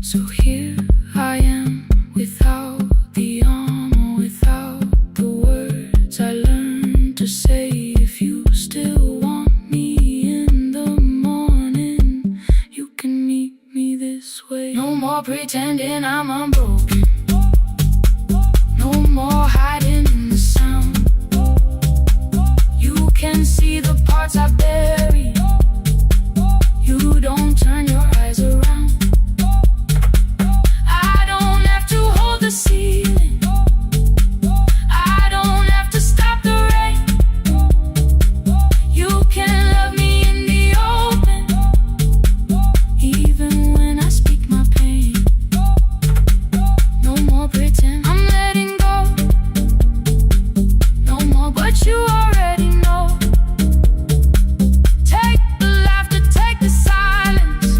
So here I am, without the armor, without the words I learned to say. If you still want me in the morning, you can meet me this way. No more pretending I'm unbroken, no more hiding in the sound. You can see the parts I bury, you don't turn your eyes around. I don't have to hold the ceiling, I don't have to stop the rain. You can love me in the open, even when I speak my pain. No more pretend, I'm letting go. No more, but you already know. Take the laughter, take the silence,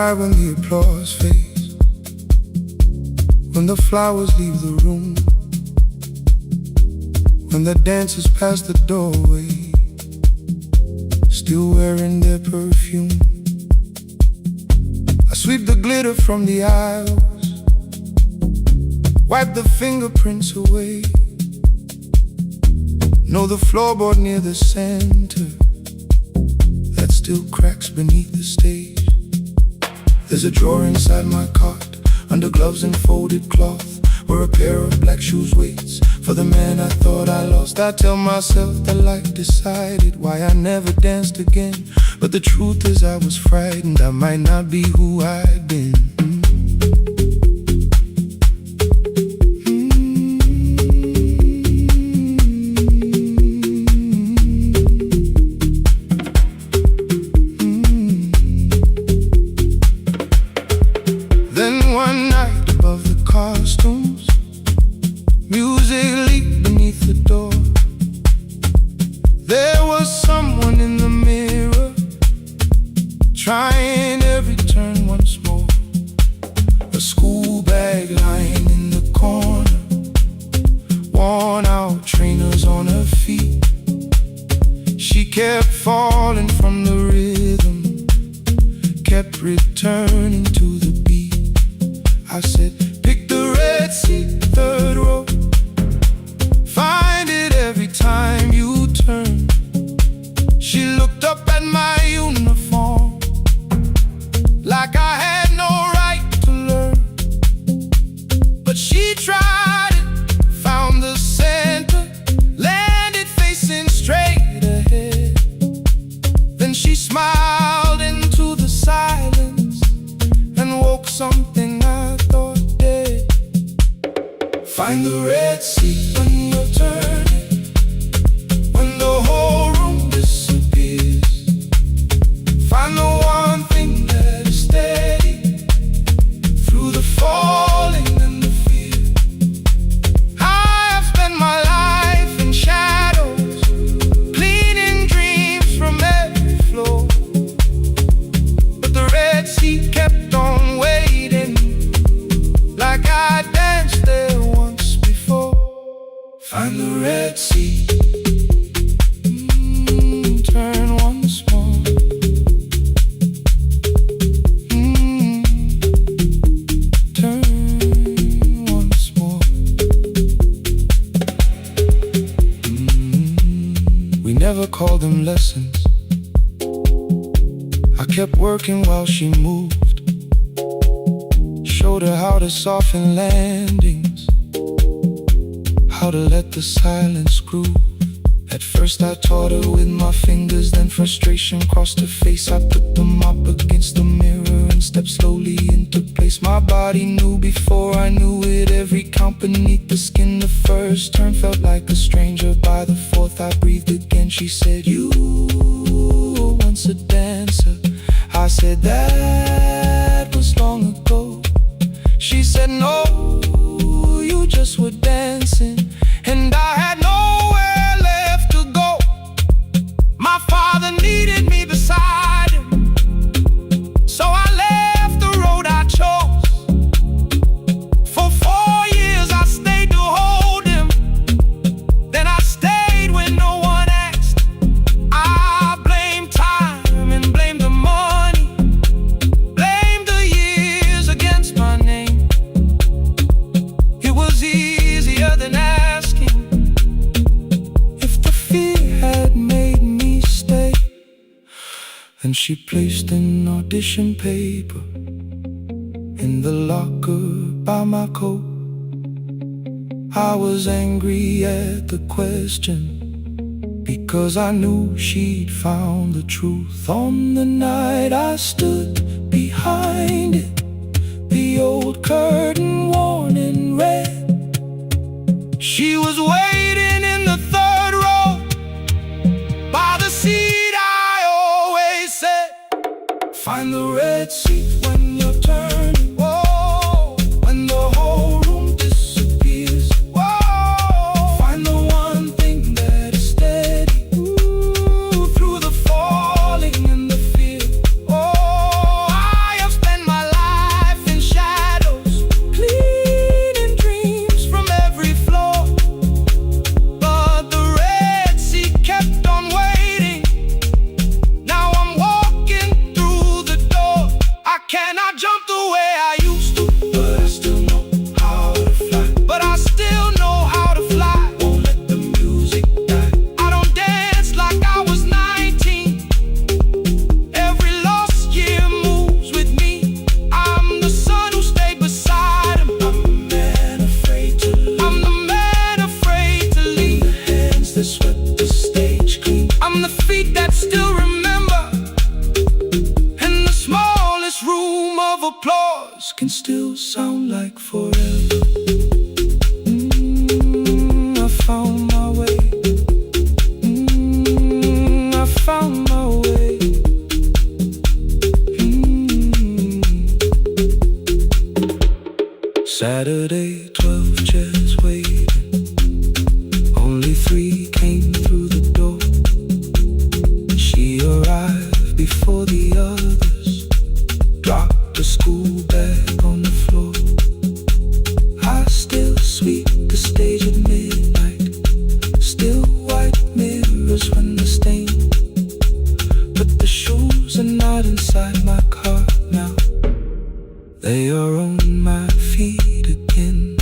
cry when the applause fades, when the flowers leave the room, when the dancers pass the doorway, still wearing their perfume. I sweep the glitter from the aisles, wipe the fingerprints away. Know the floorboard near the center that still cracks beneath the stage. There's a drawer inside my cart, under gloves and folded cloth, where a pair of black shoes waits for the man I thought I lost. I tell myself that life decided why I never danced again, but the truth is I was frightened I might not be who I'd been. Then one night above the costumes, music leaked beneath the door. There was someone in the mirror, trying every turn once more. A school bag lying in the corner, worn out trainers on her feet. She kept falling from the rhythm, kept returning to the beat. I said, pick the red seat, third row. Find it every time you turn. She looked up at my uniform like I had no right to learn. But she tried it, found the center, landed facing straight ahead. Then she smiled into the silence and woke something I thought dead. Find the red seat when you're turning, when the whole room disappears. Find the one thing that is steady through the falling and the fear. I have spent my life in shadows, cleaning dreams from every floor, but the red seat kept on waiting, like I danced there once before. Find the red seat, turn once more. Turn once more. We never called them lessons. I kept working while she moved, showed her how to soften landings, how to let the silence groove. At first I taught her with my fingers, then frustration crossed her face. I put them up against the mirror and stepped slowly into place. My body knew before I knew it, every count beneath the skin. The first turn felt like a stranger, by the fourth I breathed again. She said, you were once a dancer. I said, that was long ago. She said, no, you just were dancing, and I had nowhere left to go. My father needed me beside him, so I left the road I chose. For 4 years I stayed to hold him, then I stayed when no one asked. I blamed time and blamed the money, blamed the years against my name. It was easier than asking if the fear had made me stay. Then she placed an audition paper in the locker by my coat. I was angry at the question, because I knew she'd found the truth. On the night I stood behind it, the old curtain worn in red. She was waiting in the third row, by the seat I always said. Find the red seat when you're turning, whoa, when the whole room disappears. Whoa, find the one thing that is steady, through the falling and the fear. Oh, I have spent Saturday, 12 chairs waiting. Only 3 came through the door. She arrived before the others, dropped a school bag on the floor. I still sweep the stage at midnight, still white mirrors when the stain. But the shoes are not inside my car now, they are on my feet again.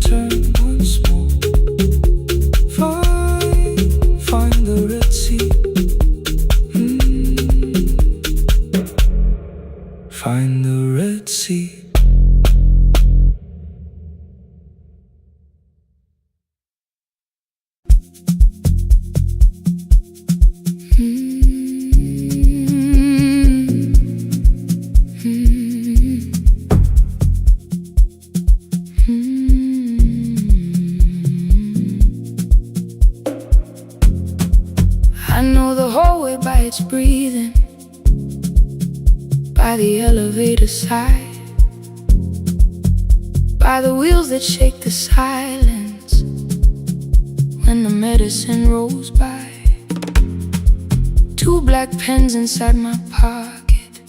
Turn once more, find the Red Sea. Find the Red Sea. I know the hallway by its breathing, by the elevator sigh, by the wheels that shake the silence when the medicine rolls by. 2 black pens inside my pocket,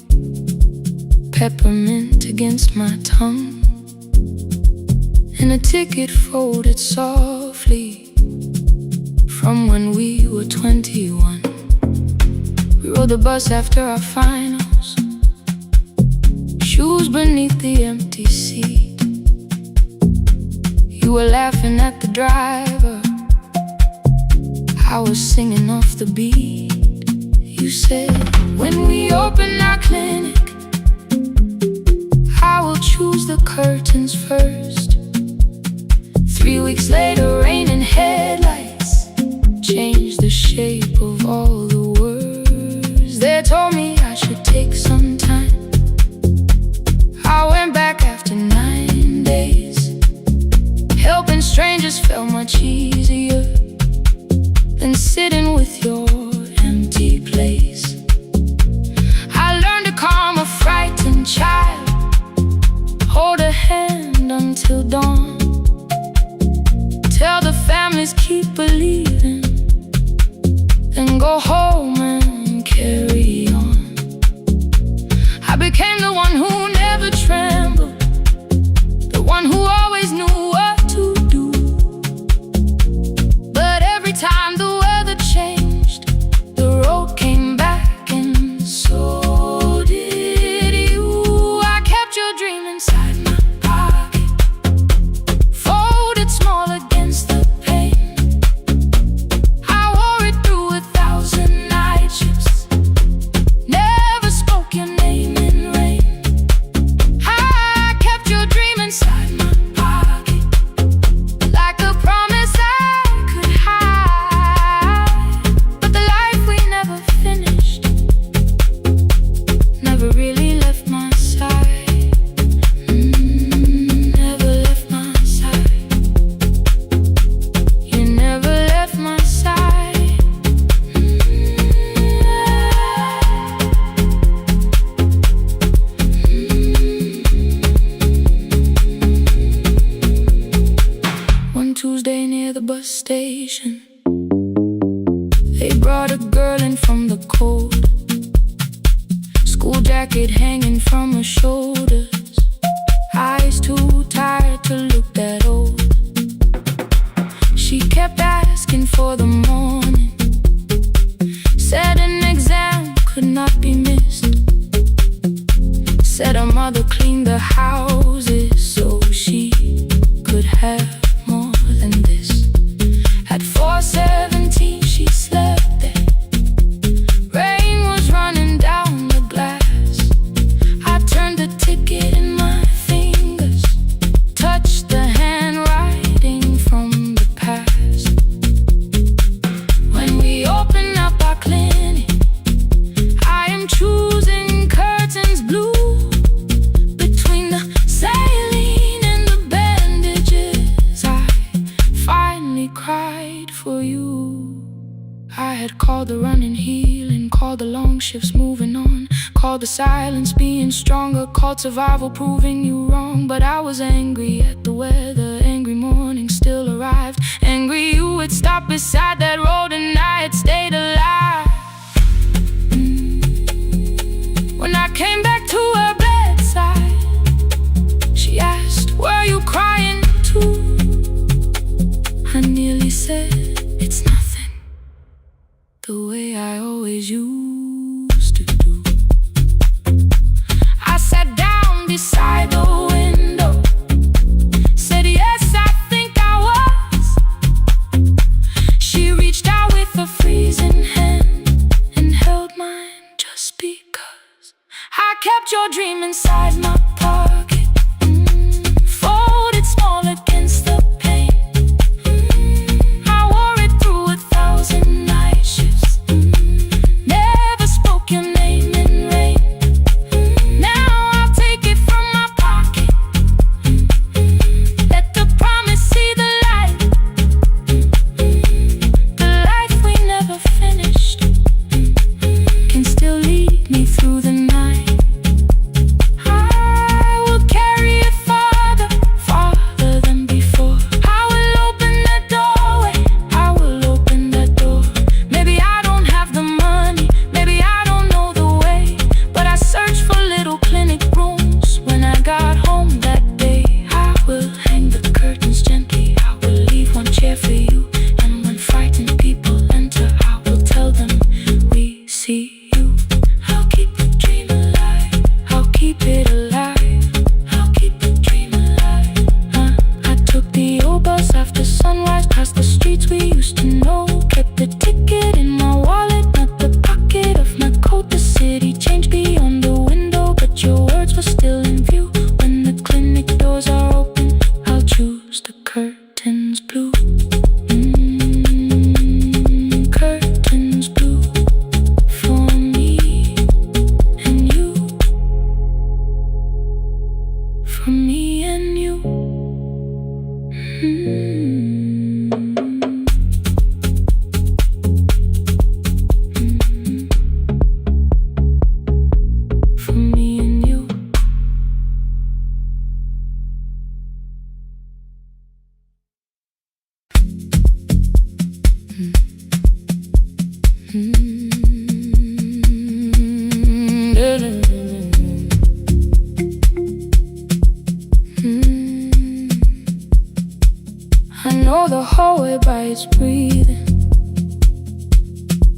peppermint against my tongue, and a ticket folded softly from when we were 21. We rode the bus after our finals, shoes beneath the empty seat. You were laughing at the driver, I was singing off the beat. You said, when we open our clinic, I will choose the curtains first. 3 weeks later, rain and headlights changed the shape of all the words. They told me I should take some time. I went back after 9 days. Helping strangers felt much easier than sitting with your empty place. I learned to calm a frightened child, hold a hand until dawn, tell the families keep believing, then go home and carry on. I became the one who never trembled, the one who always knew what to do. But every time the weather changed, the road came back, and so did you. I kept your dream inside my pocket, folded small against the pain. I wore it through 1,000 night shifts, never spoke your name in rain. I kept your dream inside my pocket, like a promise I could hide. But the life we never finished never really left my side. Never left my side. You never left my side. One Tuesday near the bus station, they brought a girl in from the cold, school jacket hanging from her shoulders, eyes too tired to look that old. She kept asking for the morning, said an exam could not be missed, said her mother cleaned the houses so she could have more than this. At 4:17 she slept there, rain was running down the glass. I turned the called the silence being stronger, called survival proving you wrong. But I was angry at the weather, angry morning still arrived. Angry you would stop beside that road and I had stayed alive. When I came back to her bedside, she asked, "Were you crying too?" I nearly said, "It's nothing," the way I always used to do. I sat down beside the window, said, "Yes, I think I was." She reached out with a freezing hand and held mine just because I kept your dream inside my pocket, folded small against the pain. I wore it through 1,000 night shifts, never spoke your name in rain. Now I'll take it from my pocket, let the promise see the light. The life we never finished can still lead me through the night. I will carry it farther, farther than before. I will open that doorway, I will open that door. Maybe I don't have the money, maybe I don't know the way, but I searched for little clinic rooms when I got home that day. I will hang the curtains gently, I will leave one chair for you, and when frightened people enter, I will tell them we see you. I'll keep the dream alive, I'll keep it alive, I'll keep the dream alive. I took the old bus after sunrise, past the streets we used to know. Kept the ticket in my wallet, not the pocket of my coat. The city changed beyond the window, but your words were still in view. When the clinic doors are open, I'll choose the curtains blue. Curtains blue for me and you, for me and you. For me and you. I know the hallway by its breathing,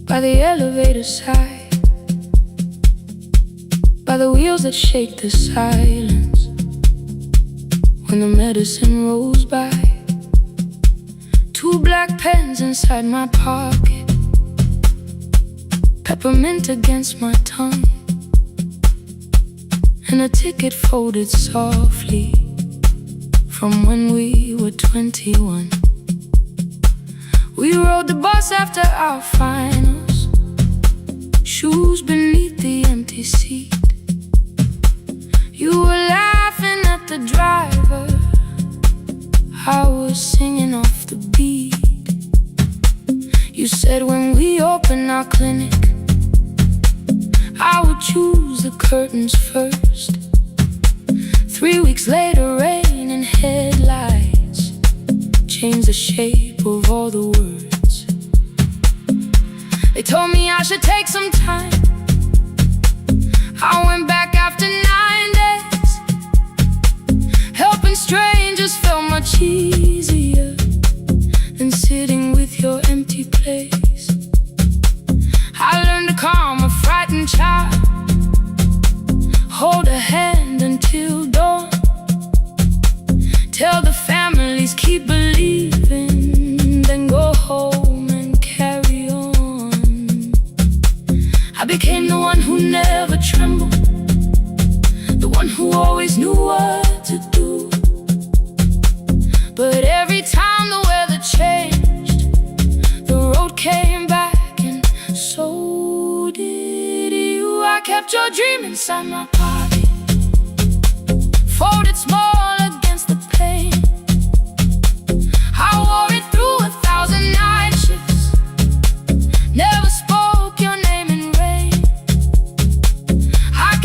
by the elevator side, by the wheels that shake the silence when the medicine rolls by. 2 black pens inside my pocket, peppermint against my tongue, and a ticket folded softly from when we were 21. We rode the bus after our finals, shoes beneath the empty seat. You were laughing at the driver, I was singing off the beat. You said when we open our clinic, I would choose the curtains first. 3 weeks later, rain and headlights changed the shape of all the words. They told me I should take some time. I went back after 9 days. Helping strangers felt much easier than sitting with your empty place. I learned to calm a frightened child, hold a hand until dawn, tell the families keep believing, then go home and carry on. I became the one who never trembled, the one who always knew what to do. But every time the weather changed, the road came back, and so did you. I kept your dream inside my pocket, folded small against the pain. I wore it through 1,000 night shifts, never spoke your name in rain. I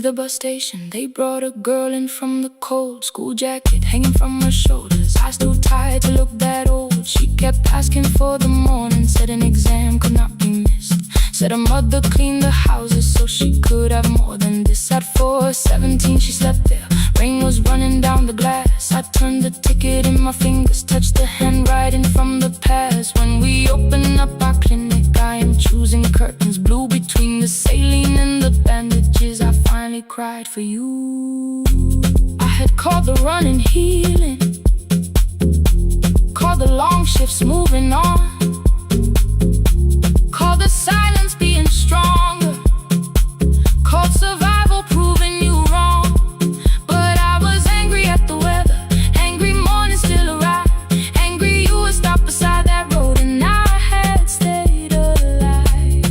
Near the bus station, they brought a girl in from the cold. School jacket hanging from her shoulders, eyes too tired to look that old. She kept asking for the morning, said an exam could not be missed. Said her mother cleaned the houses so she could have more than this. At 4:17 she slept there, rain was running down the glass. I turned the ticket in my fingers, touched the handwriting from the past. When we open up our clinic, I am choosing curtains blue between the saline and the bandages. I finally cried for you. I had called the running healing, called the long shifts moving on, called the silence being stronger, called survival proving you wrong. But I was angry at the weather, angry morning still arrived, angry you were stopped beside that road and I had stayed alive.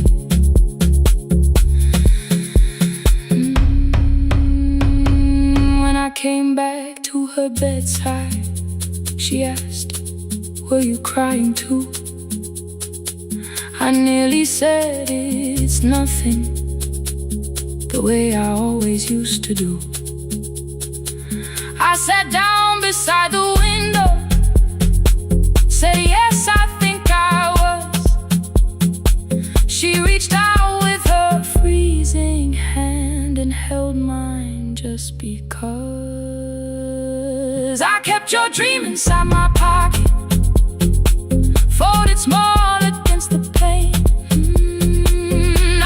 When I came back to her bedside, she asked, were you crying too? I nearly said it's nothing, the way I always used to do. I sat down beside the window, said yes, I think I was. She reached out with her freezing hand and held mine just because. I kept your dream inside my pocket, folded small against the pain.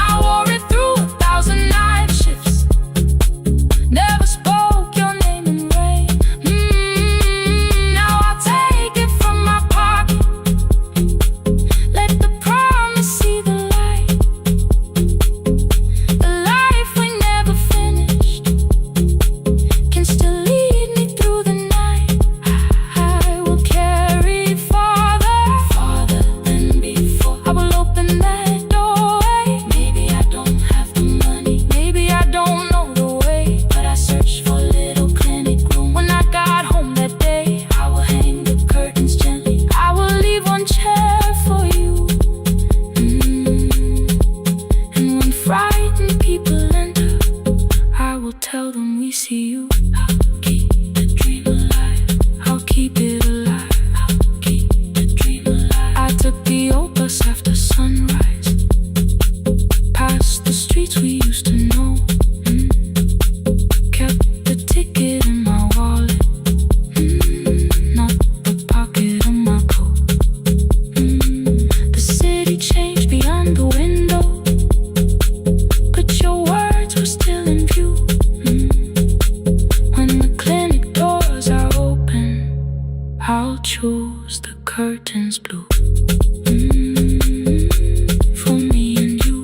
I wore it through 1,000 night shifts, never spoke your name in rain. Now I'll take it from my pocket, let the promise see the light. The life we never finished can still lead me through the night. I will carry farther than before. I will open that doorway. Maybe I don't have the money, maybe I don't know the way, but I searched for a little clinic room. When I got home that day, I will hang the curtains gently, I will leave one chair for you. And when frightened people enter, I will tell them we see you. I'll keep the dream alive, I'll keep it alive, I'll keep the dream alive. I took the old bus after sunrise, past the streets we used to know. Kept the ticket in my wallet, not the pocket of my coat. The city changed beyond the window, but your words were still in view. When the clinic doors are open, I'll choose the curtains blue. For me and you.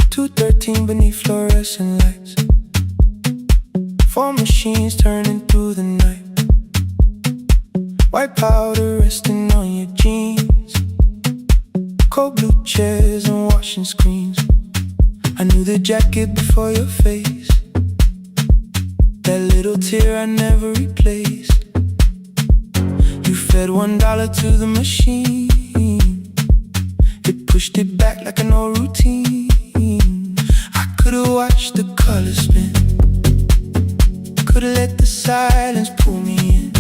2:13 beneath fluorescent lights, 4 machines turning through the night. White powder resting on your jeans, cold blue chairs and washing screens. I knew the jacket before your face, that little tear I never replaced. You fed $1 to the machine, it pushed it back like an old routine. I could've watched the colors spin, could've let the silence pull me in,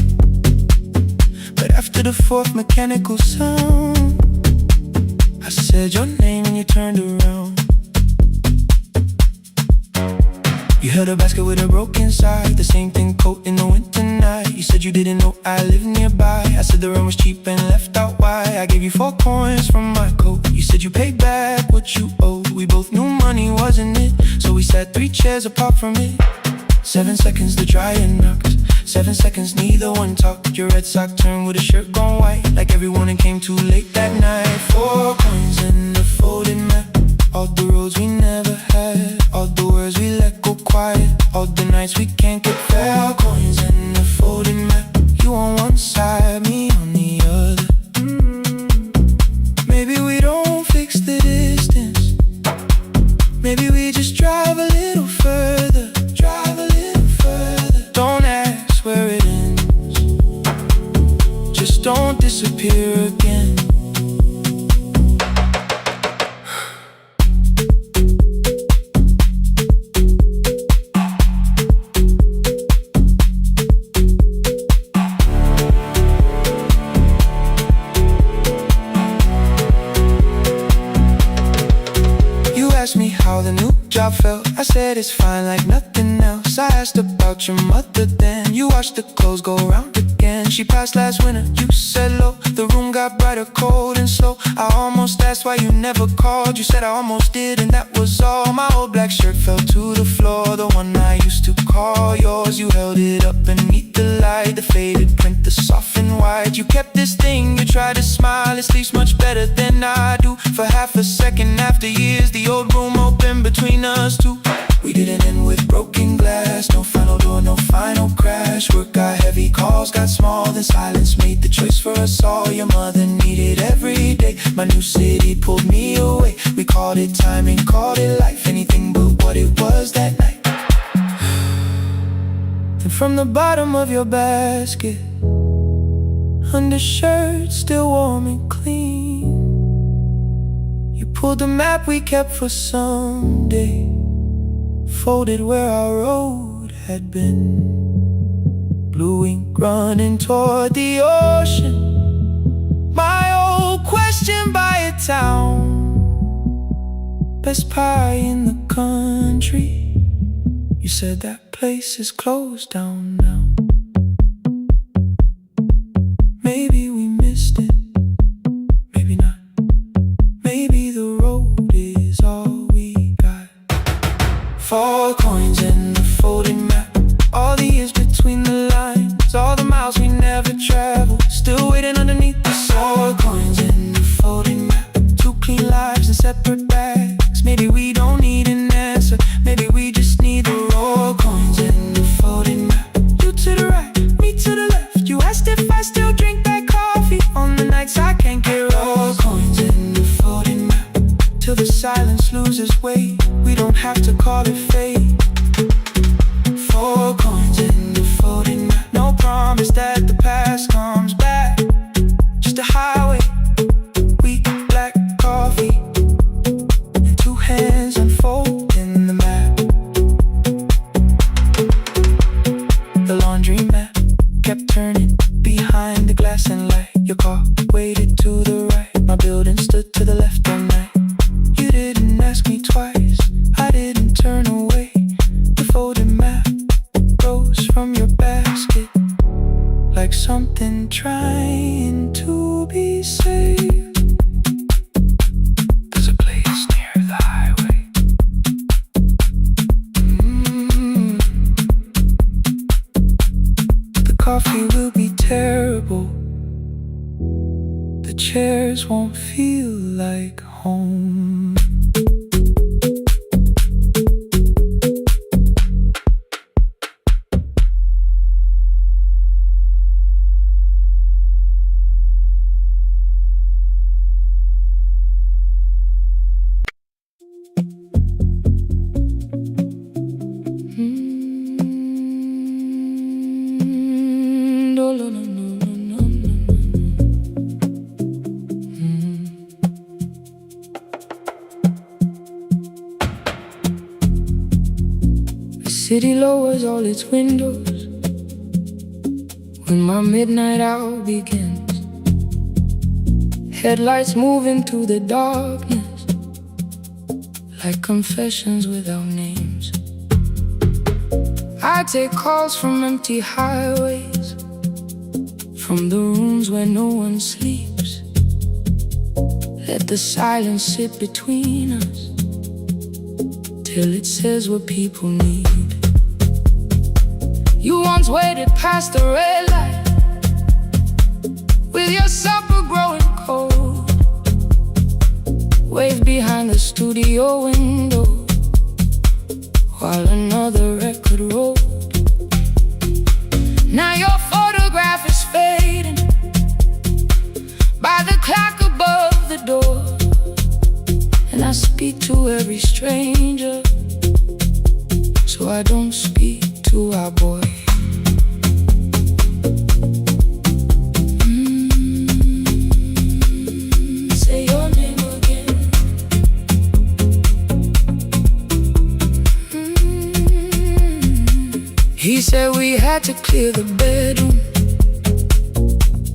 but after the 4th mechanical sound, I said your name and you turned around. You held a basket with a broken side, the same thing coat in the winter night. You said you didn't know I lived nearby. I said the rent was cheap and left out why. I gave you 4 coins from my coat. You said you paid back what you owed. We both knew money wasn't it, so we sat 3 chairs apart from it. 7 seconds the dryer knocked, 7 seconds neither one talked. Your red sock turned with a shirt gone white, like everyone came too late that night. 4 coins and a folded map, all the roads we never had, all the words we let go quiet, all the nights we can't get fair. Coins and a folded map, you on one side, me on the other. disappear again. You asked me how the new job felt. I said it's fine like nothing else. I asked about your mother then. You watched the clothes go round again. She passed last winter, you said low. The room got brighter, cold and slow. I almost asked why you never called. You said I almost did and that was all. My old black shirt fell to the floor, the one I used to call yours. You held it up beneath the light, the faded print, the soft and white. You kept this thing, you tried to smile. It sleeps much better than I do. For half a second after years, the old room opened between us two. We didn't end with broken glass. No final door, no final crash. Work got heavy, calls got small. Then silence made the choice for us all. Your mother needed every day. My new city pulled me away. We called it timing, called it life. Anything but what it was that night. And from the bottom of your basket, undershirt still warm and clean, you pulled the map we kept for someday, folded where our road had been. Blue ink running toward the ocean. My old question by a town. Best pie in the country. You said that place is closed down now. Maybe we missed it, maybe not. Maybe the road is all we got. 4 coins in the folded map. All the years between the lines, all the miles we never traveled, still waiting underneath the 4 coins in the folded map. 2 clean lives in separate bags. Maybe we don't need an answer, maybe we just need the raw coins in the folded map. You to the right, me to the left. You asked if I still drink that coffee on the nights I can't get raw coins in the folded map. Till the silence loses weight, we don't have to call it fate. 4 coins in the folded map. No promise that the past comes back, just a highway, weak black coffee, and 2 hands unfolding the map. The laundry mat kept turning behind the glass and light. Your car waited to the right, my building stood to the left all night. You didn't ask me twice, I didn't turn away. The folded map rose from your basket, like something trying to be saved. There's a place near the highway. The coffee will be terrible, the chairs won't feel like home. The city lowers all its windows when my midnight hour begins. Headlights move into the darkness like confessions without names. I take calls from empty highways, from the rooms where no one sleeps. Let the silence sit between us till it says what people need. You once waited past the red light with your supper growing cold, waved behind the studio window while another record rolled. Now your photograph is fading by the clock above the door, and I speak to every stranger, so I don't speak to our boy. said we had to clear the bedroom,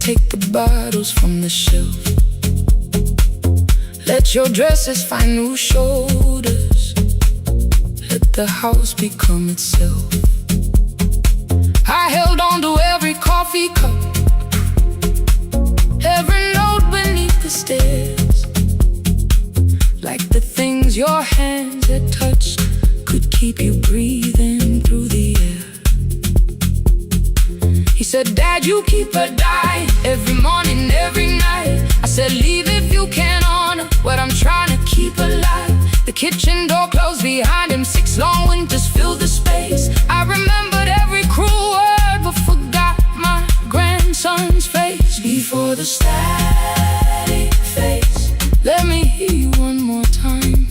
take the bottles from the shelf, let your dresses find new shoulders, let the house become itself. I held on to every coffee cup, every note beneath the stairs, like the things your hands had touched could keep you breathing through the air. He said, Dad, you keep her dying every morning, every night. I said, leave if you can honor what I'm trying to keep alive. The kitchen door closed behind him, 6 long winters filled the space. I remembered every cruel word but forgot my grandson's face. Before the static fades, let me hear you one more time.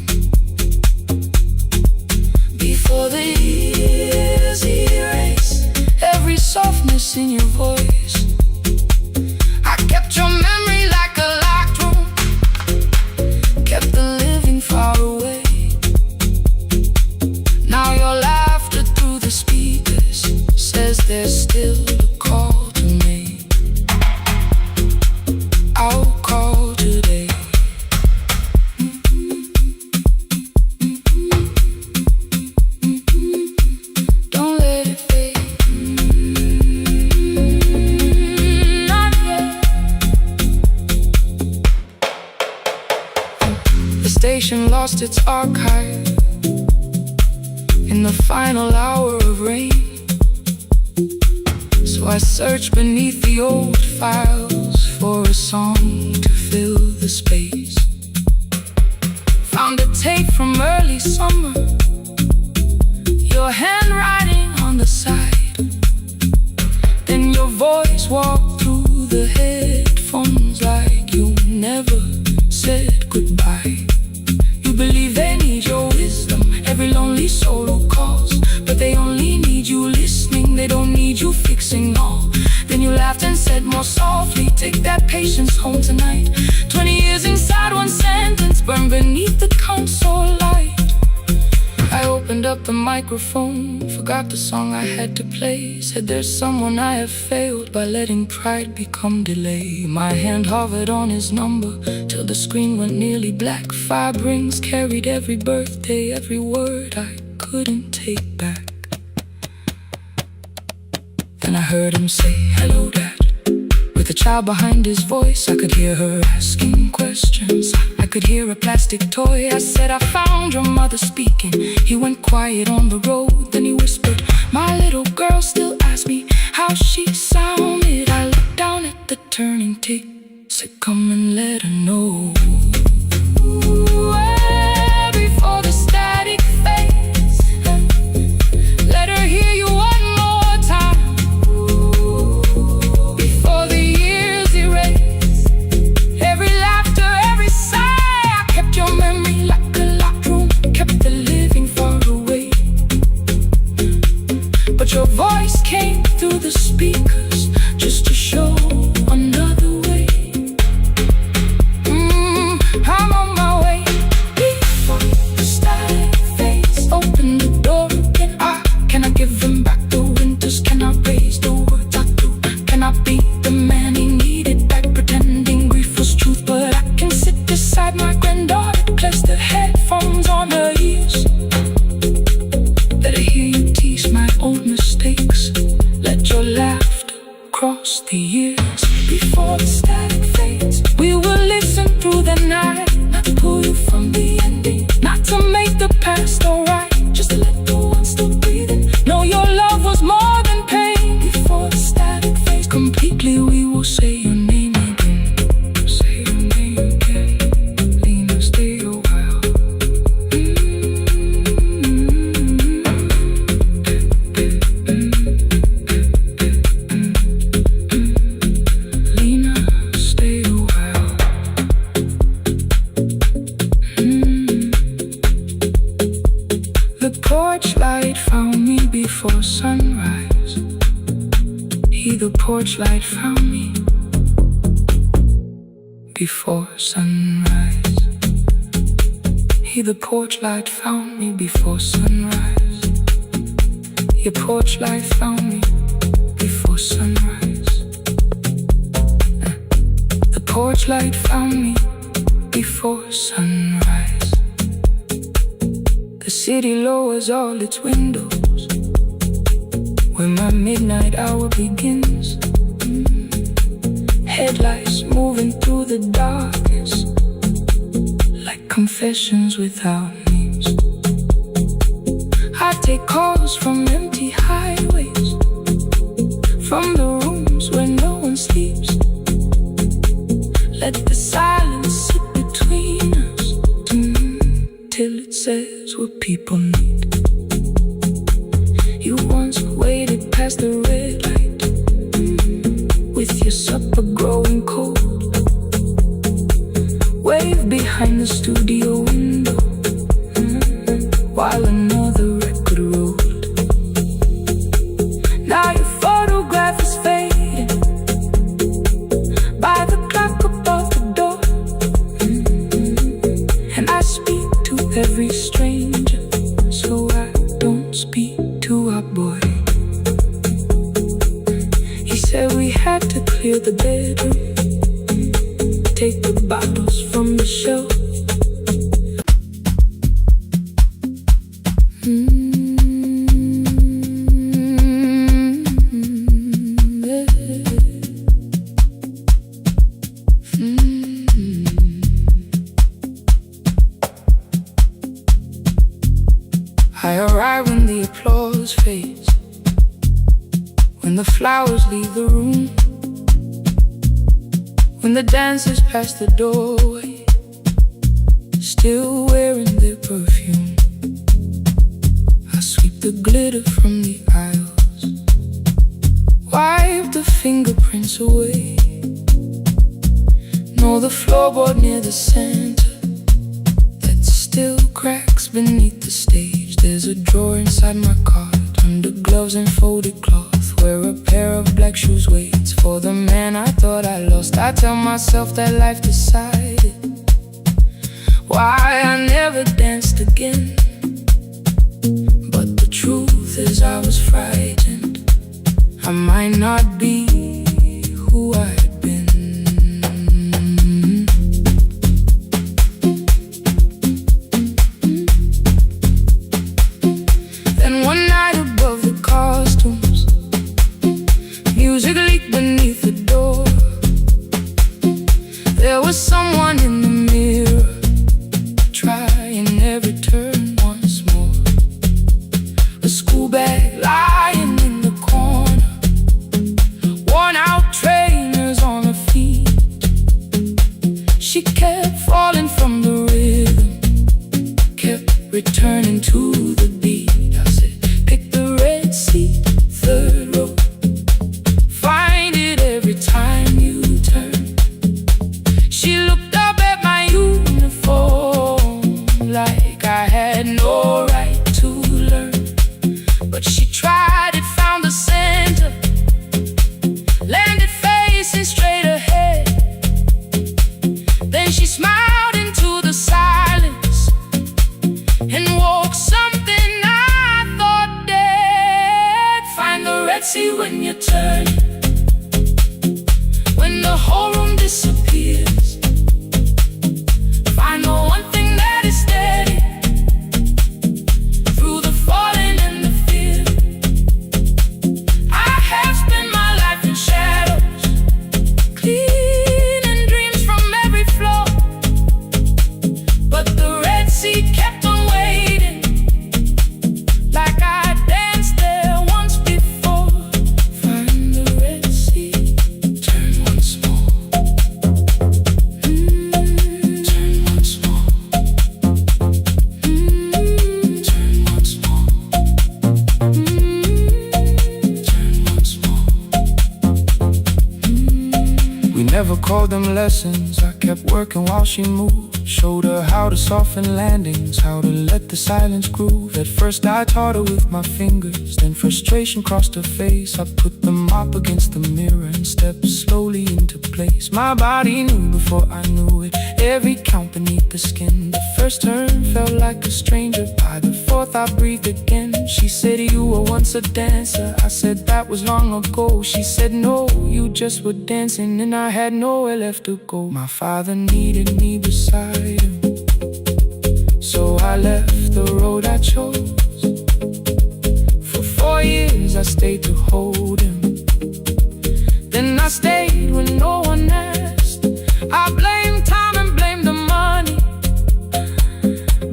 Before the years erase every softness in your voice, I kept your memory like a locked room, kept the living far away. Now your laughter through the speakers says there's still a call to make. I'll call today. Don't let it fade. Not yet. The station lost its archive in the final hour of rain, so I searched beneath the old files for a song to fill the space. Found a tape from early summer, your handwriting on the side, then your voice walked through the headphones like you never said goodbye. You believe they need your wisdom, every lonely soul who calls, but they only need you listening, they don't need you fixing all. Then you laughed and said more softly, take that patience home tonight. 20 years inside one sentence, burned beneath the console light. I opened up the microphone, forgot the song I had to play. Said there's someone I have failed by letting pride become delay. My hand hovered on his number till the screen went nearly black. 5 rings carried every birthday, every word I couldn't take back. Then I heard him say, hello, Dad. With a child behind his voice, I could hear her asking questions. I could hear a plastic toy. I said, I found your mother speaking. He went quiet on the road, then he whispered, my little girl still asks me how she sounded. I looked down at the turning tick, said, come and let her know. Before the static fades, let her hear you one more time. Before the years erase every laughter, every sigh, I kept your memory like a locked room, kept the living far away. But your voice came through the speakers just to show another way. I'm on my way. Before the static fades, open the door again. Can I give him back the winters? Can I raise the words I do? Can I be the man he needed back, pretending grief was truth? But I can sit beside my granddaughter, place the headphones on her ears. Let her hear you tease my old mistakes, let your laughter cross the years. Before the static fades, we will listen through the night, not to pull you from the ending, not to make the past alright, just to let the one still breathing know your love was more than pain. Before the static fades completely, we will say your name again. Say your name again. Lena, stay a while. Lena, stay a while. The porch light found me before sunrise. The porch light found me before sunrise. The porch light found me before sunrise. Your porch light found me before sunrise. The porch light found me before sunrise. The city lowers all its windows when my midnight hour begins. Headlights moving through the darkness like confessions without names. I take calls from empty highways, from the rooms where no one sleeps. Let the silence sit between us till it says what people need. You once waited past the red light with your supper growing cold. Wave behind the studio window while another record rolled. Now your photograph is fading by the clock above the door. And I speak to every stranger, so I don't speak to our boy. He said we had to clear the bedroom, take the bottles from the shelf. I arrive when the applause fades, when the flowers leave the room, when the dancers pass the doorway, still wearing their perfume. I sweep the glitter from the aisles, wipe the fingerprints away. Know the floorboard near the center that still cracks beneath the stage. There's a drawer inside my car, under gloves and folded cloth, where a pair of black shoes waits for the man I thought I lost. I tell myself that life decided why I never danced again. But the truth is I was frightened I might not be who I had been. Then one night above the costumes, music leaked beneath the door. There was someone in the mirror, trying every turn once more. A school bag lying in the corner, worn out trainers on her feet. She kept falling from the rhythm, kept returning to the beat. I said, pick the red seat, third row, find it every time you turn. She looked up at my uniform like I had no right to learn. But she tried it, found the center, landed facing straight ahead. Then she smiled into the silence and woke something I thought dead. Find the red sea when you turn, when the whole room disappears. Find the one thing that is steady through the falling and the fear. I have spent my life in shadows, cleaning dreams from every floor. But the red sea kept on waiting, like I danced there once before. Find the red sea, turn once more. Turn once more. Turn once more. Turn once more. We never called them lessons. I kept working while she moved, Showed her how to soften landings, how to let the silence groove. At first I taught her with my fingers, then frustration crossed her face. I put the mop against the mirror and stepped slowly into place. My body knew before I knew it, every count beneath the skin. The first turn felt like a stranger, by the fourth I breathed again. She said, you were once a dancer. I said, that was long ago. She said, no, you just were dancing, and I had nowhere left to go. My father needed me beside him, so I left the road I chose. For 4 years I stayed to hold him, then I stayed when no one asked. I blamed time and blamed the money,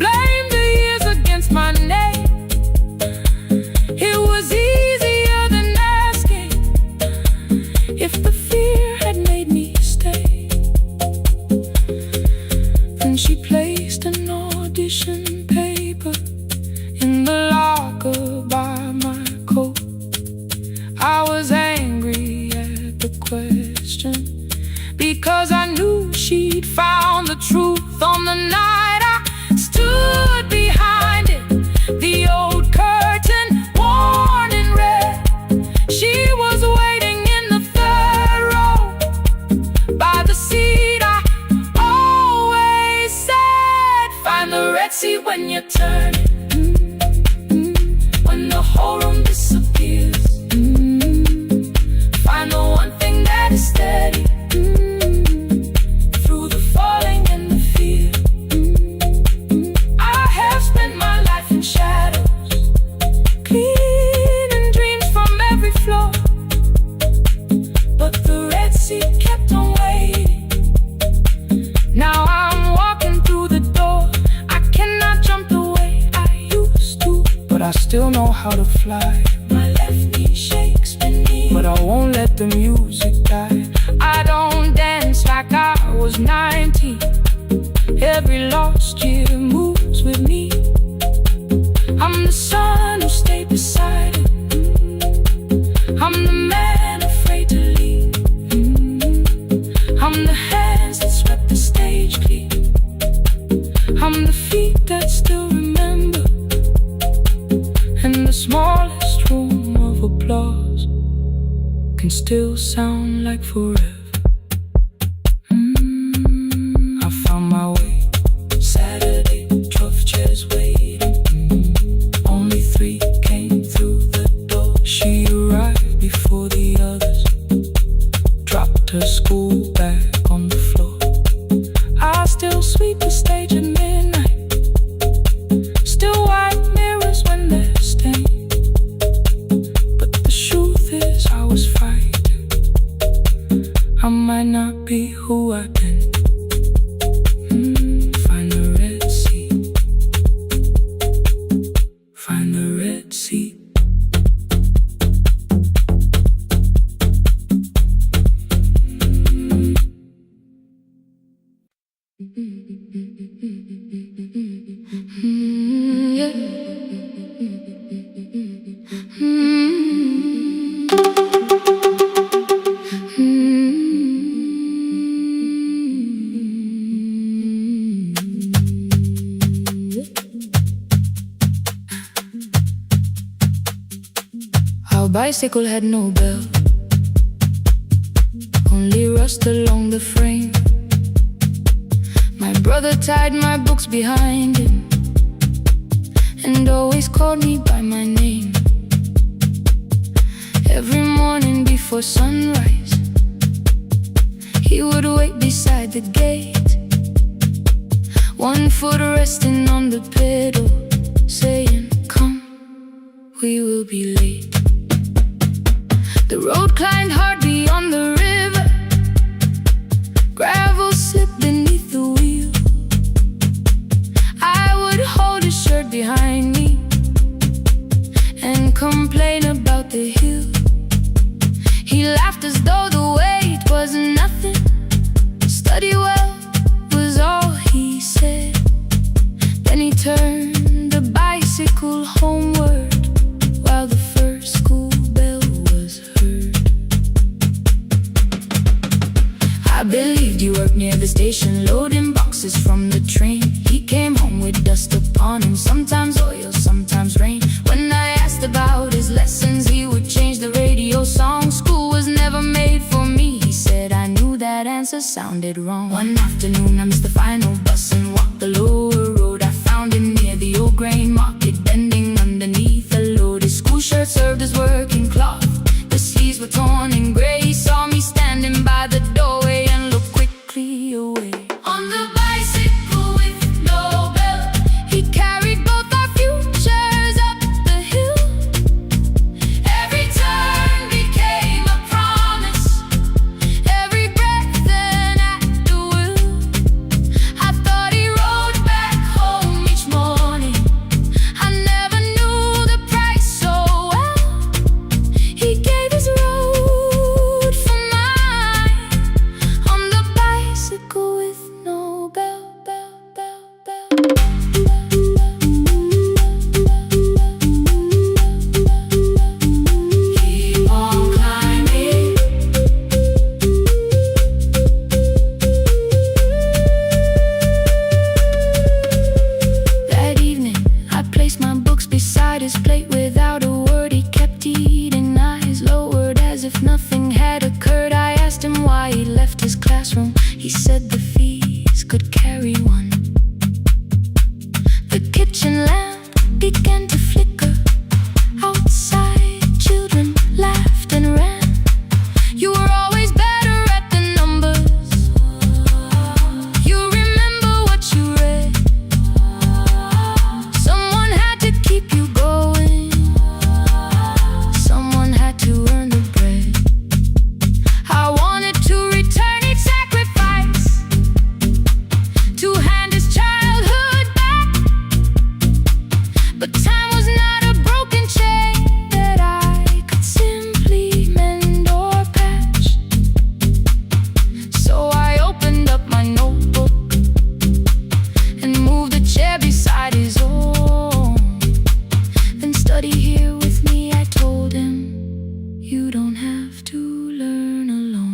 blamed the years against my name. It was easier than asking if the fear had made me stay. Then she placed an audition paper in the locker by my coat. I was angry at the question, because I knew she'd found the truth on the night I stood behind it. The old curtain, worn in red. She was waiting in the third row by the seat I always said, find the red seat when you turn it. When the whole room disappears, find the one thing that is steady through the falling and the fear. I have spent my life in shadows, cleaning dreams from every floor, but the red seat kept on waiting. Now I'm walking through the door. I cannot jump the way I used to, but I still know how to fly. My left knee shakes beneath, but I won't let the music die. I don't dance like I was 19. Every lost year moves with me. I'm the son who stayed beside him. I'm the man afraid to leave. I'm the hands that swept the stage clean. I'm the feet that still remember, and the smallest room of applause can still sound like forever. I found my way. Saturday, 12 chairs waiting. Only 3 came through the door. She arrived before the others, dropped her school bag on the floor. I still sweep the stage at midnight, still wipe mirrors when they're stained. But the truth is I was frightened. I might not be who I've been. Find the red seat. Find the red seat. Our bicycle had no bell, only rust along the frame. My brother tied my books behind him and always called me by my name. Every morning before sunrise, he would wait beside the gate, one foot resting on the pedal, saying, come, we will be late. The road climbed hard beyond the river, gravel slipped beneath the wheel. I would hold his shirt behind me and complain about the hill. He laughed as though the weight was nothing. Study well was all he said. Then he turned the bicycle homeward while the first school bell was heard. I believed you worked near the station, loading boxes from the sounded wrong. One afternoon I missed the final bus and walked the lower road. I found him near the old grain market, bending underneath a load. His school shirt served as working cloth, the sleeves were torn and gray. He saw me standing by the doorway and looked quickly away. On the bicycle with no belt, he carried both our futures up the hill. Every turn became a promise, every breath an act of will. I thought he rode back home each morning, I never knew the price so well. He gave his road for mine, on the bicycle with no bell. Keep on climbing. That evening, I placed my books beside his plate. Without a word, he kept eating, eyes lowered as if nothing had occurred. I asked him why he left his classroom. He said the fees could carry one. The kitchen lamp began to flicker. Outside, children laughed and ran. You were always better at the numbers. You remember what you read. Someone had to keep you going, someone had to earn the bread. I wanted to return each sacrifice, to hand his childhood back. But time was not a broken chain that I could simply mend or patch. So I opened up my notebook and moved the chair beside his own. Then study here with me, I told him. You don't have to learn alone.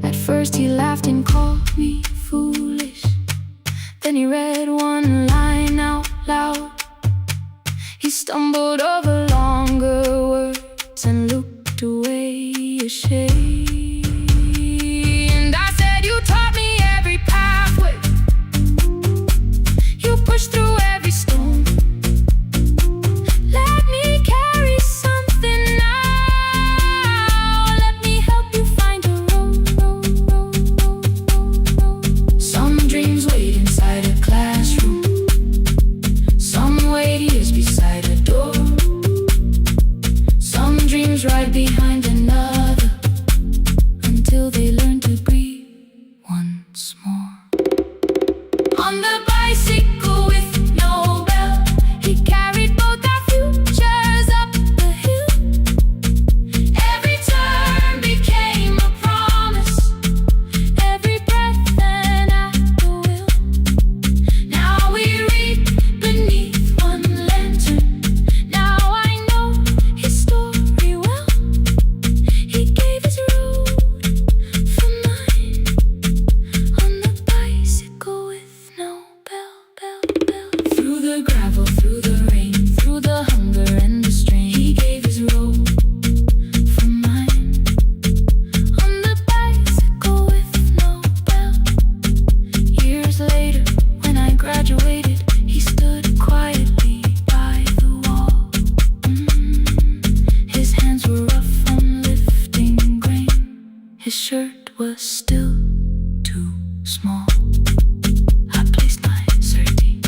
At first he laughed and called me foolish. Then he read one line out loud. He stumbled over longer words and looked away ashamed. And I said, you taught me every pathway, you pushed through every stone. Let me carry something now, let me help you find a road. Some dreams wait inside a classroom, some wait years beside a door. Some dreams right behind another, until they learn to breathe once more. On the bicycle with no bell, he carried both our futures up the hill. Every turn became a promise, every breath an act of will. Now we read beneath one lantern, now I know his story well. He gave his road for mine, on the bicycle with no bell. Through the gravel, through the rain, through the hunger and the strain, he gave his road for mine, on the bicycle with no bell. Years later, when I graduated, he stood quietly by the wall. His hands were rough from lifting grain, his shirt was still too small. I placed my sardine.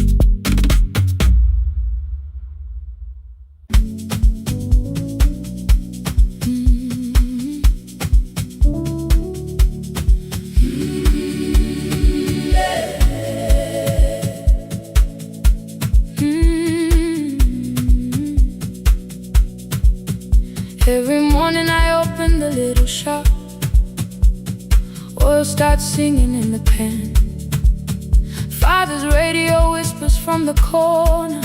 Every morning I open the little shop, oil starts singing in the pan. Father's radio whispers from the corner,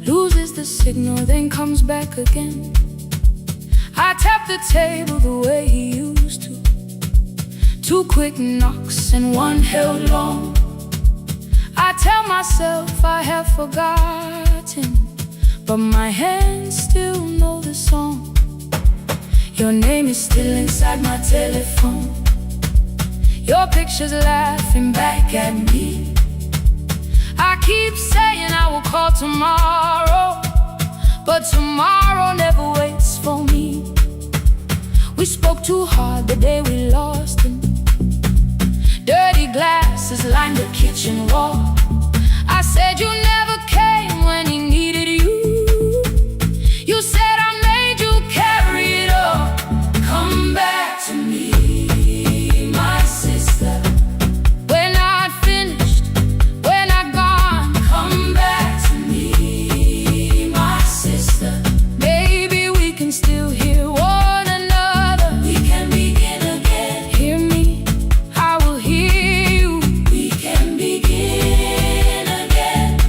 loses the signal, then comes back again. I tap the table the way he used to, 2 quick knocks and 1 held long. I tell myself I have forgotten, but my hands still know the song. Your name is still inside my telephone. Your picture's laughing back at me. I keep saying I will call tomorrow, but tomorrow never waits for me. We spoke too hard the day we lost him. Dirty glasses lined the kitchen wall. I said you never came when he needed you. You said I made you carry it all. Come back to me, my sister. We're not finished, we're not gone. Come back to me, my sister. Maybe we can still hear one another. We can begin again. Hear me, I will hear you. We can begin again.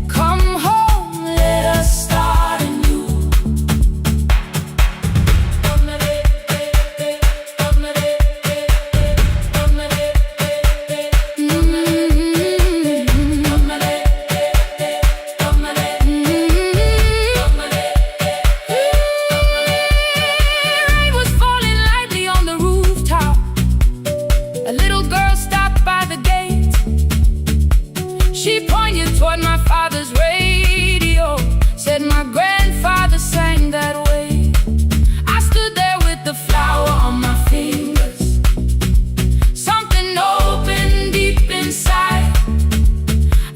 Come home, let us start anew. Rain was falling lightly on the rooftop. A little girl stopped by the gate. She pointed toward my father's radio, said my grandfather sang that way. I stood there with the flower on my fingers. Something opened deep inside.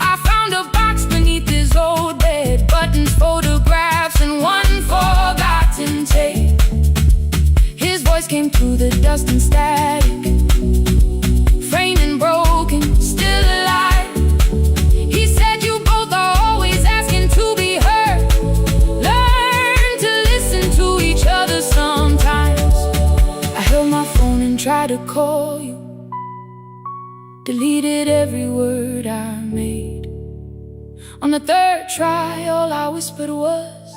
I found a box beneath his old bed, buttons, photographs, and one forgotten tape. His voice came through the dust and static, framed and broken, still alive. He said you both are always asking to be heard. Learn to listen to each other sometimes. I held my phone and tried to call you, deleted every word I made. On the third try, all I whispered was,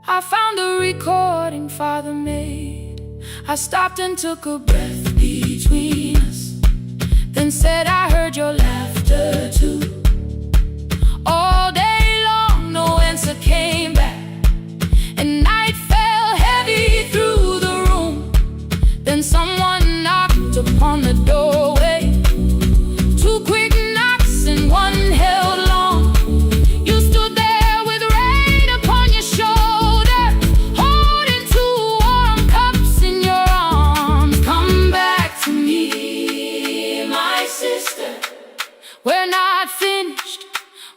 I found a recording Father made. I stopped and took a breath between us, then said I heard your laughter too. All day long, no answer came back, and night fell heavy through the room. Then someone knocked upon the doorway. Two quick knocks and one held long. You stood there with rain upon your shoulder, holding two warm cups in your arms. Come back to me, my sister. We're not finished,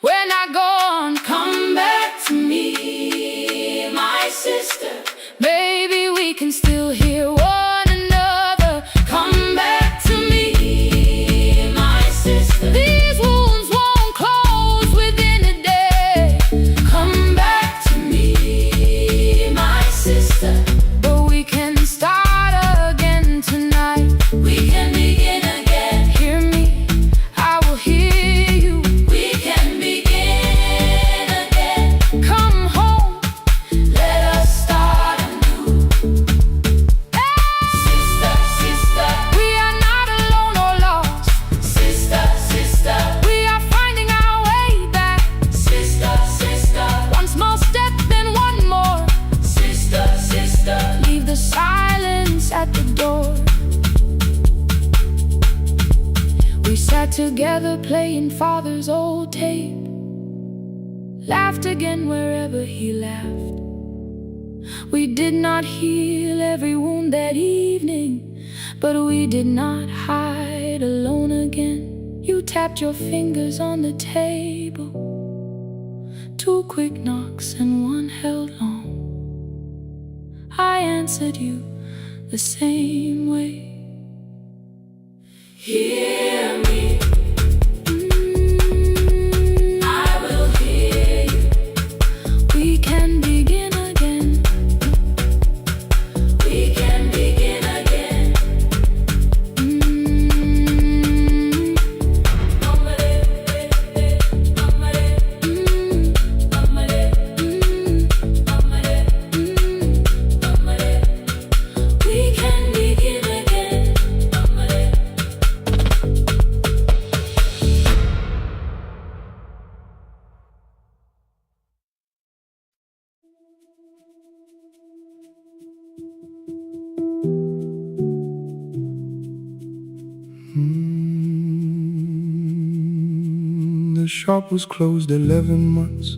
we're not gone. Come back to me, my sister. Maybe we can still hear one another. Come back to me, my sister. These wounds won't close within a day. Come back to me, my sister. But we can start again tonight. We can begin again. Hear me, I will hear you. We can begin again. Come home, let us start anew. Sister, sister, we are not alone or lost. Sister, sister, we are finding our way back. Sister, sister, one small step, then one more. Sister, sister, leave the silence at the door. We sat together playing Father's old tape, laughed again wherever he laughed. We did not heal every wound that evening, but we did not hide alone again. You tapped your fingers on the table, two quick knocks and one held long. I answered you the same way. Hear me, I will hear you. We can begin again. We can begin again. We can begin again. shop was closed 11 months.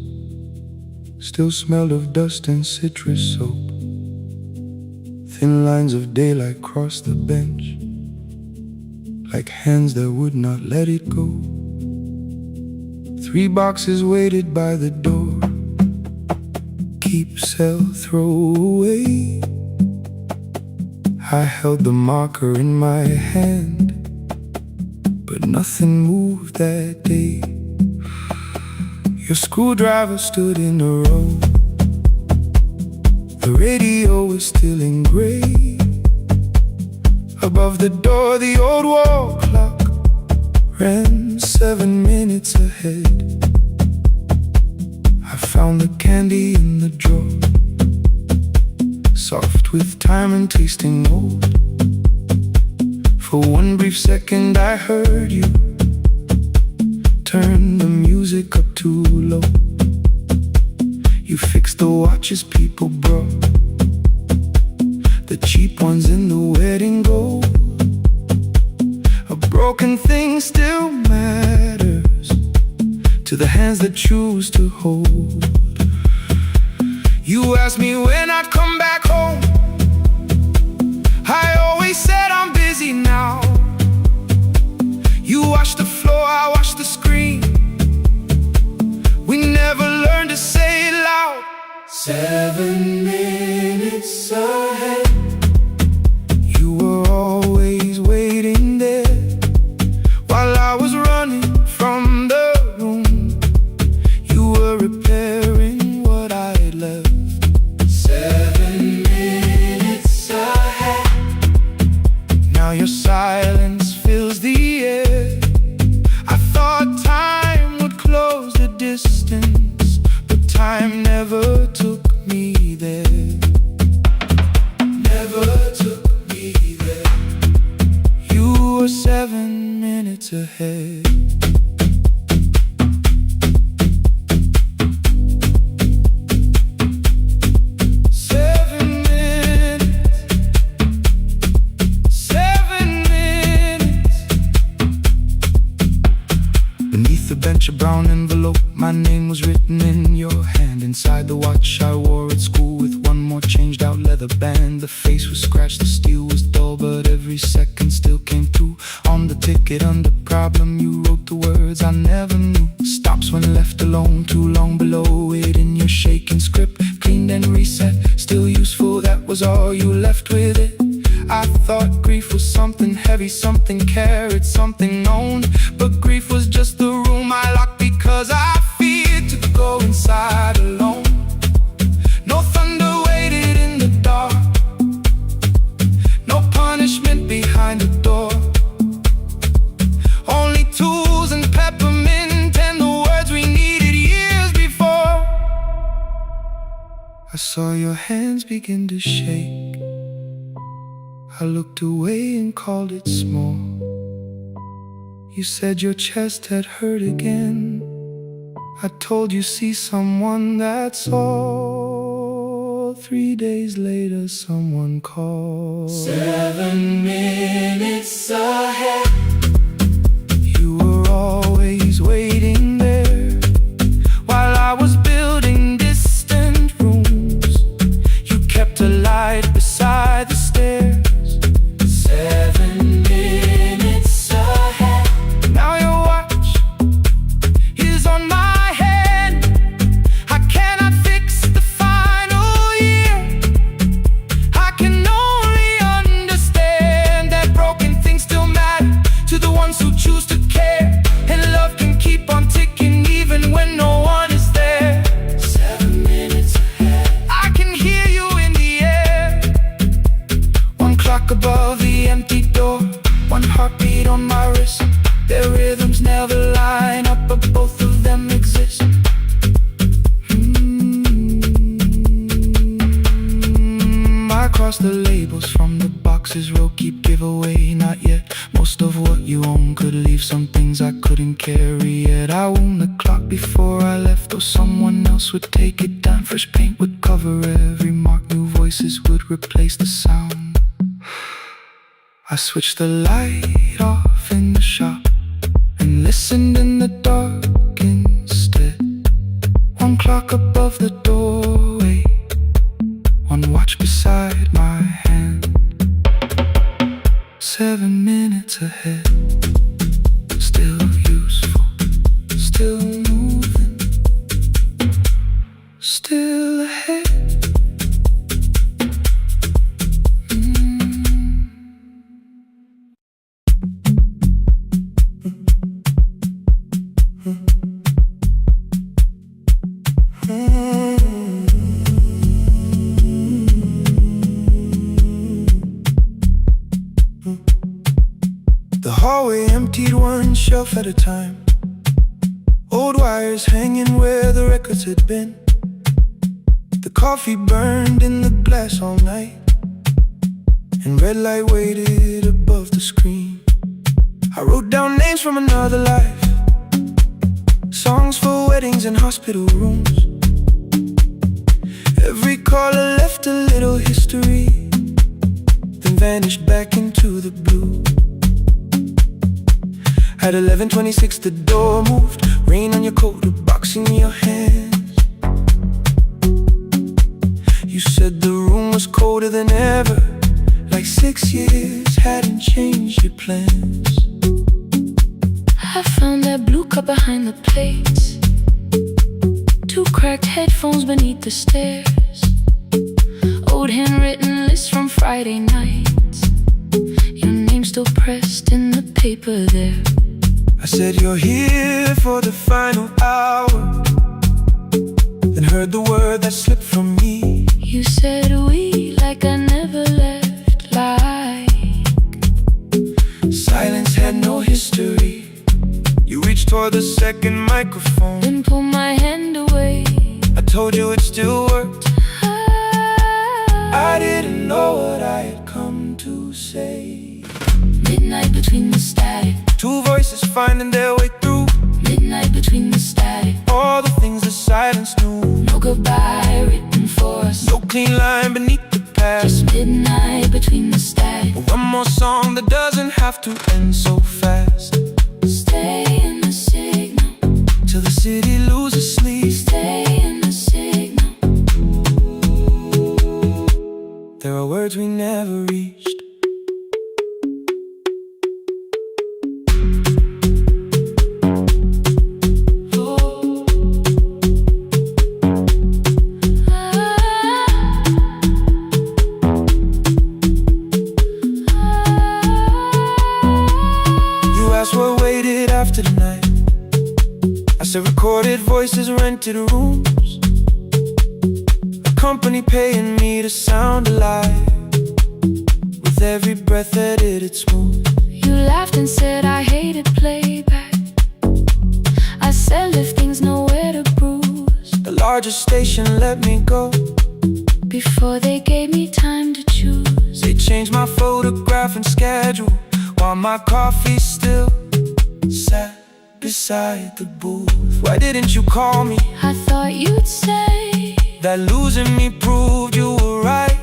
Still smelled of dust and citrus soap. Thin lines of daylight crossed the bench, like hands that would not let it go. 3 boxes waited by the door. Keep, sell, throw away. I held the marker in my hand, but nothing moved that day. Your screwdriver stood in a row. The radio was still in gray. Above the door, the old wall clock ran 7 minutes ahead. I found the candy in the drawer, soft with time and tasting old. For one brief second I heard you turn the music up too low. You fixed the watches people brought, the cheap ones in the wedding gold. A broken thing still matters to the hands that choose to hold. You asked me when I'd come back home. I always said I'm busy now. You washed the floor, I washed the screen. We never learned to say it loud. 7 minutes ahead. You were always waiting there while I was running from the room. You were repairing what I had left. 7 minutes ahead. Now your silence fills the air. I thought time would close the distance, but time never took me there. Never took me there. You were 7 minutes ahead. A brown envelope, my name was written in your hand. Inside the watch I wore at school with one more changed out leather band. The face was scratched, the steel was dull, but every second still came through. On the ticket under problem you wrote the words I never knew. Stops when left alone, too long below it in your shaking script. Cleaned and reset, still useful, that was all you left with it. I thought grief was something heavy, something carried, something known. But grief was just the room I locked because I feared to go inside alone. No thunder waited in the dark, no punishment behind the door. Only tools and peppermint and the words we needed years before. I saw your hands begin to shake. I looked away and called it small. You said your chest had hurt again. I told you see someone, that's all. 3 days later someone called. 7 minutes ahead. You were always waiting there while I was building distant rooms. You kept a light beside the stairs. 7 minutes ahead. Now your watch is on my hand. I cannot fix the final year. I can only understand that broken things still matter to the ones who choose to care. And love can keep on ticking even when no one is there. 7 minutes ahead. I can hear you in the air. One clock above the empty door, one heartbeat on my wrist. Their rhythms never line up, but both of them exist. I cross the labels from the boxes, row keep giveaway, not yet. Most of what you own could leave, some things I couldn't carry yet. I wound the clock before I left, or someone else would take it down. Fresh paint would cover every mark, new voices would replace the sound. I switched the light off in the shop and listened in the dark clock above the doorway, one watch beside my hand. 7 minutes ahead, still useful, still moving, still ahead. The hallway emptied one shelf at a time, old wires hanging where the records had been. The coffee burned in the glass all night, and red light waited above the screen. I wrote down names from another life, songs for weddings and hospital rooms. Every caller left a little history, then vanished back into the blue. At 11:26 the door moved, rain on your coat, a box in your hands. You said the room was colder than ever, like 6 years hadn't changed your plans. I found that blue cup behind the plates, 2 cracked headphones beneath the stairs, old handwritten lists from Friday nights, your name still pressed in the paper there. I said you're here for the final hour, then heard the word that slipped from me. You said we like I never left, like silence had no history. You reached toward the second microphone, then pulled my hand away. I told you it still worked. I didn't know what I had come to say. Midnight between the static, 2 voices finding their way through. midnight between the static, All the things the silence knew. no goodbye written for us, No clean line beneath the past. just midnight between the static. One more song that doesn't have to end so fast, Stay in the signal, till the city loses sleep. stay in the signal. There are words we never reached. What waited after the night? I said recorded voices, rented rooms, a company paying me to sound alive, with every breath edited smooth. You laughed and said I hated playback. I said if things nowhere to bruise, The largest station let me go before they gave me time to choose. They changed my photograph and schedule, while my coffee still sat beside the booth. Why didn't you call me? I thought you'd say that losing me proved you were right.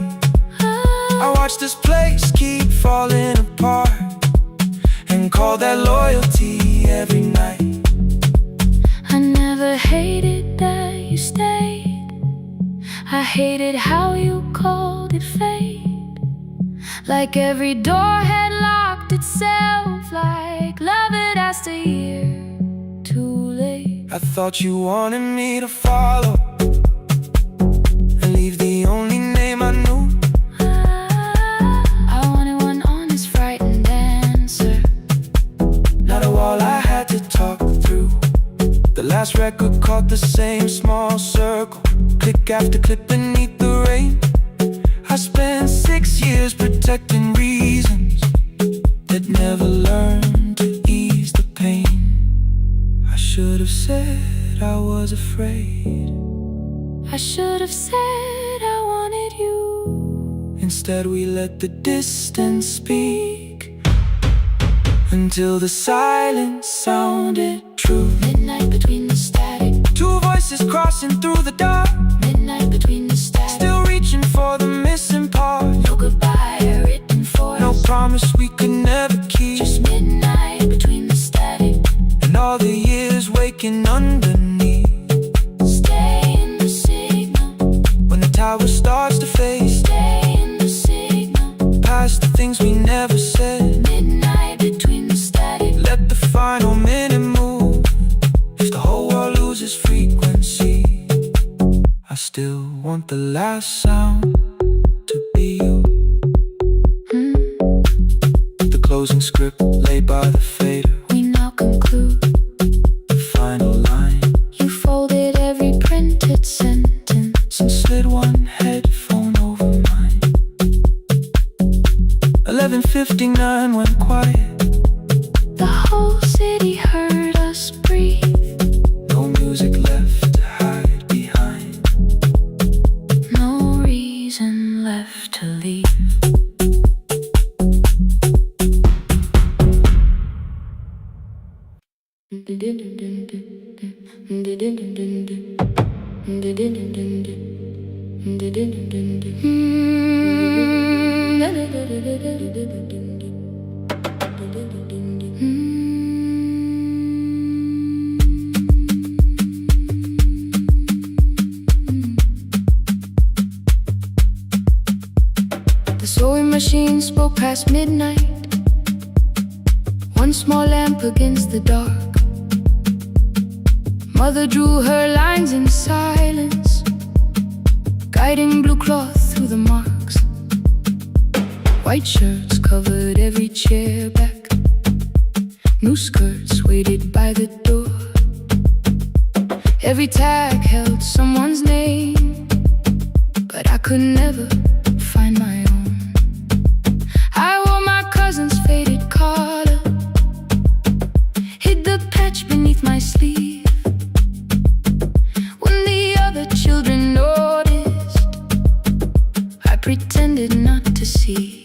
I watched this place keep falling apart, and call that loyalty every night. I never hated that you stayed, I hated how you called it fate. Like every door had locked itself, like love had asked a year too late. I thought you wanted me to follow and leave the only name I knew. I wanted one honest, frightened answer, not a wall I had to talk through. The last record caught the same small circle, click after click beneath the rain. I spent 6 years protecting reasons that never learned to ease the pain. I should have said I was afraid, I should have said I wanted you. instead we let the distance speak, until the silence sounded true. Midnight between the static, 2 voices crossing through the dark, midnight between the static, still reaching for the missing part. no goodbye written for No us, promise we could never keep, just midnight between the static, and all the years waking underneath. stay in the last sound to be you. The closing script laid by the fader. We now conclude The final line. You folded every printed sentence And slid one headphone over mine. 11:59 went quiet. The whole city heard us breathe. No music left to hide behind. No reason left to leave. The sewing machine spoke past midnight. One small lamp against the dark. Mother drew her lines in silence, guiding blue cloth through the marks. White shirts covered every chair back. New skirts waited by the door. Every tag held someone's name, but I could never find my own. I wore my cousin's faded collar, hid the patch beneath my sleeve. When the other children noticed, I pretended not to see.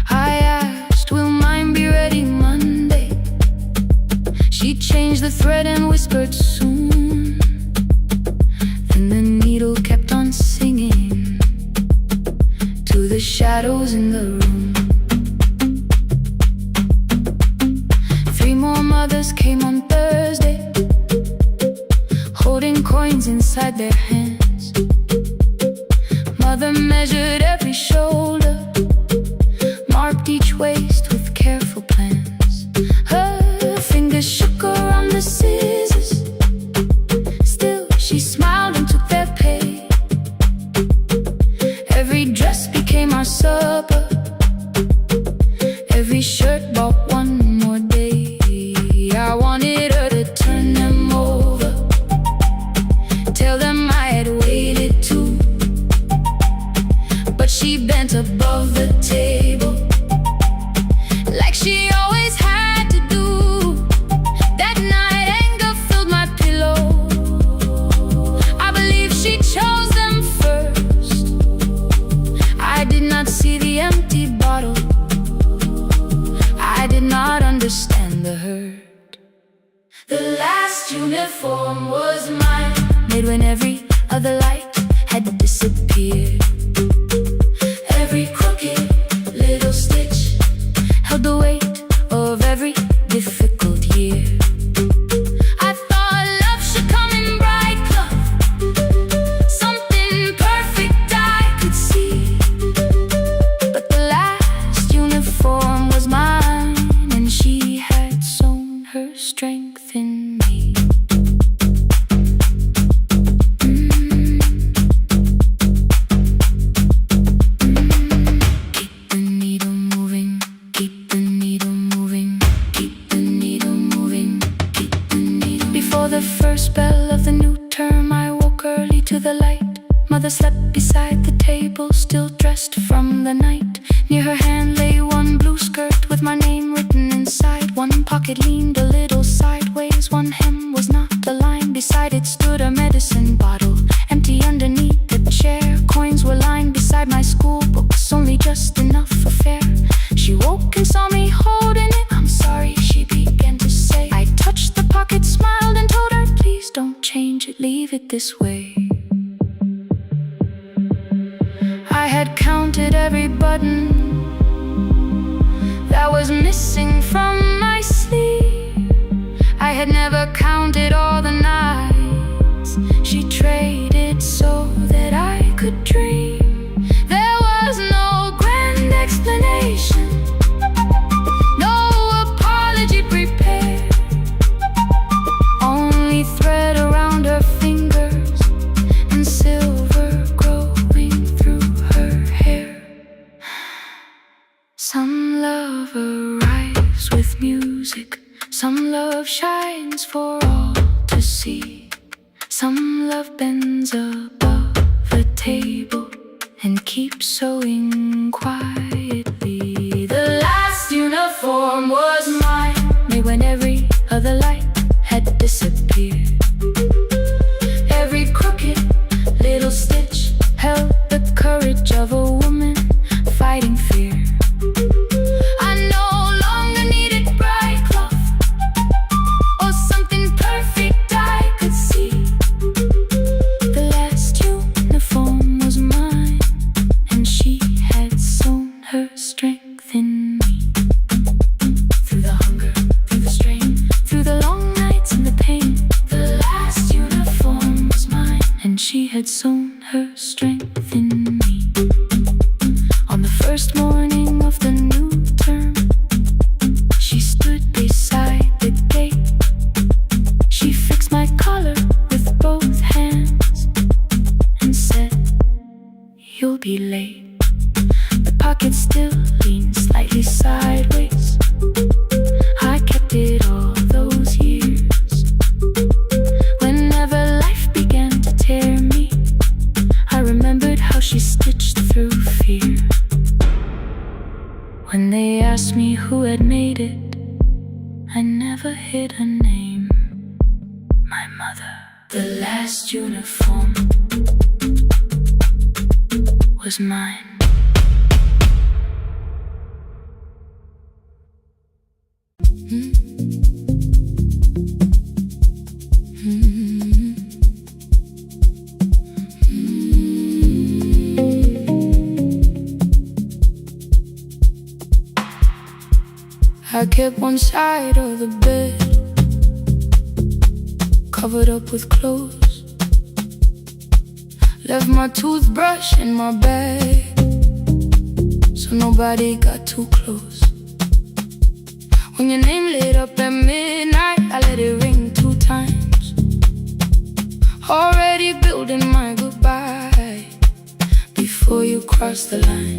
I asked, will mine be ready Monday? She changed the thread and whispered soon. Then the needle kept on singing to the shadows in the room. 3 more mothers came on Thursday, holding coins inside their hands. Mother measured every shoulder, marked each waist with careful plans. Her fingers shook around the scissors. Still she smiled and took their pay. Every dress became our supper. Every shirt bought one more day. I wanted her to turn them over, tell them I had waited too. But she bent above the table, like she always had to do. That night anger filled my pillow. I believe she chose them first. I did not see the empty bottle. I did not understand the hurt. The last uniform was mine, made when every other light had disappeared. Every crooked little stitch held the weight of every difficult year. I thought love should come in bright cloth, something perfect I could see. But the last uniform was mine, and she had sown her strength in me. Keep the needle moving, keep the needle moving, keep the needle moving, keep the needle. Before the first bell of the new term, I woke early to the light. Mother slept beside the table, still dressed from the night. Near her hand lay one blue skirt with my name written inside. One pocket leaned a little sideways, one hem was not aligned. Beside it stood a medicine bottle, empty underneath the chair. Coins were lying beside my school books, only just enough for fare. She woke and saw me holding it. I'm sorry, she began to say. I touched the pocket, smiled and told her, please don't change it, leave it this way. I had counted every button that was missing from my sleeve. I had never counted all the nights she traded so that I could dream. There was no grand explanation, no apology prepared, only thread around her fingers and silver music. Some love shines for all to see. Some love bends above a table and keeps sewing quietly. The last uniform was mine, made when every other light had disappeared. Every crooked little stitch held the courage of a woman fighting fear. I no longer needed bright cloth or something perfect I could see. The last uniform was mine, and she had sewn her strength in me. Through the hunger, through the strain, through the long nights and the pain, the last uniform was mine, and she had sewn her strength in me. On the first morning of the new term, she stood beside the gate. She fixed my collar with both hands and said, "You'll be late." The pocket still leaned slightly sideways. I kept it all those years. Whenever life began to tear me, I remembered how she stitched through fear. When they asked me who had made it, I never hid her name. My mother. The last uniform was mine. I kept one side of the bed covered up with clothes. Left my toothbrush in my bag so nobody got too close. When your name lit up at midnight, I let it ring 2 times. Already building my goodbye before you cross the line.